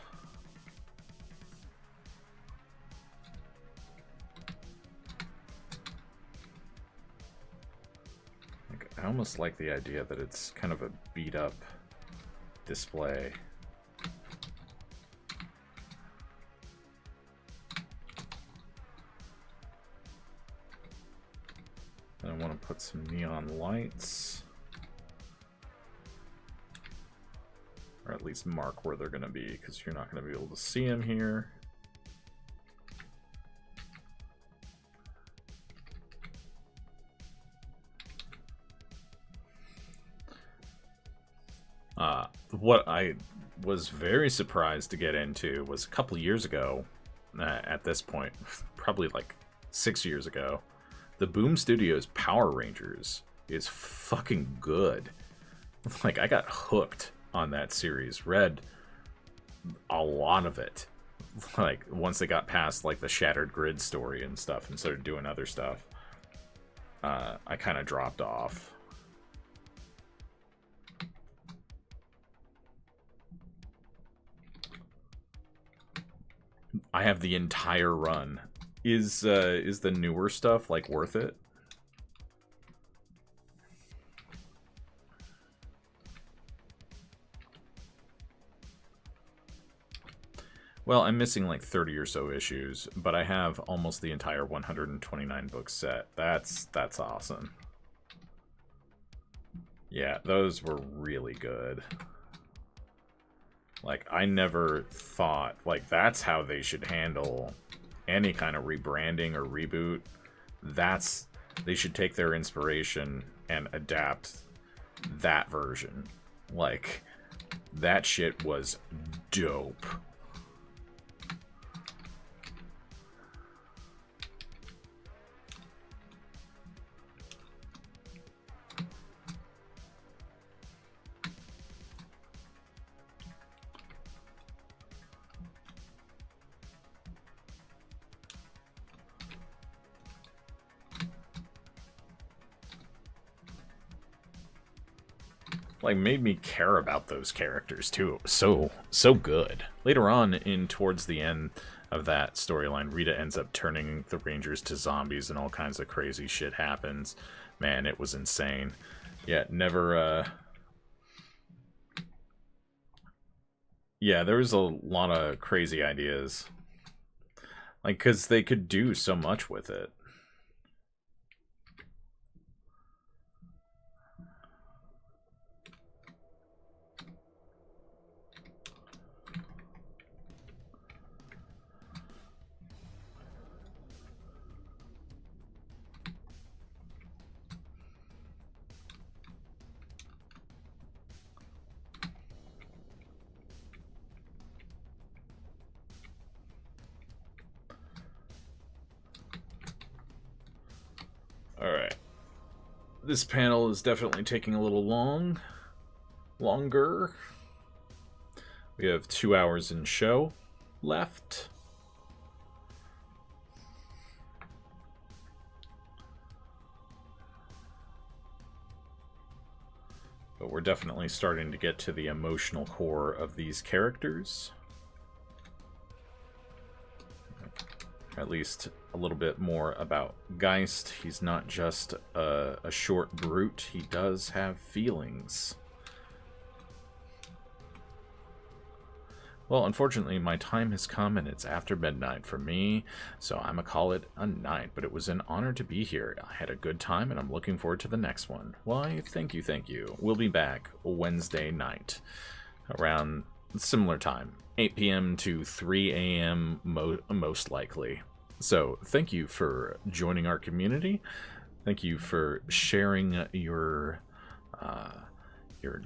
Like, I almost like the idea that it's kind of a beat-up display. And I want to put some neon lights. Or at least mark where they're going to be, because you're not going to be able to see them here. What I was very surprised to get into was a couple years ago, at this point, probably like 6 years ago, the Boom Studios Power Rangers is fucking good. Like, I got hooked on that series, read a lot of it, like, once they got past like the Shattered Grid story and stuff and started doing other stuff. I kind of dropped off. I have the entire run. Is the newer stuff like worth it? Well, I'm missing like 30 or so issues, but I have almost the entire 129 book set. That's awesome. Yeah, those were really good. Like, I never thought, like, that's how they should handle any kind of rebranding or reboot. They should take their inspiration and adapt that version. Like, that shit was dope. Like, made me care about those characters too. So good. Later on, towards the end of that storyline, Rita ends up turning the Rangers to zombies and all kinds of crazy shit happens. Man, it was insane. Yeah, never yeah, there was a lot of crazy ideas. Like, because they could do so much with it. this panel is definitely taking a little longer. We have 2 hours in show left. But we're definitely starting to get to the emotional core of these characters. At least a little bit more about Geist. He's not just a short brute. He does have feelings. Well, unfortunately, my time has come and it's after midnight for me, so I'm gonna call it a night, but it was an honor to be here. I had a good time and I'm looking forward to the next one. Why, thank you, thank you. We'll be back Wednesday night around similar time, 8 p.m. to 3 a.m. most likely. So, thank you for joining our community. Thank you for sharing your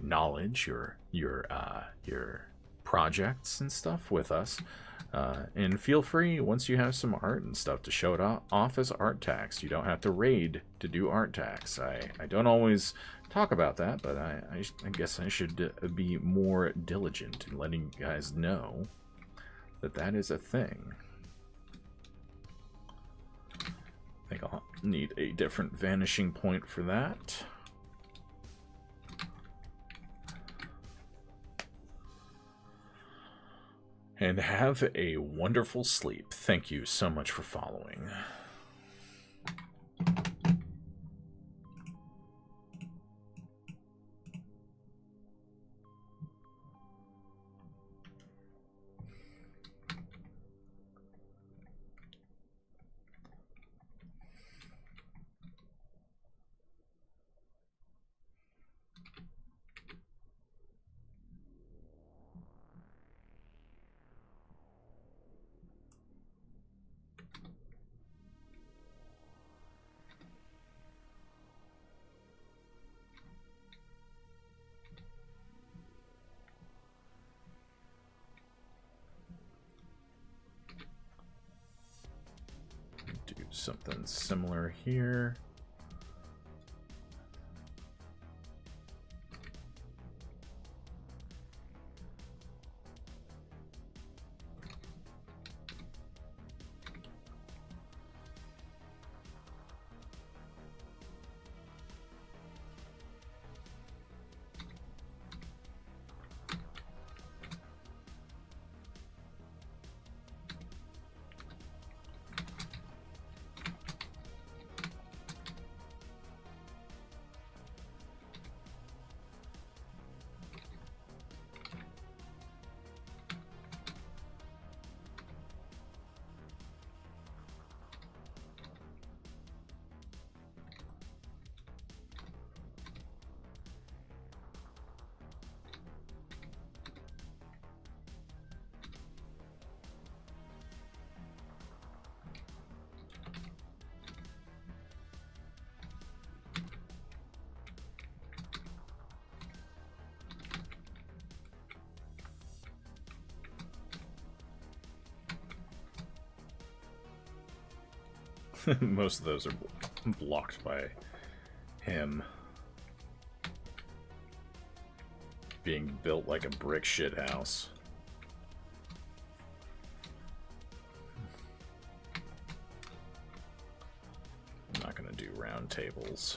knowledge, your projects and stuff with us. And feel free, once you have some art and stuff, to show it off as art tax. You don't have to raid to do art tax. I don't always talk about that, but I guess I should be more diligent in letting you guys know that that is a thing. I think I'll need a different vanishing point for that. And have a wonderful sleep. Thank you so much for following. Something similar here. Most of those are blocked by him being built like a brick shit house. I'm not gonna do round tables.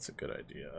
That's a good idea.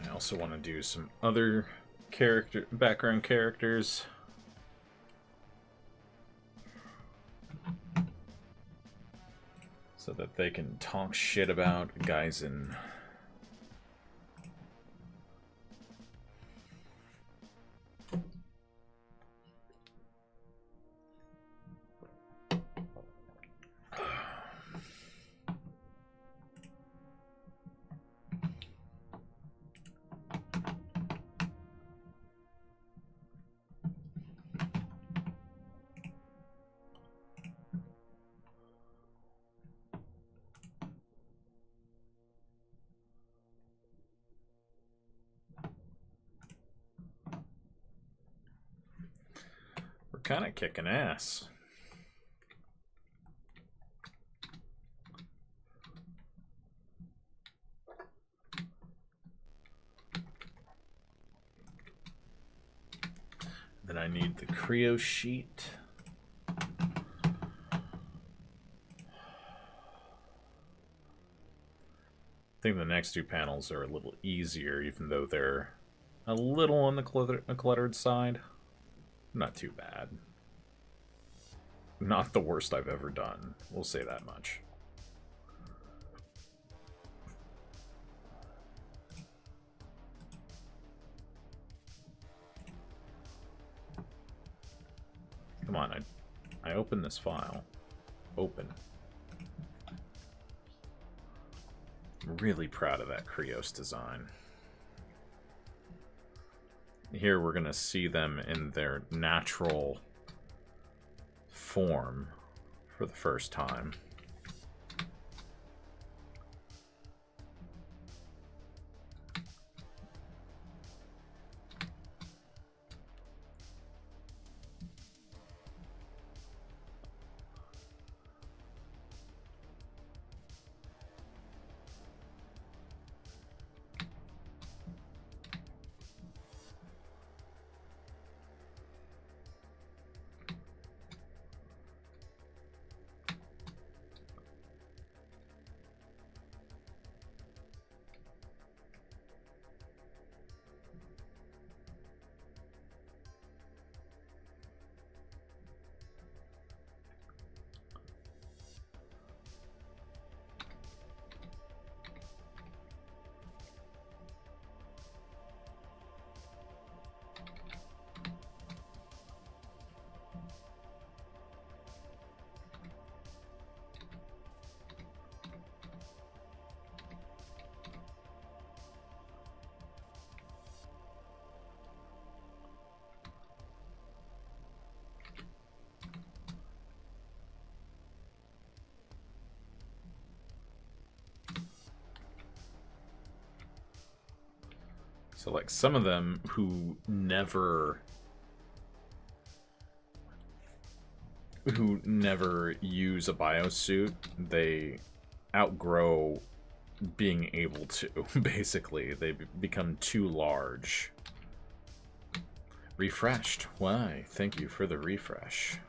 I also want to do some other background characters. So that they can talk shit about Geisen. Kind of kicking ass. Then I need the Creo sheet. I think the next two panels are a little easier, even though they're a little on the cluttered side. Not too bad. Not the worst I've ever done. We'll say that much. Come on, I opened this file. Open. I'm really proud of that Krios design. Here we're going to see them in their natural form for the first time. So, like, some of them who never use a biosuit, they outgrow being able to, basically. They become too large. Refreshed. Why? Thank you for the refresh.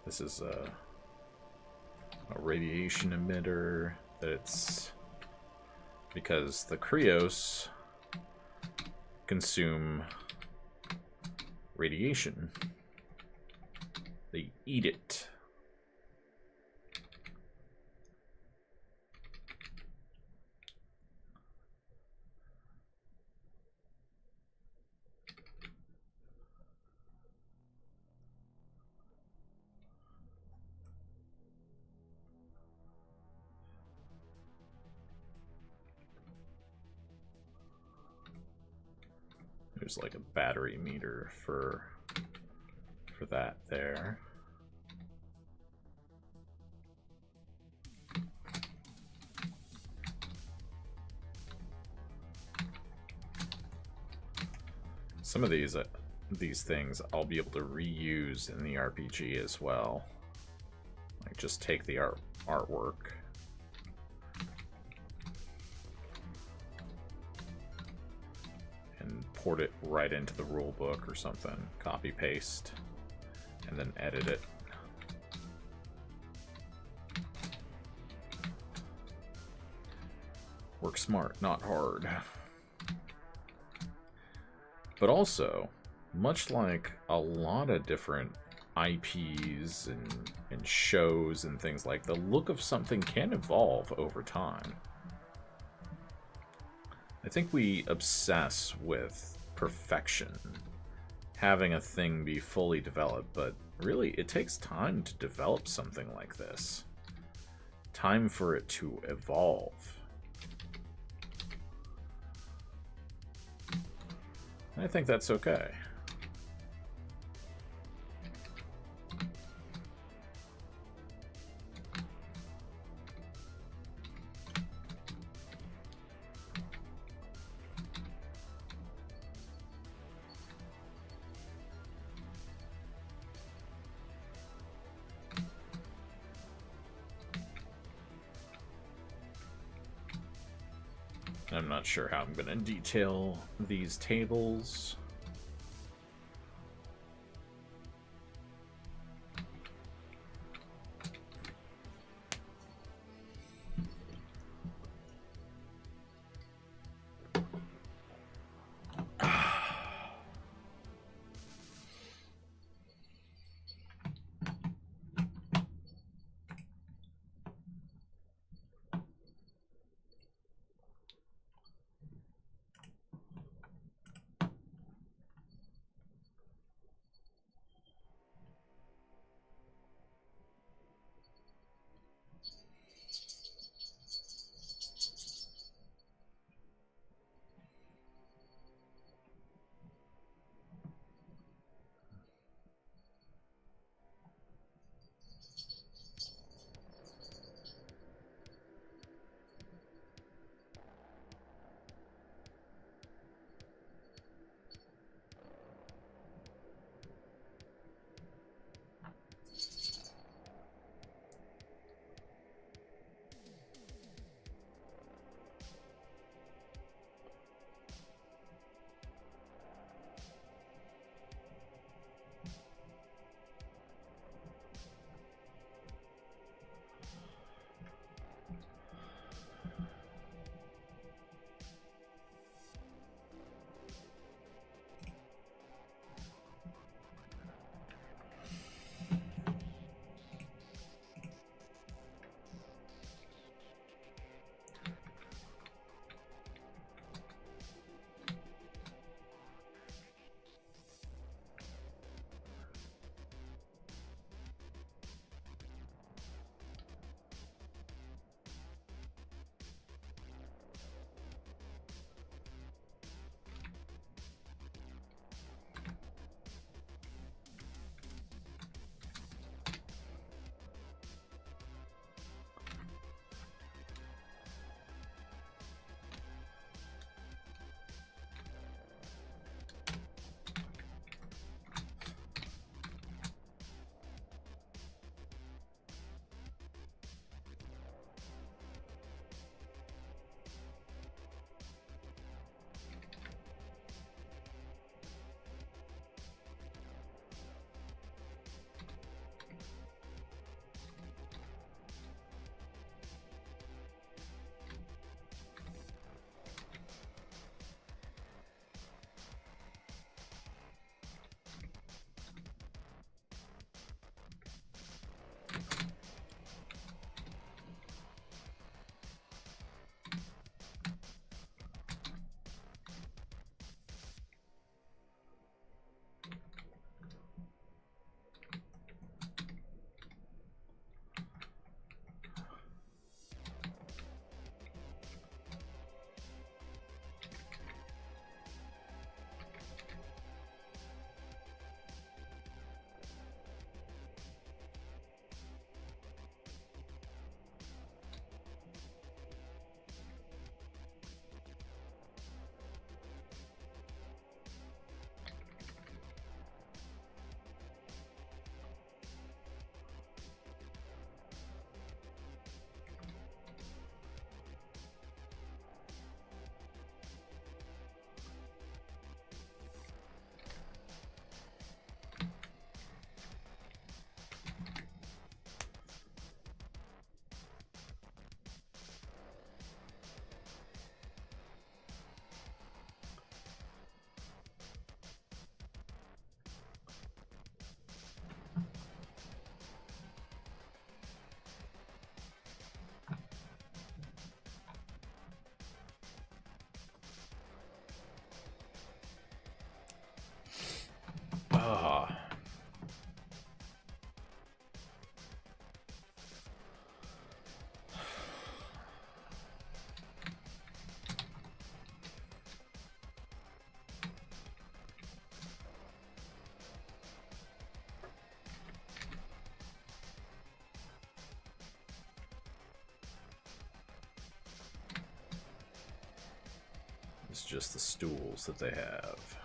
This is a radiation emitter that's because the Krios consume radiation. They eat it. There's like a battery meter for that there. Some of these things I'll be able to reuse in the RPG as well. Like just take the artwork. And port it right into the rule book or something. Copy paste. And then edit it. Work smart, not hard. But also, much like a lot of different IPs and shows and things like, the look of something can evolve over time. I think we obsess with perfection, having a thing be fully developed, but really it takes time to develop something like this. Time for it to evolve. I think that's okay. I'm not sure how I'm going to detail these tables. just the stools that they have.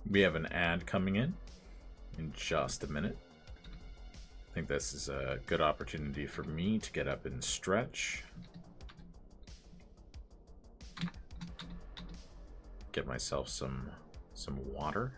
We have an ad coming in just a minute. I think this is a good opportunity for me to get up and stretch. Get myself some water.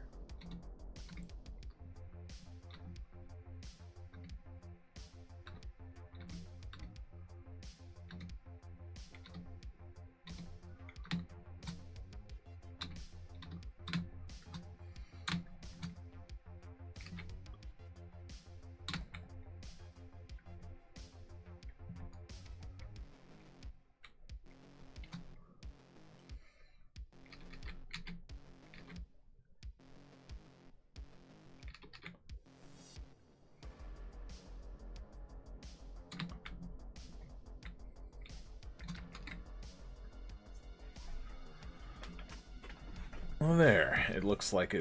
Well, there. It looks like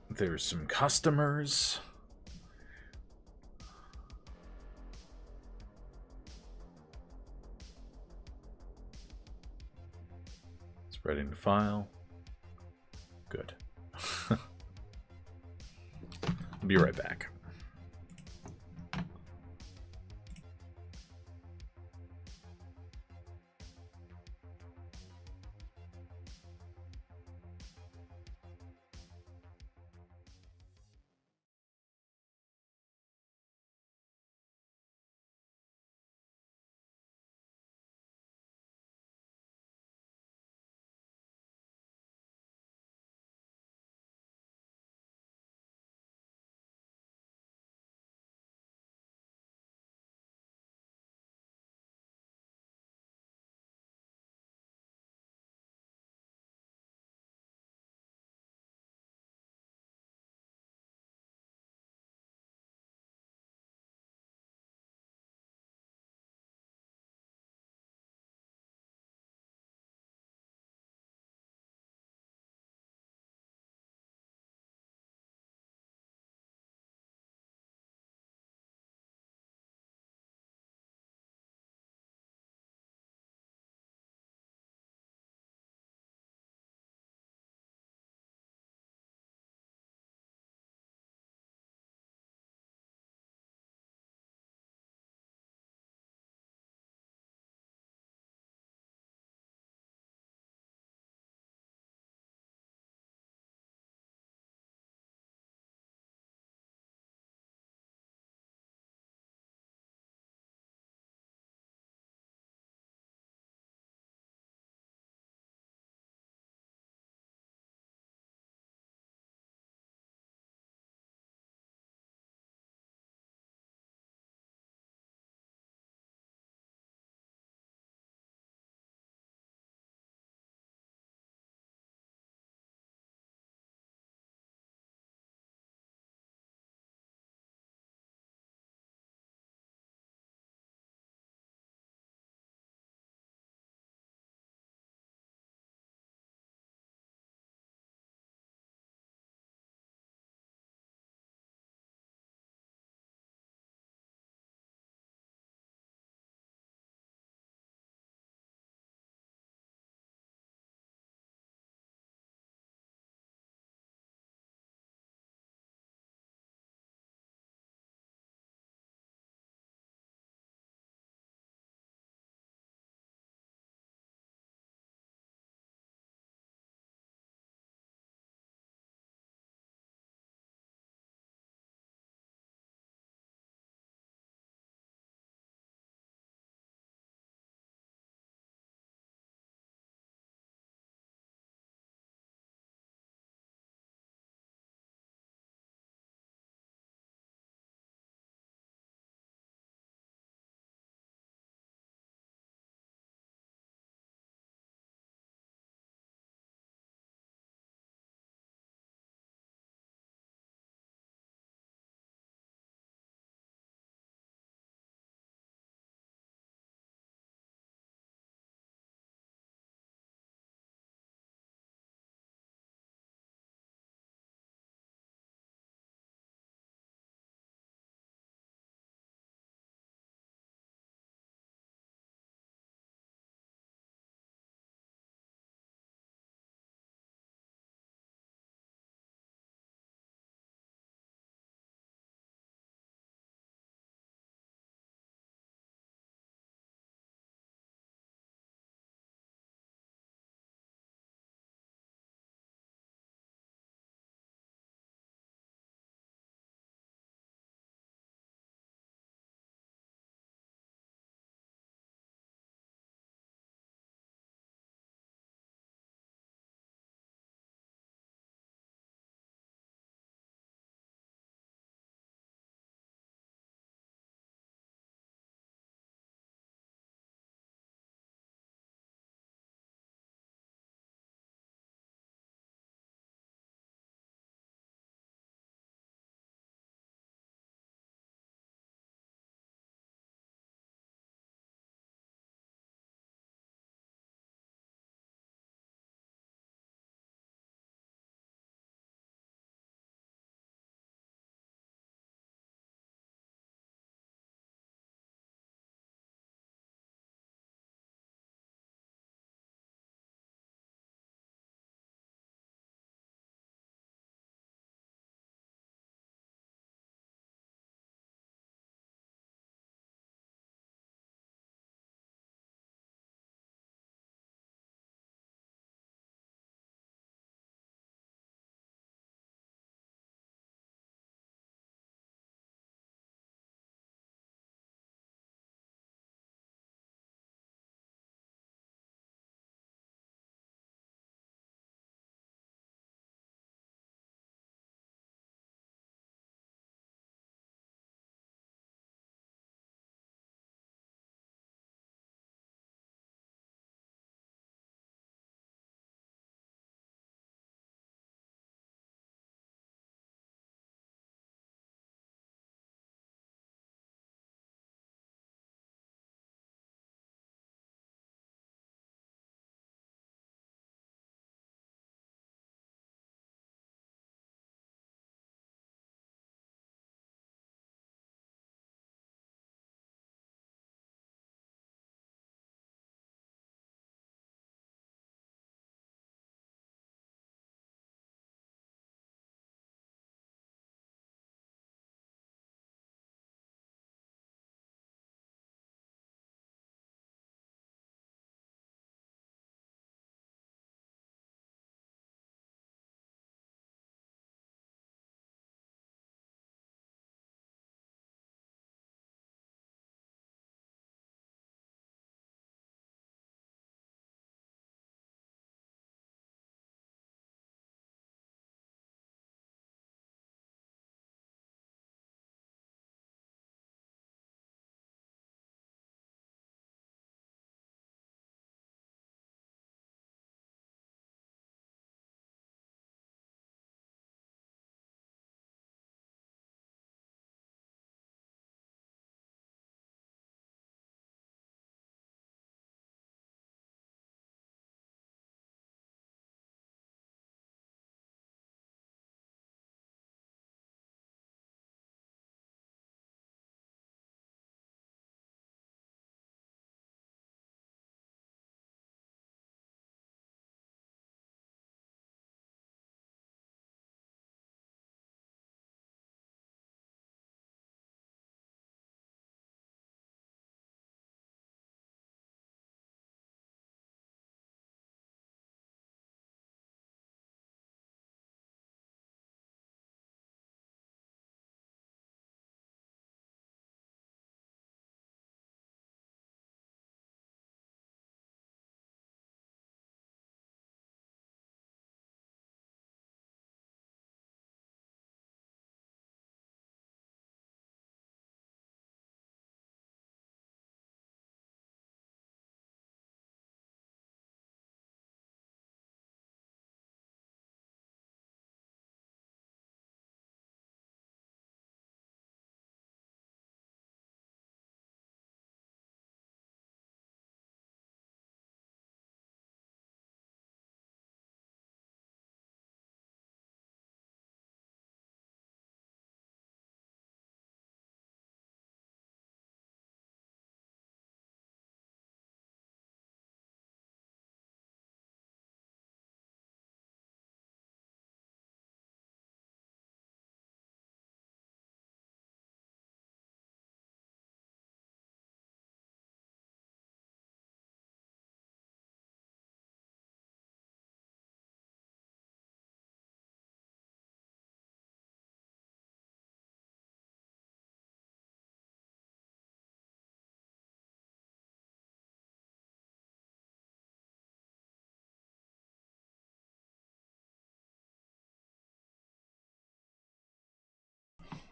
there's some customers. Spreading the file. Good. I'll be right back.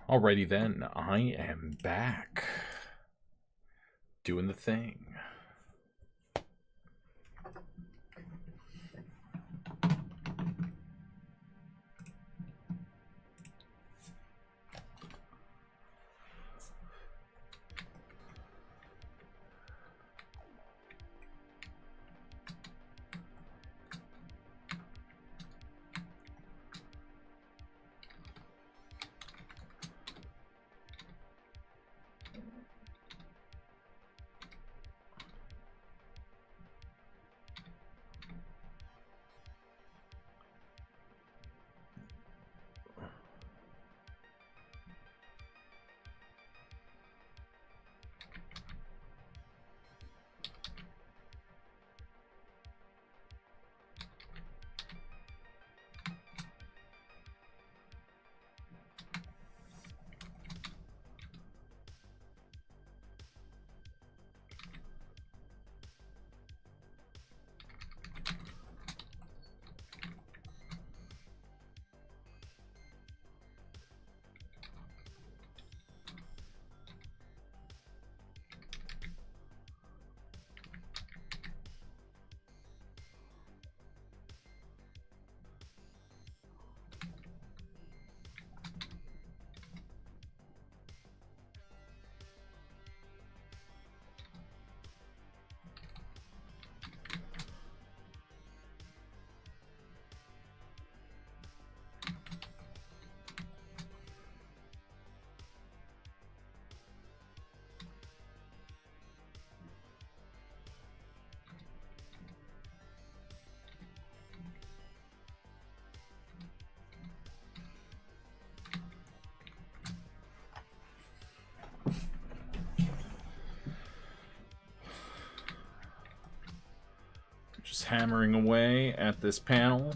Alrighty then, I am back. Doing the thing. Just hammering away at this panel.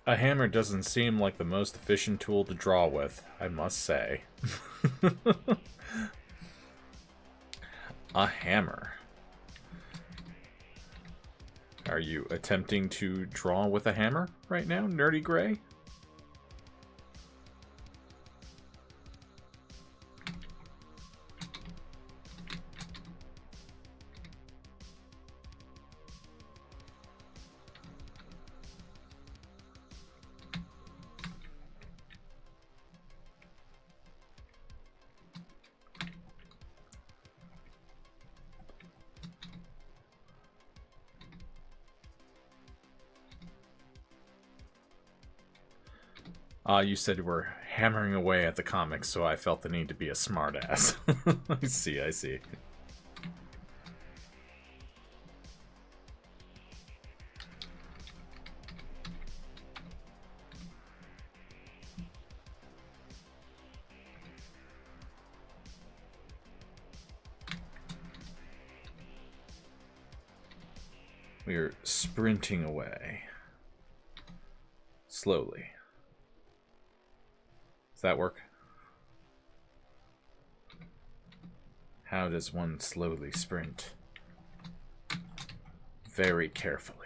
A hammer doesn't seem like the most efficient tool to draw with, I must say. A hammer. Are you attempting to draw with a hammer right now, Nerdy Gray? You said you were hammering away at the comics, so I felt the need to be a smartass. I see, I see. We're sprinting away. Slowly. Does that work? How does one slowly sprint? Very carefully.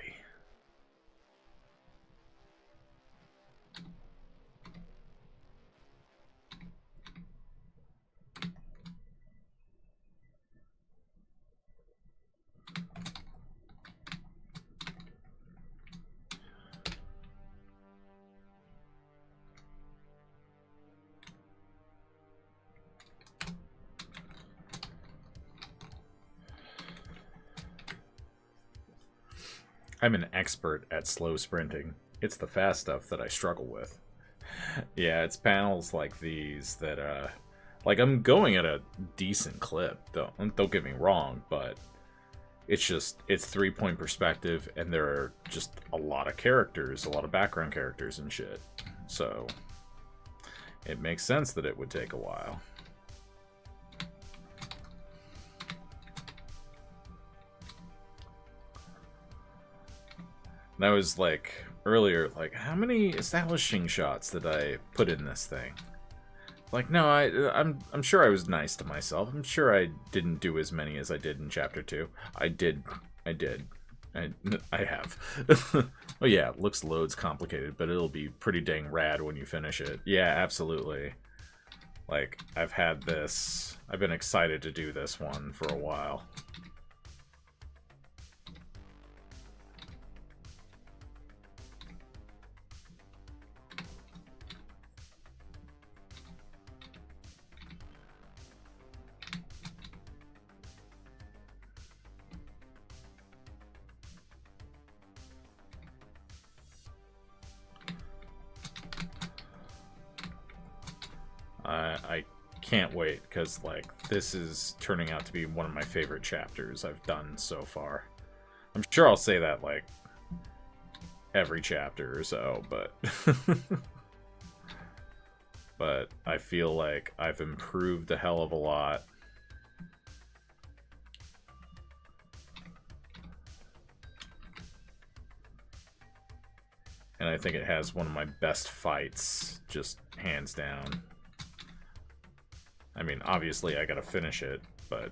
I'm an expert at slow sprinting. It's the fast stuff that I struggle with. Yeah, it's panels like these that, like, I'm going at a decent clip, don't get me wrong, but it's just, it's 3-point perspective, and there are just a lot of characters, a lot of background characters and shit. So, it makes sense that it would take a while. That was like earlier, like, how many establishing shots did I put in this thing? Like, no, I'm sure I was nice to myself. I'm sure I didn't do as many as I did in Chapter 2. I have. Oh yeah, it looks loads complicated, but it'll be pretty dang rad when you finish it. Yeah, absolutely. Like, I've been excited to do this one for a while. I can't wait, because, like, this is turning out to be one of my favorite chapters I've done so far. I'm sure I'll say that, like, every chapter or so, but... but I feel like I've improved a hell of a lot. And I think it has one of my best fights, just hands down. I mean, obviously I gotta finish it, but...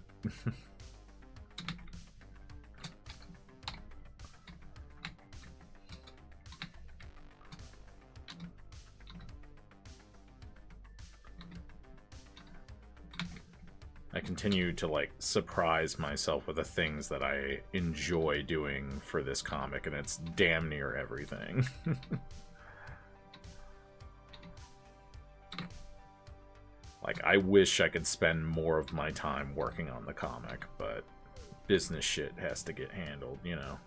I continue to, like, surprise myself with the things that I enjoy doing for this comic, and it's damn near everything. Like, I wish I could spend more of my time working on the comic, but business shit has to get handled, you know?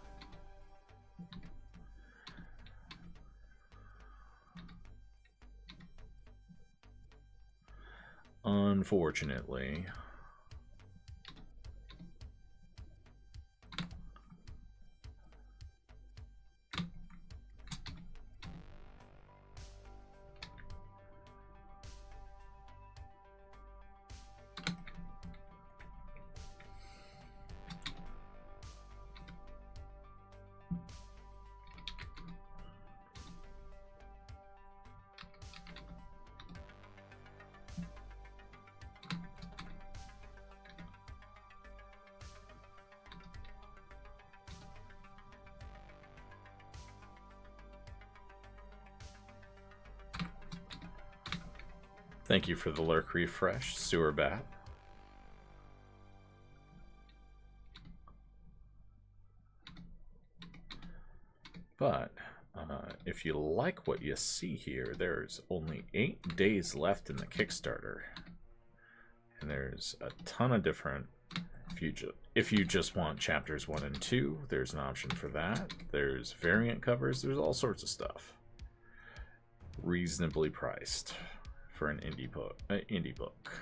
Unfortunately. Thank you for the lurk refresh, Sewer Bat. But if you like what you see here, there's only 8 days left in the Kickstarter. And there's a ton of different... If you just want chapters 1 and 2, there's an option for that. There's variant covers. There's all sorts of stuff. Reasonably priced for an indie book.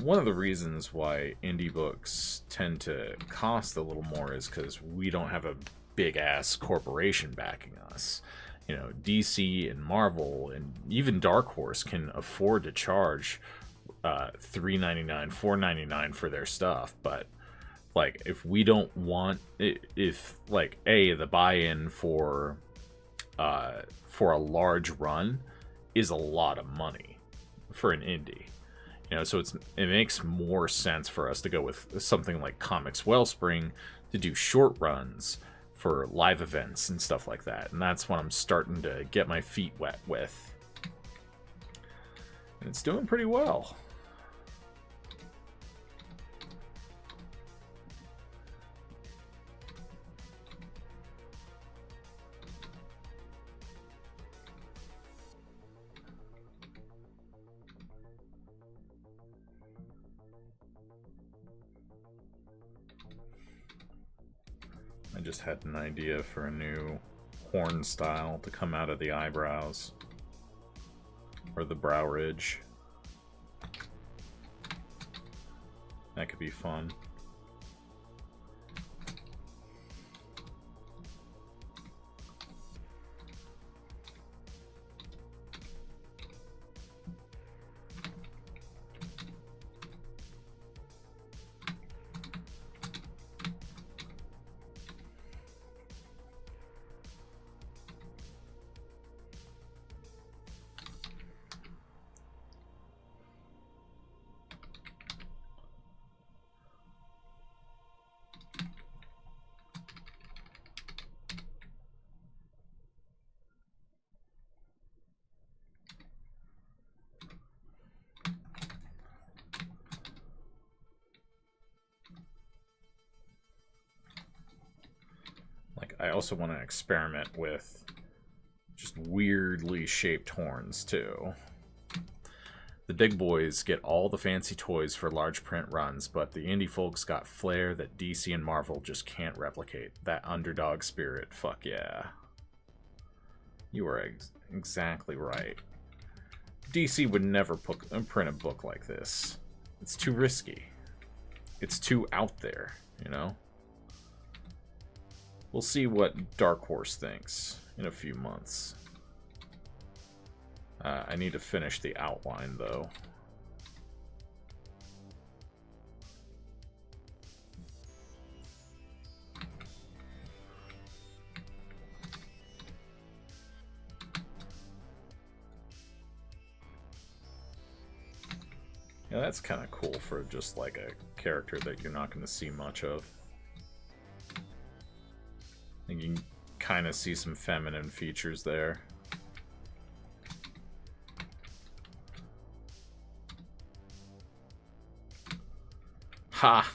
One of the reasons why indie books tend to cost a little more is because we don't have a big-ass corporation backing us. You know, DC and Marvel and even Dark Horse can afford to charge $3.99, $4.99 for their stuff, but like if we don't want, if like the buy-in for a large run is a lot of money for an indie. You know, so it makes more sense for us to go with something like Comics Wellspring to do short runs for live events and stuff like that. And that's what I'm starting to get my feet wet with. And it's doing pretty well. I just had an idea for a new horn style to come out of the eyebrows or the brow ridge. That could be fun. I also want to experiment with just weirdly shaped horns too. The big boys get all the fancy toys for large print runs, but the indie folks got flair that DC and Marvel just can't replicate. That underdog spirit, fuck yeah. You are exactly right. DC would never print a book like this. It's too risky. It's too out there, you know? We'll see what Dark Horse thinks in a few months. I need to finish the outline, though. Yeah, that's kind of cool for just like a character that you're not going to see much of. I think you can kind of see some feminine features there. Ha!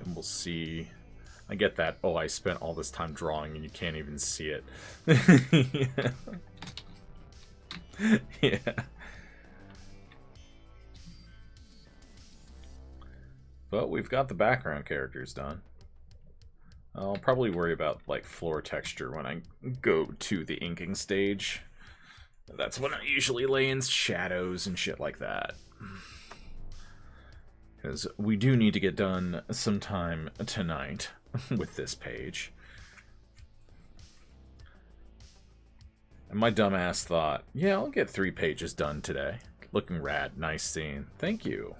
And we'll see. I get that, oh, I spent all this time drawing and you can't even see it. Yeah. Yeah. But we've got the background characters done. I'll probably worry about like floor texture when I go to the inking stage. That's when I usually lay in shadows and shit like that. Because we do need to get done sometime tonight with this page. And my dumbass thought, yeah, I'll get 3 pages done today. Looking rad, nice scene. Thank you.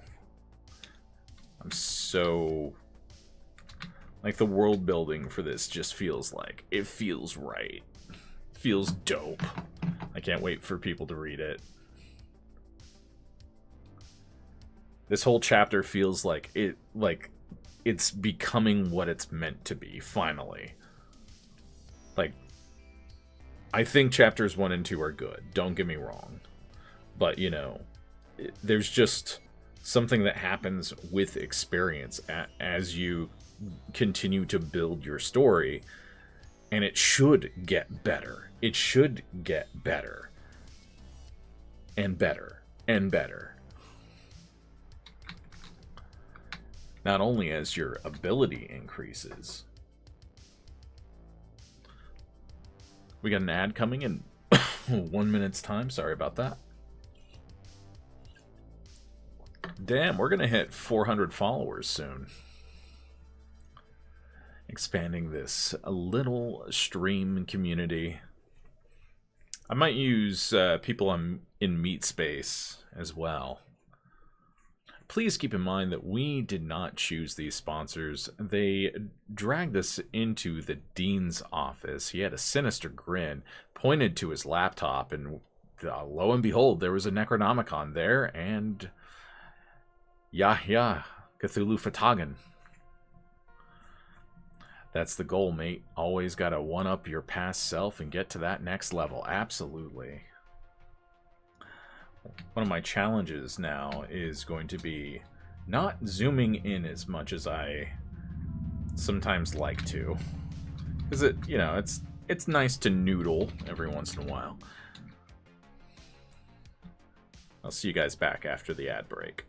I'm so... like, the world building for this just feels like... it feels right. Feels dope. I can't wait for people to read it. This whole chapter feels like it's becoming what it's meant to be, finally. Like, I think chapters 1 and 2 are good, don't get me wrong. But, you know, there's just something that happens with experience as you continue to build your story, and it should get better. It should get better. And better. And better. Not only as your ability increases. We got an ad coming in 1 minute's time. Sorry about that. Damn, we're going to hit 400 followers soon. Expanding this a little stream community. I might use people in MeatSpace as well. Please keep in mind that we did not choose these sponsors. They dragged us into the dean's office. He had a sinister grin, pointed to his laptop, and lo and behold, there was a Necronomicon there, and Yahya Cthulhu Fatagan. That's the goal, mate. Always gotta one-up your past self and get to that next level. Absolutely. One of my challenges now is going to be not zooming in as much as I sometimes like to. Because it's nice to noodle every once in a while. I'll see you guys back after the ad break.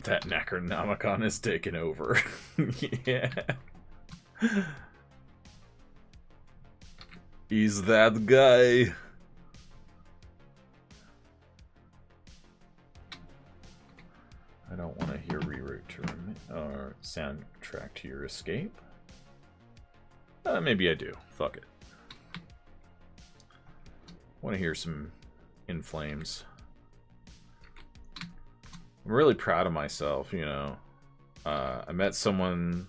That Necronomicon is taken over. Yeah. He's that guy. I don't want to hear reroute to or soundtrack to your escape. Maybe I do. Fuck it. Want to hear some In Flames. I'm really proud of myself, you know. I met someone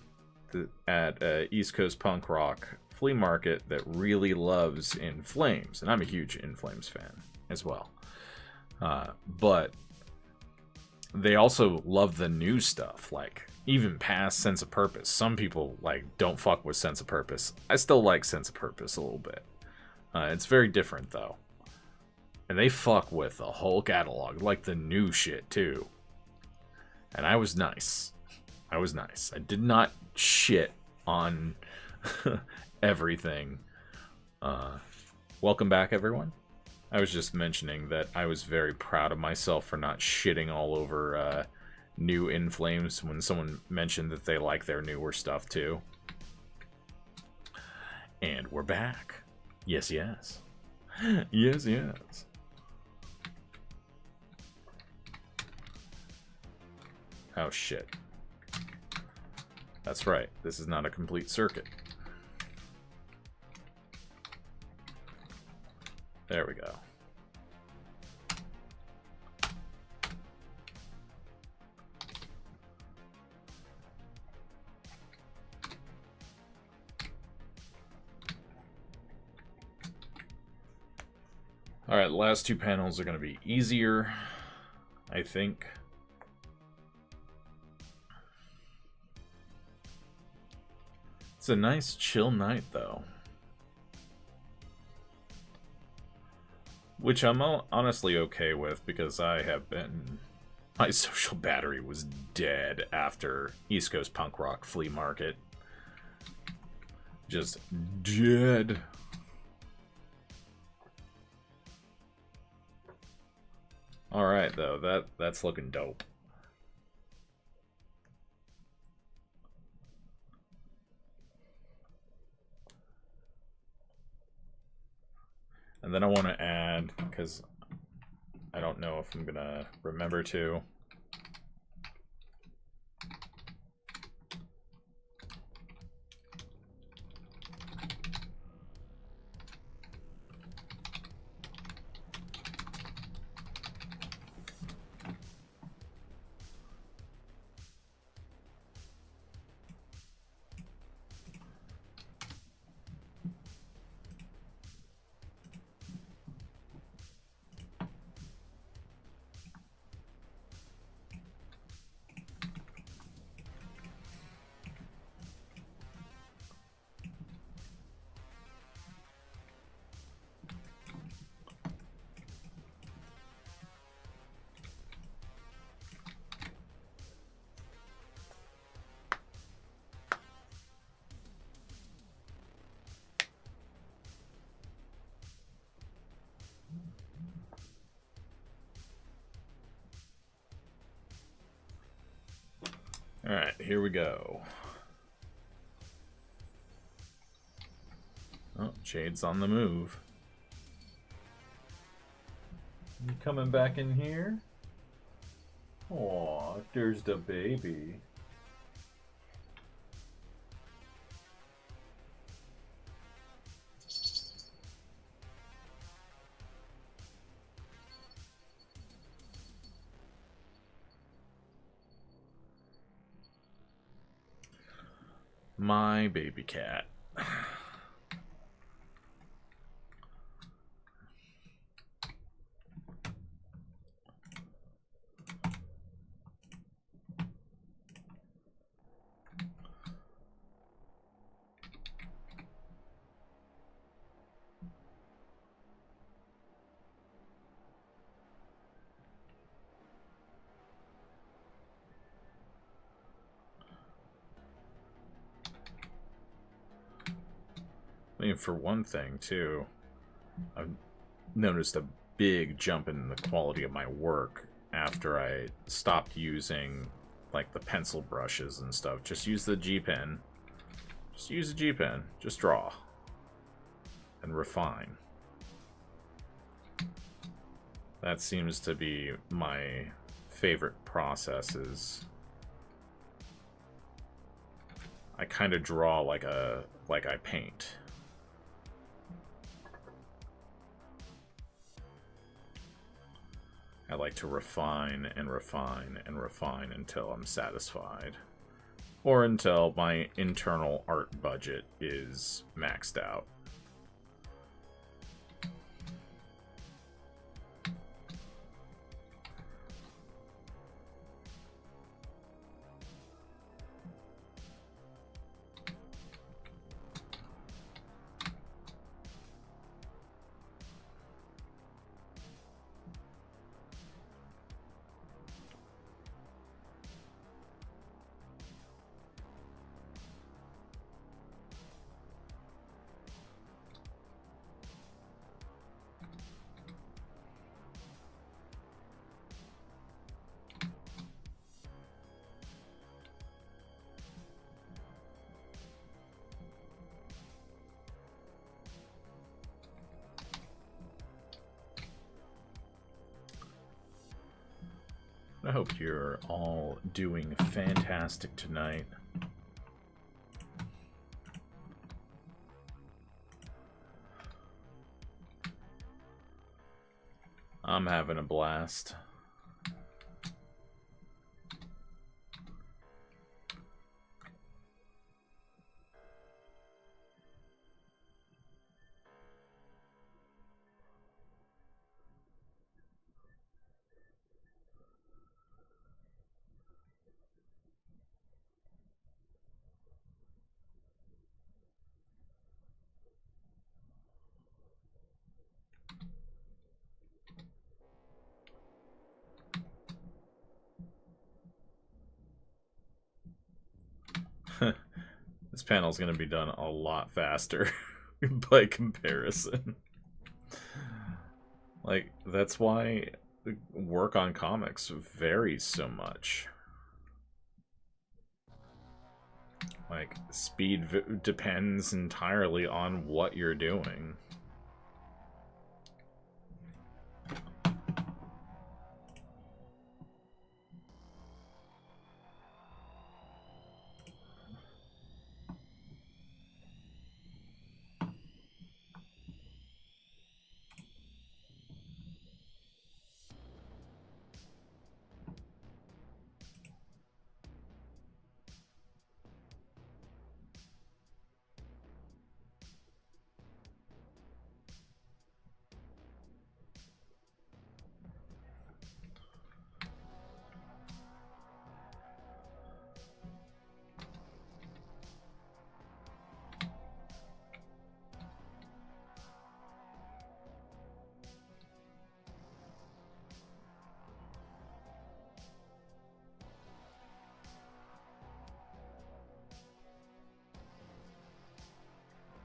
at East Coast Punk Rock flea market that really loves In Flames, and I'm a huge In Flames fan as well. But they also love the new stuff, like even past Sense of Purpose. Some people like don't fuck with Sense of Purpose. I still like Sense of Purpose a little bit. It's very different though, and they fuck with the whole catalog, like the new shit too. And I was nice. I was nice. I did not shit on everything. Welcome back, everyone. I was just mentioning that I was very proud of myself for not shitting all over new In Flames when someone mentioned that they like their newer stuff too. And we're back. Yes, yes. Yes, yes. Oh, shit. That's right. This is not a complete circuit. There we go. Alright, the last two panels are going to be easier, I think. It's a nice chill night, though. Which I'm honestly okay with, because I have been... My social battery was dead after East Coast Punk Rock Flea Market. Just dead. Alright, though. That's looking dope. And then I want to add, because I don't know if I'm going to remember to. Alright, here we go. Oh, Jade's on the move. You coming back in here? Aw, there's the baby. My baby cat. I mean, for one thing, too, I've noticed a big jump in the quality of my work after I stopped using, like, the pencil brushes and stuff. Just use the G-Pen. Just use the G-Pen. Just draw. And refine. That seems to be my favorite processes. I kind of draw like I paint. I like to refine and refine and refine until I'm satisfied. Or until my internal art budget is maxed out. I hope you're all doing fantastic tonight. I'm having a blast. This panel's going to be done a lot faster by comparison. Like, that's why work on comics varies so much. Like, speed depends entirely on what you're doing.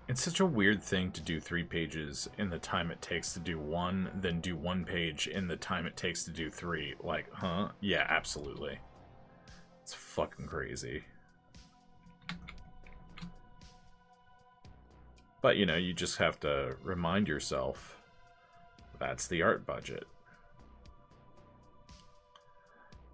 It's such a weird thing to do 3 pages in the time it takes to do 1, then do 1 page in the time it takes to do 3. Like, huh? Yeah, absolutely. It's fucking crazy. But, you know, you just have to remind yourself that's the art budget.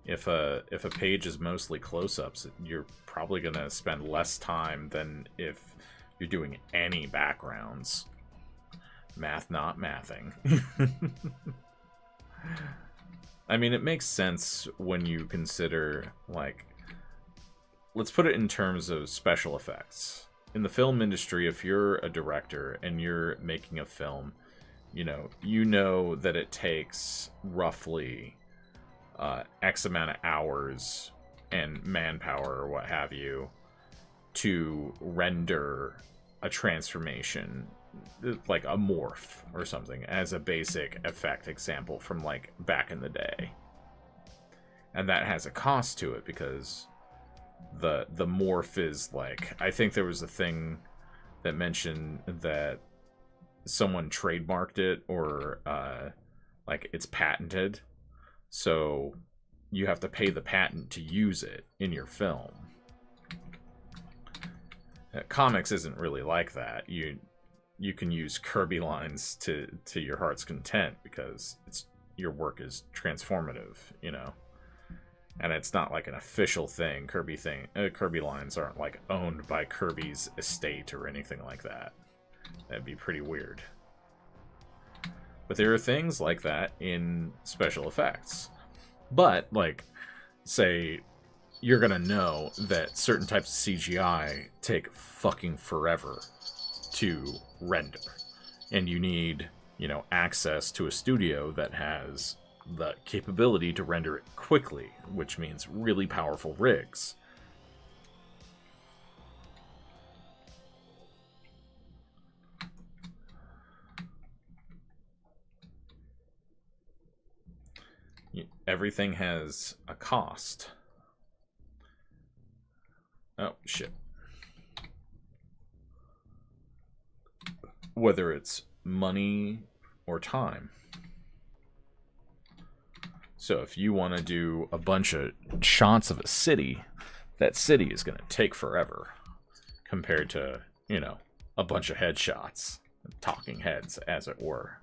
If a page is mostly close-ups, you're probably going to spend less time than if you're doing any backgrounds. Math not mathing. I mean, it makes sense when you consider, like, let's put it in terms of special effects. In the film industry, if you're a director and you're making a film, you know that it takes roughly X amount of hours and manpower or what have you to render a transformation, like a morph or something, as a basic effect example from like back in the day. And that has a cost to it because the morph is like, I think there was a thing that mentioned that someone trademarked it or like it's patented, so you have to pay the patent to use it in your film. Comics isn't really like that. You can use Kirby lines to your heart's content because your work is transformative, you know. And it's not like an official thing. Kirby lines aren't like owned by Kirby's estate or anything like that. That'd be pretty weird. But there are things like that in special effects. But, like, say you're gonna know that certain types of CGI take fucking forever to render. And you need, you know, access to a studio that has the capability to render it quickly, which means really powerful rigs. Everything has a cost. Oh, shit. Whether it's money or time. So if you want to do a bunch of shots of a city, that city is going to take forever compared to, you know, a bunch of headshots, talking heads, as it were.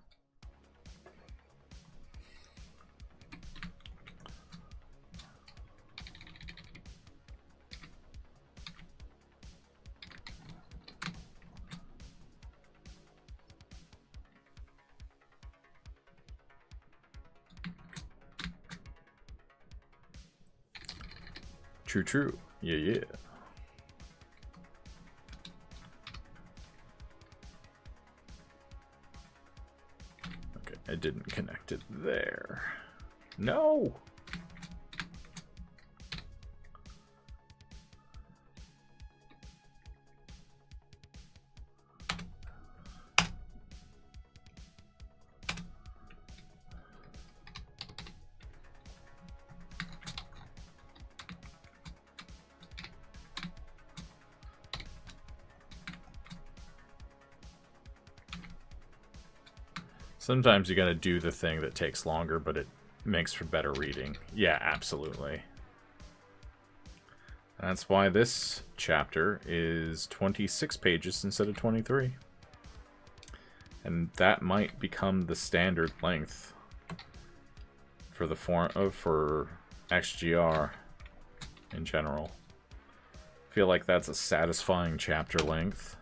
True, true. Yeah, yeah. Okay, I didn't connect it there. No! Sometimes you gotta do the thing that takes longer, but it makes for better reading. Yeah, absolutely. That's why this chapter is 26 pages instead of 23. And that might become the standard length for the for XGR in general. I feel like that's a satisfying chapter length.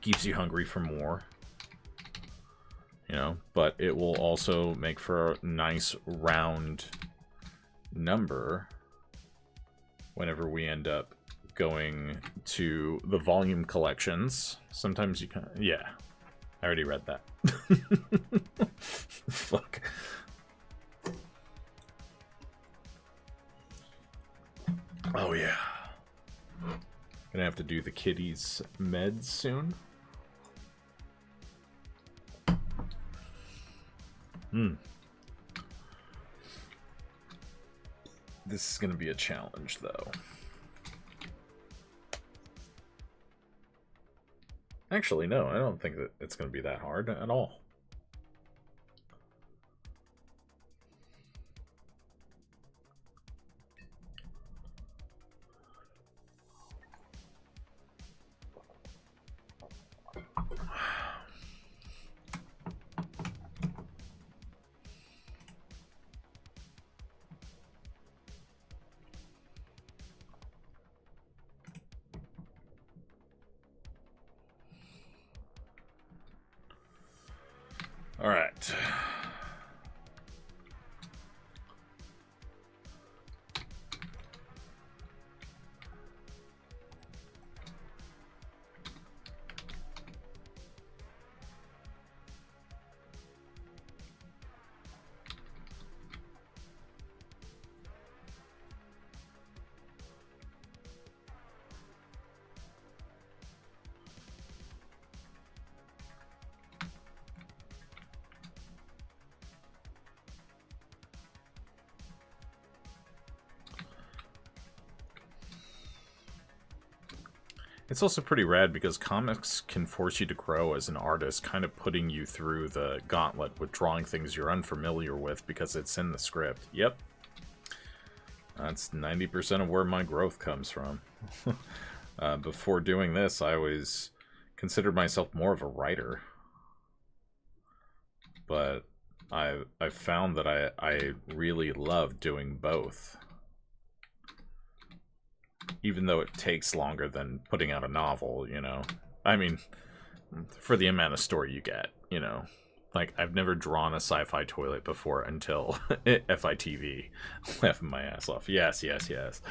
Keeps you hungry for more. You know, but it will also make for a nice round number whenever we end up going to the volume collections. Sometimes you can, yeah, I already read that. Fuck. Oh yeah. Gonna have to do the kitty's meds soon. This is going to be a challenge, though. Actually, no, I don't think that it's going to be that hard at all. It's also pretty rad because comics can force you to grow as an artist, kind of putting you through the gauntlet with drawing things you're unfamiliar with because it's in the script. Yep. That's 90% of where my growth comes from. Before doing this, I always considered myself more of a writer. But I've found that I really love doing both. Even though it takes longer than putting out a novel, you know. I mean, for the amount of story you get, you know. Like, I've never drawn a sci-fi toilet before until FITV. Laughing my ass off. Yes, yes, yes.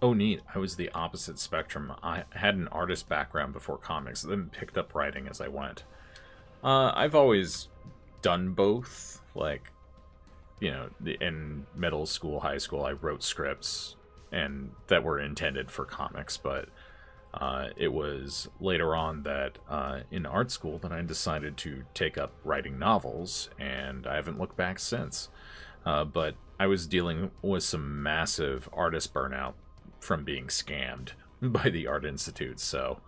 Oh, neat. I was the opposite spectrum. I had an artist background before comics, then picked up writing as I went. I've always done both. Like, you know, in middle school, high school, I wrote scripts and that were intended for comics, but it was later on that in art school that I decided to take up writing novels, and I haven't looked back since. But I was dealing with some massive artist burnout from being scammed by the Art Institute, so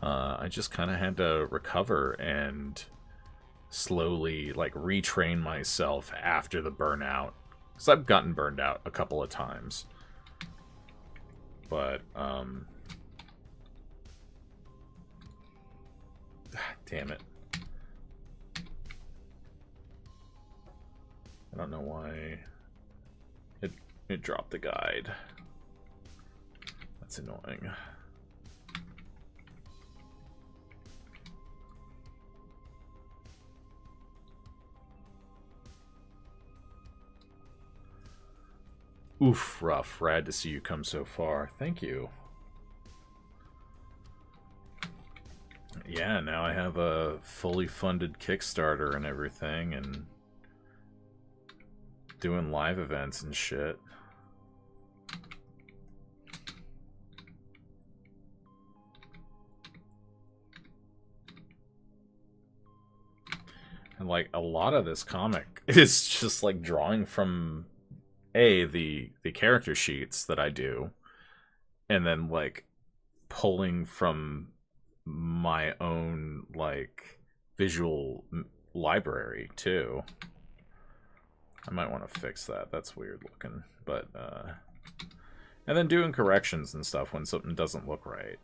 I just kind of had to recover and slowly like retrain myself after the burnout, because I've gotten burned out a couple of times. But damn it, I don't know why it dropped the guide. That's annoying. Oof, rough. Rad to see you come so far. Thank you. Yeah, now I have a fully funded Kickstarter and everything, and doing live events and shit. And like a lot of this comic is just like drawing from the character sheets that I do, and then like pulling from my own like visual library too. I might want to fix that. That's weird looking, but and then doing corrections and stuff when something doesn't look right.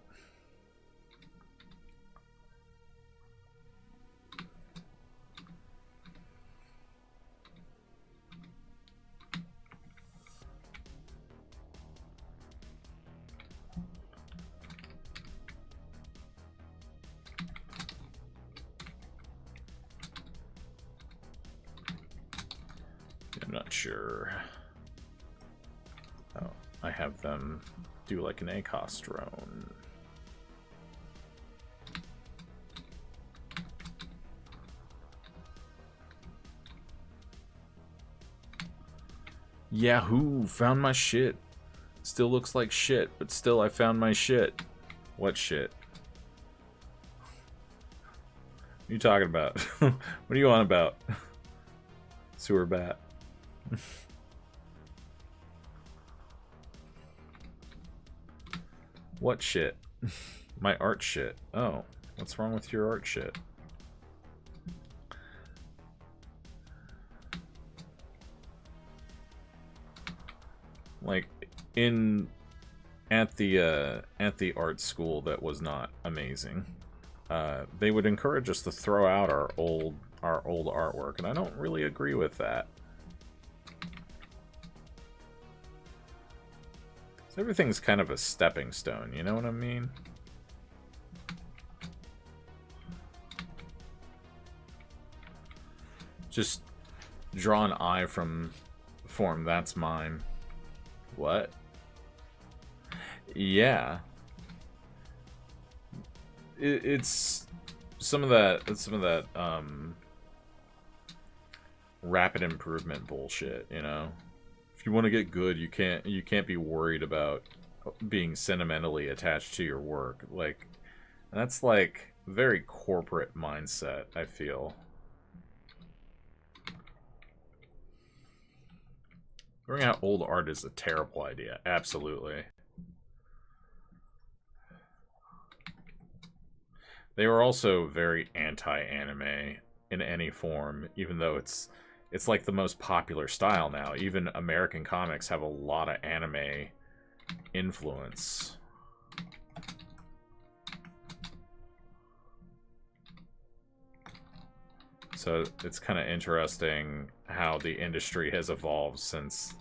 I'm not sure. Oh, I have them do like an ACOS drone. Yahoo! Found my shit. Still looks like shit, but still I found my shit. What shit? What are you talking about? What are you on about? Sewer bat. What shit? My art shit. Oh, what's wrong with your art shit? Like at the art school that was not amazing. They would encourage us to throw out our old artwork, and I don't really agree with that. So everything's kind of a stepping stone, you know what I mean? Just draw an eye from form, that's mine. What? Yeah. it's some of that rapid improvement bullshit, you know? If you want to get good, you can't be worried about being sentimentally attached to your work. Like, that's like very corporate mindset, I feel. Throwing out old art is a terrible idea. Absolutely. They were also very anti-anime in any form, even though it's like the most popular style now. Even American comics have a lot of anime influence. So it's kind of interesting how the industry has evolved since,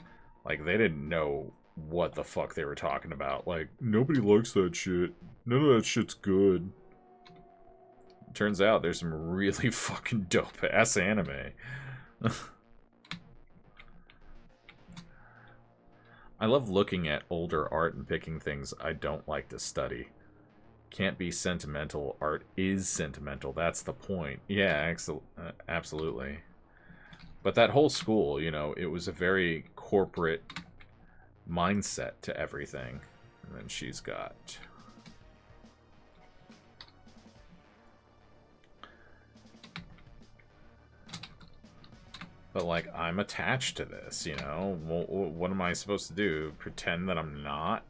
like, they didn't know what the fuck they were talking about. Like, nobody likes that shit. None of that shit's good. Turns out there's some really fucking dope-ass anime. I love looking at older art and picking things I don't like to study. Can't be sentimental. Art is sentimental. That's the point. Yeah, absolutely. But that whole school, you know, it was a very corporate mindset to everything. And then she's got... But, like, I'm attached to this, you know? What am I supposed to do? Pretend that I'm not?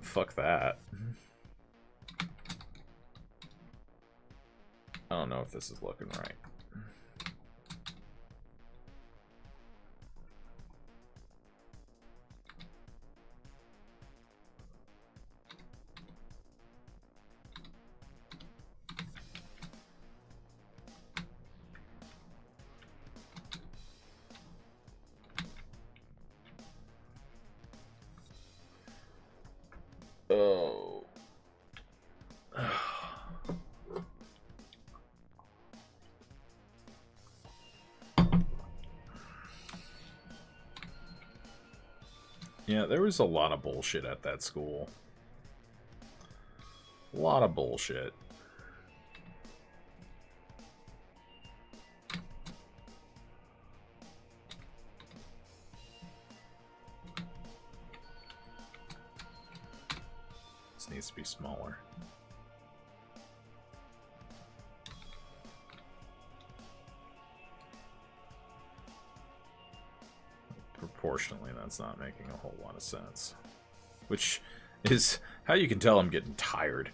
Fuck that. I don't know if this is looking right. Oh. Yeah, there was a lot of bullshit at that school. A lot of bullshit. This needs to be smaller. Proportionally, that's not making a whole lot of sense. Which is how you can tell I'm getting tired.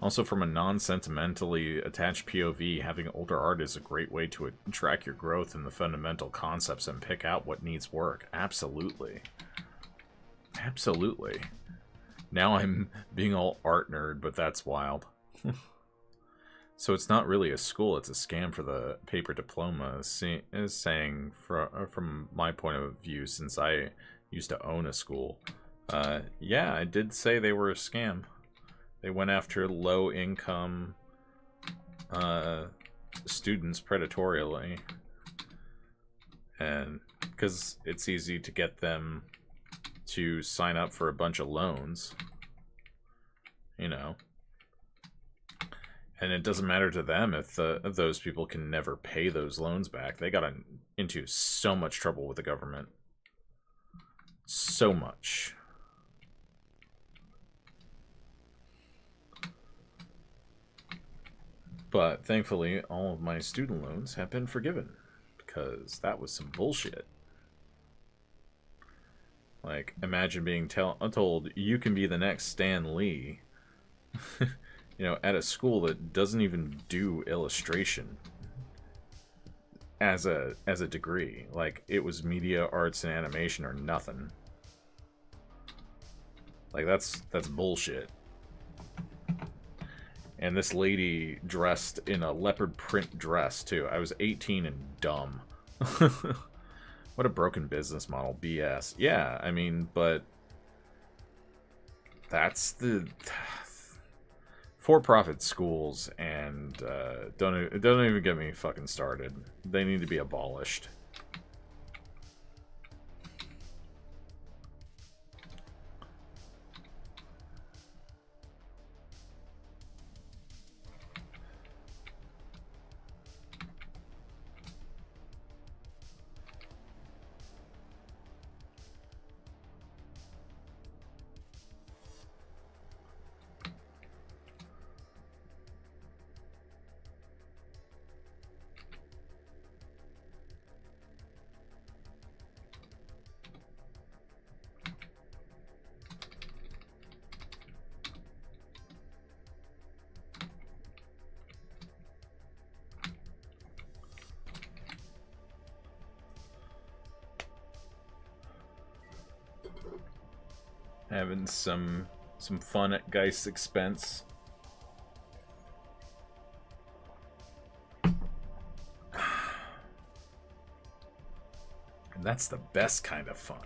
Also, from a non-sentimentally attached POV, having older art is a great way to track your growth in the fundamental concepts and pick out what needs work. Absolutely. Absolutely. Now I'm being all art nerd, but that's wild. So it's not really a school, it's a scam for the paper diploma, is saying, from my point of view, since I used to own a school. Yeah, I did say they were a scam. They went after low-income students predatorially. And because it's easy to get them to sign up for a bunch of loans. You know. And it doesn't matter to them if those people can never pay those loans back. They got into so much trouble with the government. So much. But thankfully, all of my student loans have been forgiven. Because that was some bullshit. Like, imagine being told, you can be the next Stan Lee. You know, at a school that doesn't even do illustration as a degree. Like, it was media, arts, and animation or nothing. Like, that's bullshit. And this lady dressed in a leopard print dress, too. I was 18 and dumb. What a broken business model. BS. Yeah, I mean, but that's the... For-profit schools, and don't even get me fucking started. They need to be abolished. Having some fun at Geist's expense. And that's the best kind of fun.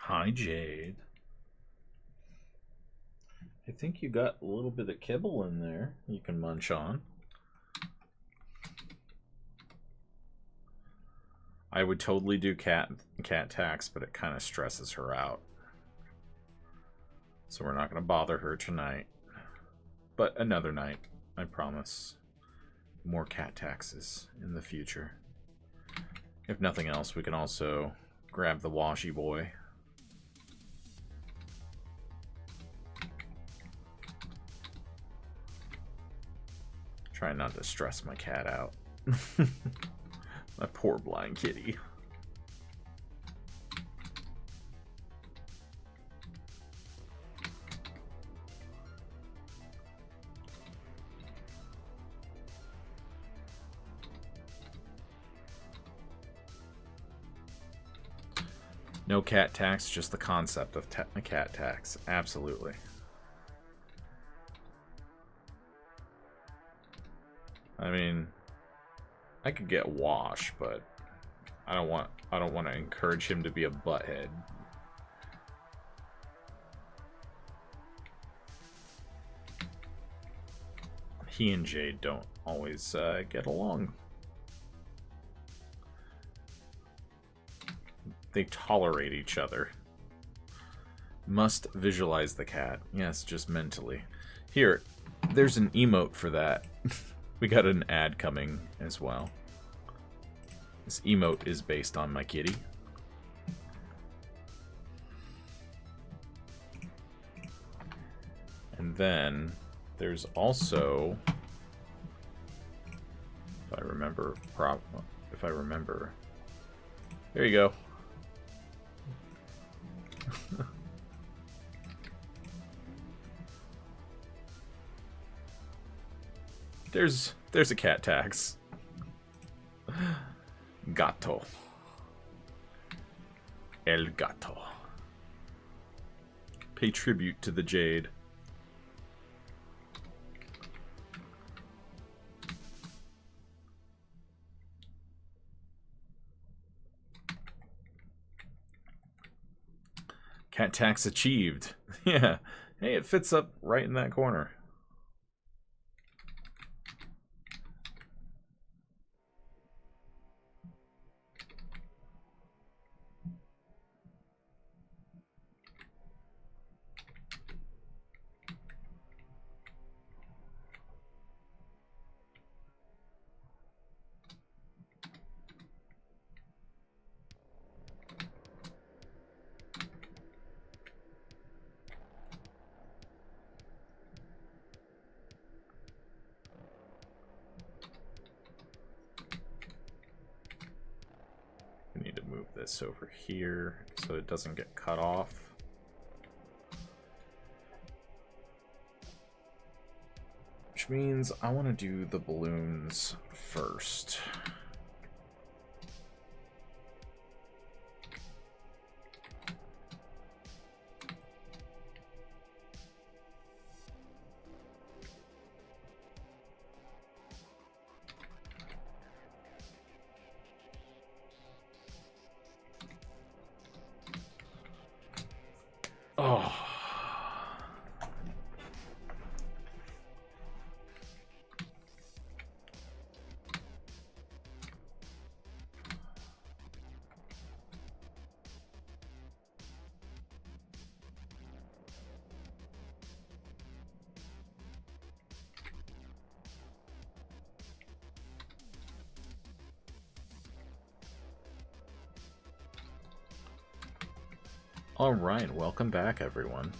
Hi, Jade. I think you got a little bit of kibble in there you can munch on. I would totally do cat tax, but it kind of stresses her out. So we're not going to bother her tonight. But another night, I promise. More cat taxes in the future. If nothing else, we can also grab the washy boy. Try not to stress my cat out. My poor blind kitty. No cat tax, just the concept of cat tax. Absolutely. I mean, I could get Wash, but I don't want to encourage him to be a butthead. He and Jade don't always get along. They tolerate each other. Must visualize the cat. Yes, just mentally. Here, there's an emote for that. We got an ad coming as well. This emote is based on my kitty. And then there's also, if I remember, there you go. There's a cat tax. Gato. El gato. Pay tribute to the Jade. Cat tax achieved. Yeah. Hey, it fits up right in that corner. This over here so it doesn't get cut off. Which means I want to do the balloons first. Alright, welcome back, everyone.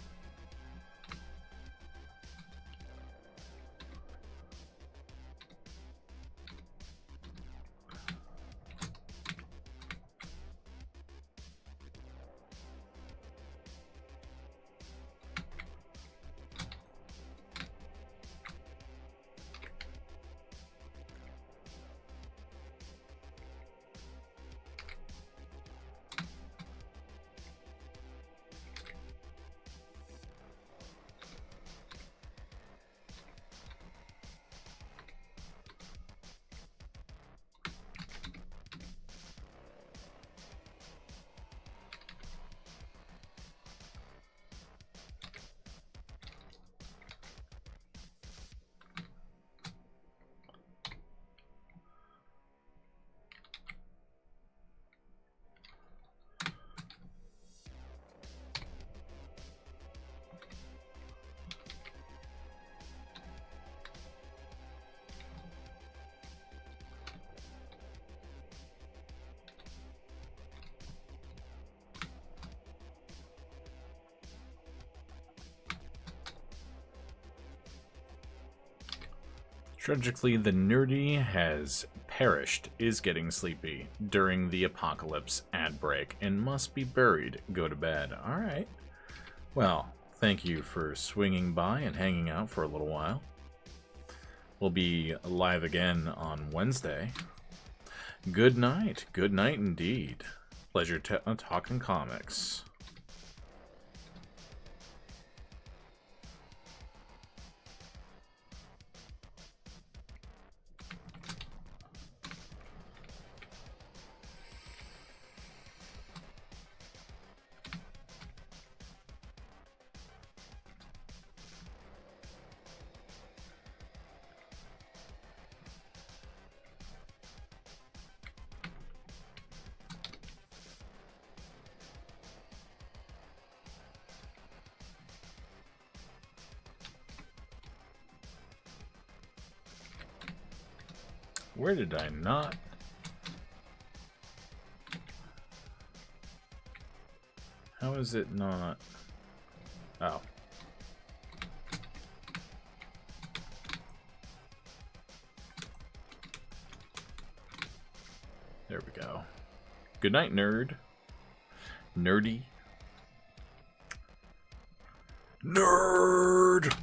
Tragically, the nerdy has perished, is getting sleepy during the apocalypse ad break, and must be buried. Go to bed. Alright. Well, thank you for swinging by and hanging out for a little while. We'll be live again on Wednesday. Good night. Good night indeed. Pleasure talking comics. Where did I not? How is it not? Oh. There we go. Good night, nerd. Nerdy. Nerd!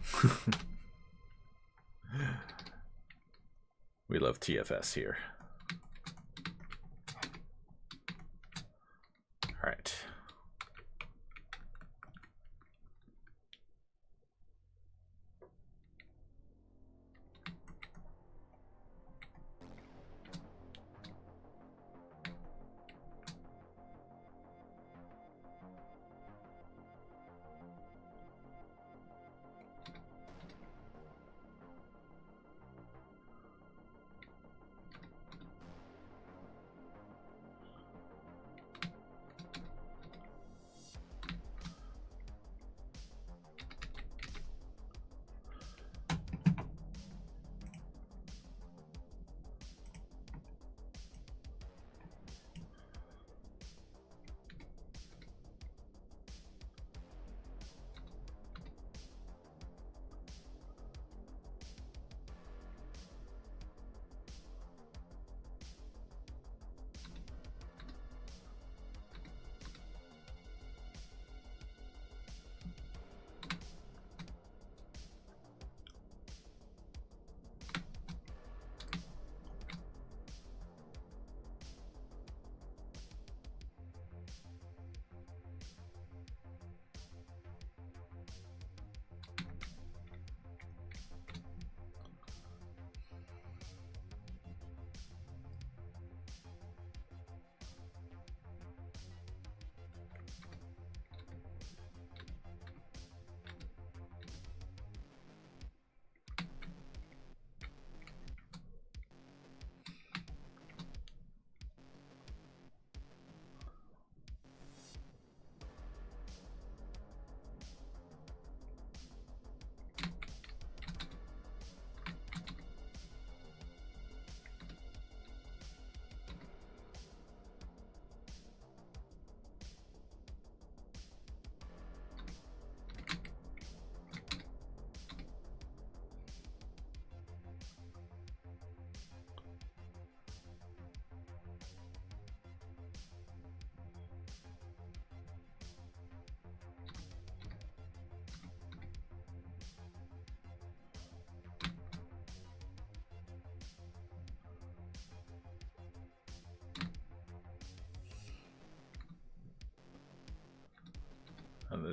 We love TFS here. All right.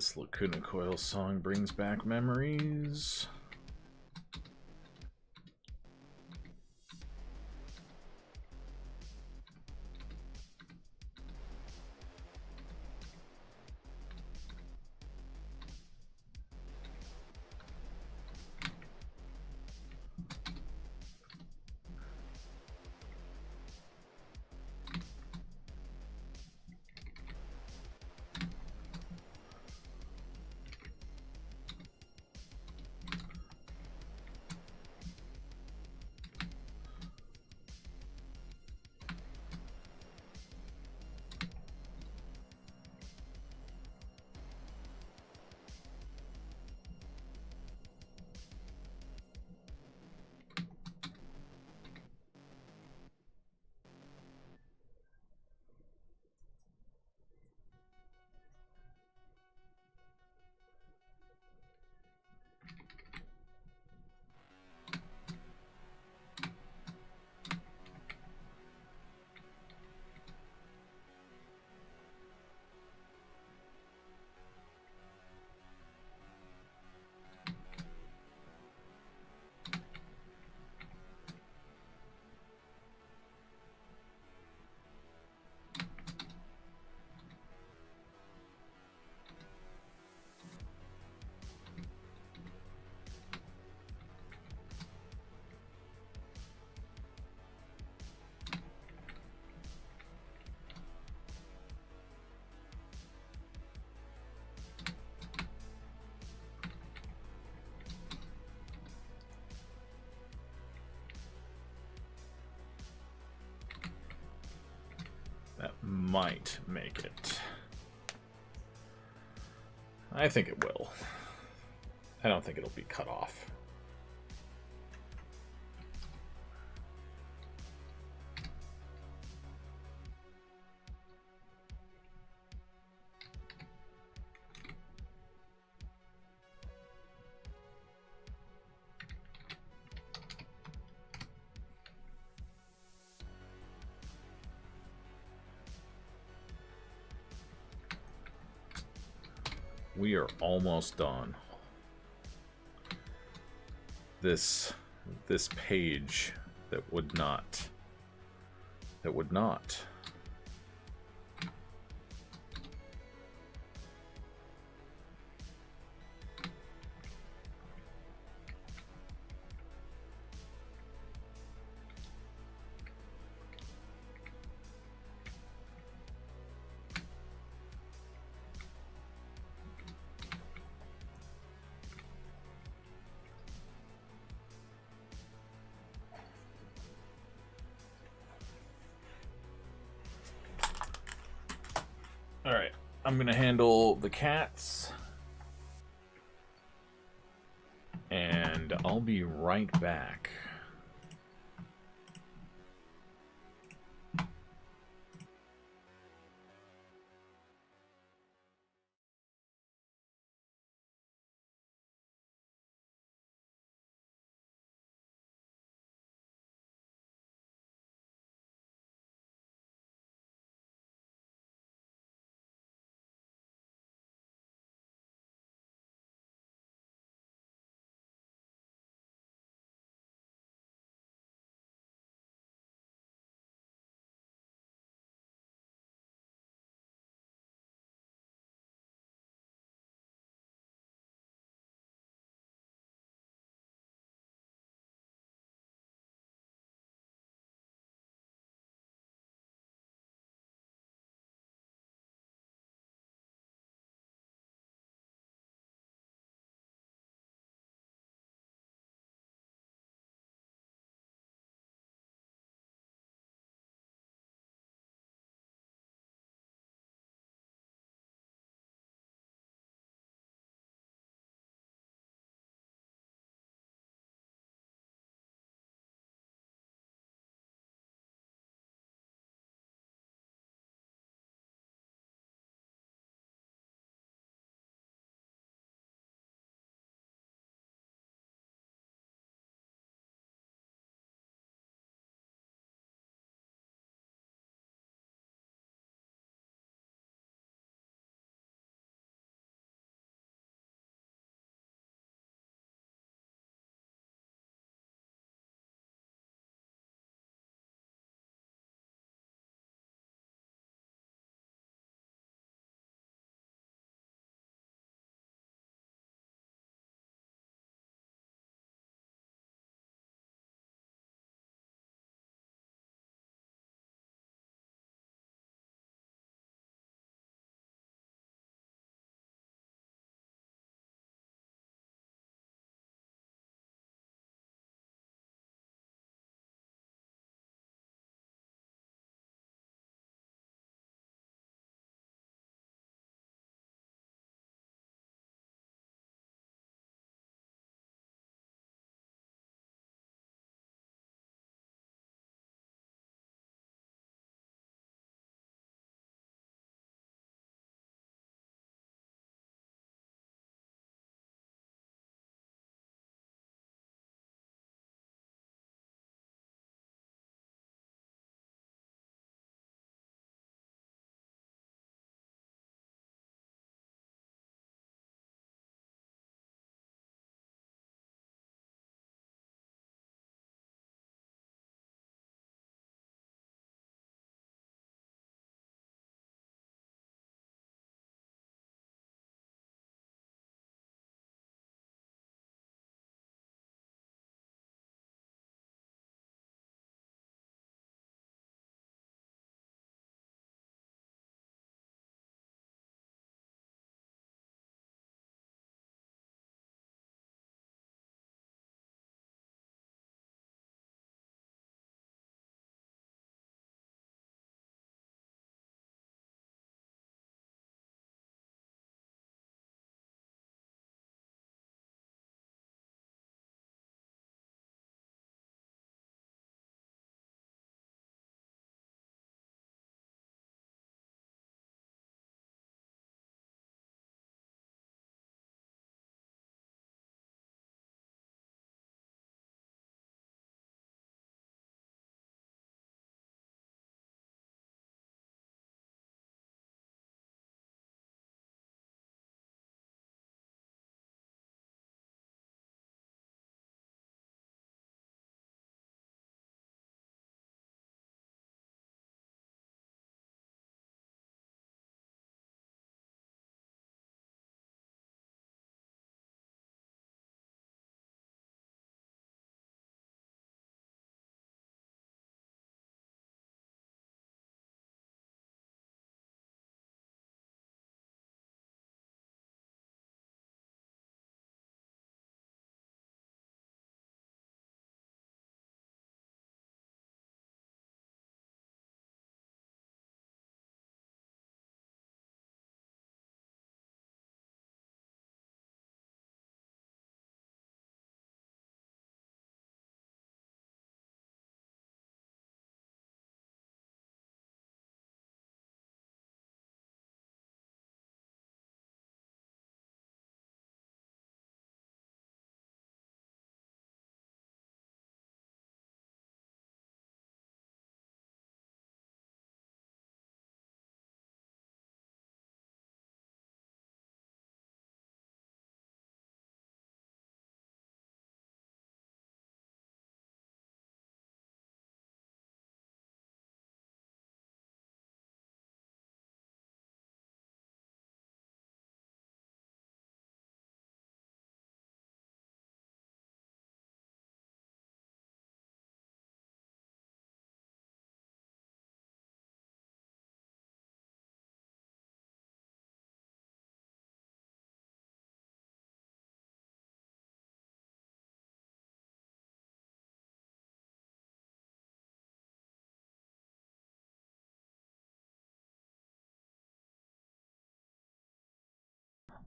This Lacuna Coil song brings back memories. That might make it. I think it will. I don't think it'll be cut off. We are almost done. This page that would not. Alright, I'm gonna handle the cats. And I'll be right back.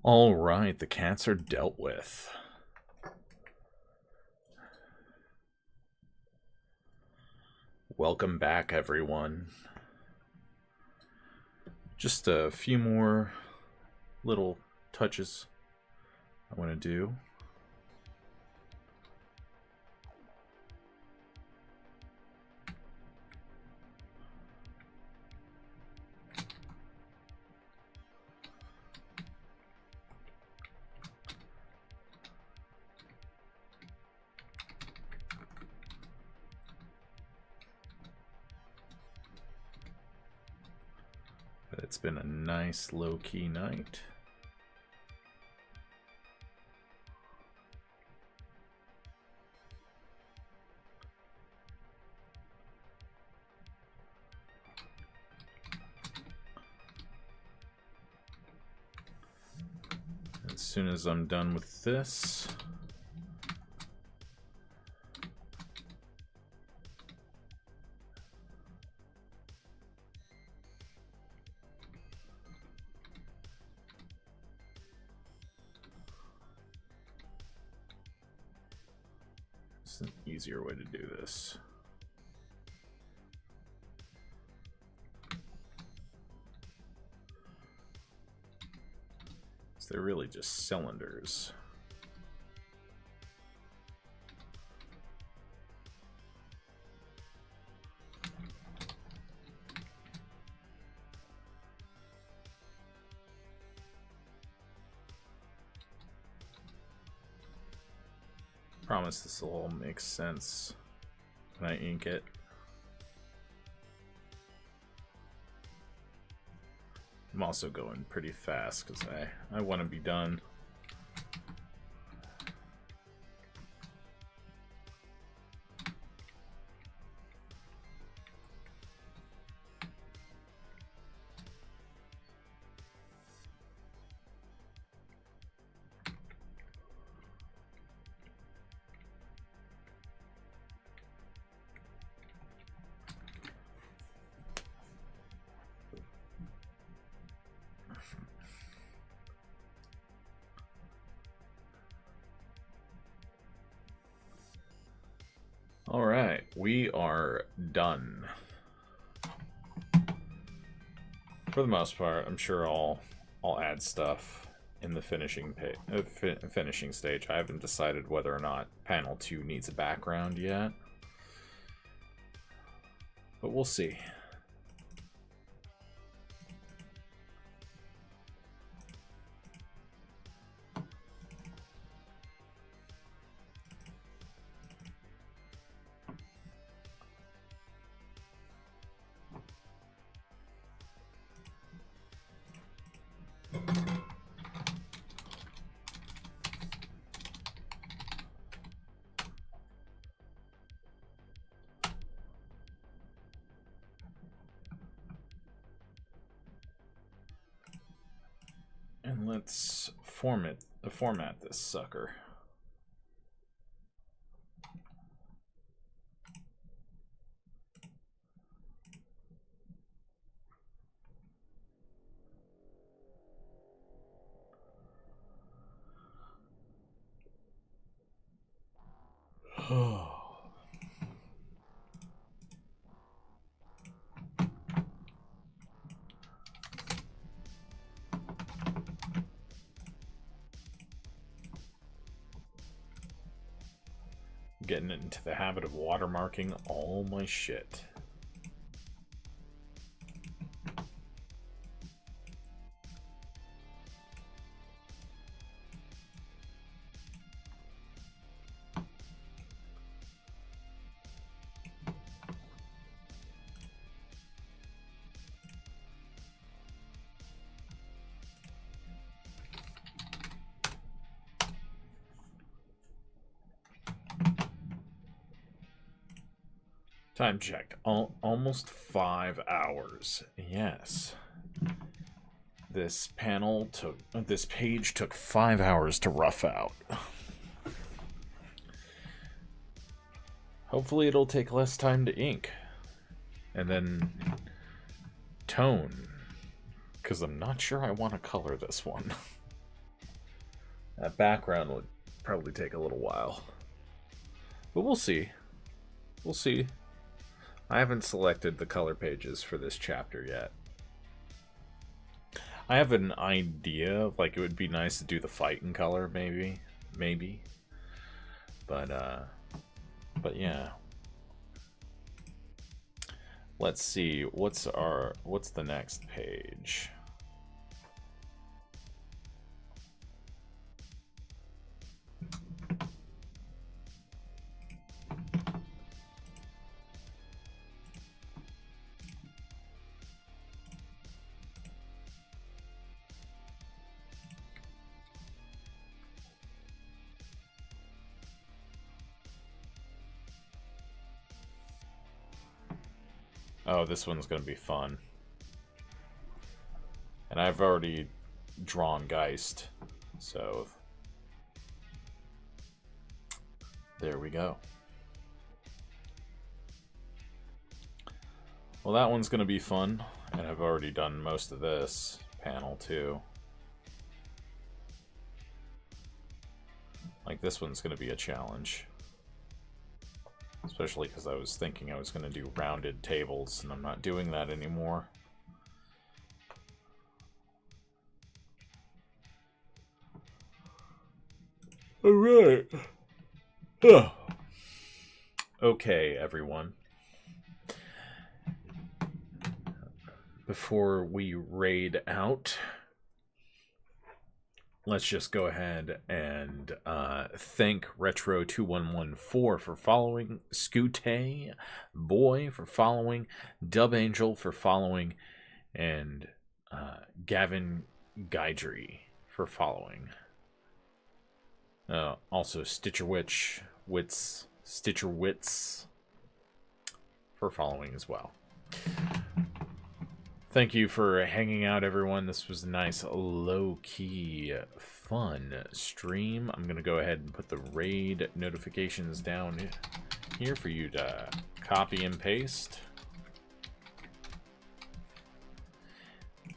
Alright, the cats are dealt with. Welcome back, everyone. Just a few more little touches I want to do. But it's been a nice low-key night. As soon as I'm done with this, it's an easier way to do this. They're really just cylinders. Promise this will all make sense when I ink it. I'm also going pretty fast because I want to be done. Alright, we are done. For the most part, I'm sure I'll add stuff in the finishing stage. I haven't decided whether or not panel 2 needs a background yet, but we'll see. And let's format this sucker. Getting into the habit of watermarking all my shit. Time checked. Almost 5 hours. Yes. This page took 5 hours to rough out. Hopefully it'll take less time to ink. And then tone. Because I'm not sure I want to color this one. That background would probably take a little while. But we'll see. We'll see. I haven't selected the color pages for this chapter yet. I have an idea, like it would be nice to do the fight in color, maybe. But yeah. Let's see, what's the next page? Oh, this one's going to be fun. And I've already drawn Geist, so there we go. Well, that one's going to be fun, and I've already done most of this panel too. Like, this one's going to be a challenge. Especially because I was thinking I was going to do rounded tables, and I'm not doing that anymore. Alright. Okay, everyone. Before we raid out, let's just go ahead and thank Retro2114 for following, Scute Boy for following, Dub Angel for following, and Gavin Guidry for following. Also Stitcher Wits for following as well. Thank you for hanging out, everyone. This was a nice, low-key, fun stream. I'm going to go ahead and put the raid notifications down here for you to copy and paste.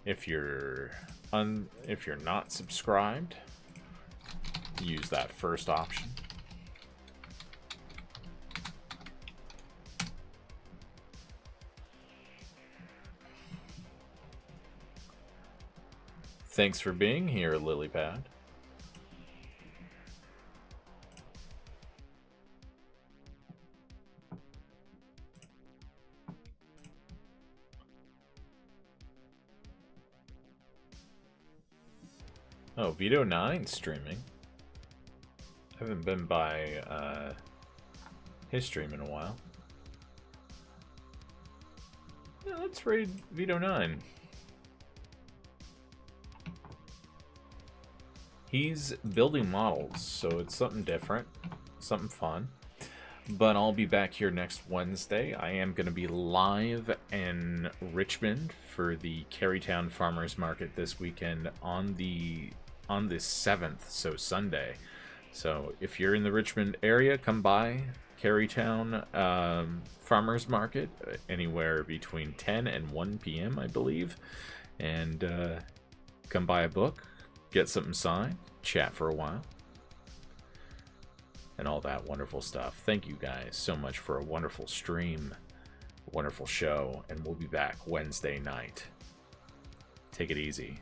If you're not subscribed, use that first option. Thanks for being here, Lilypad. Oh, Vito9 streaming. I haven't been by his stream in a while. Yeah, let's raid Vito9. He's building models, so it's something different, something fun. But I'll be back here next Wednesday. I am going to be live in Richmond for the Carytown Farmers Market this weekend on the 7th, so Sunday. So if you're in the Richmond area, come by Carytown Farmers Market anywhere between 10 and 1 p.m., I believe. And come buy a book. Get something signed, chat for a while, and all that wonderful stuff. Thank you guys so much for a wonderful stream, a wonderful show, and we'll be back Wednesday night. Take it easy.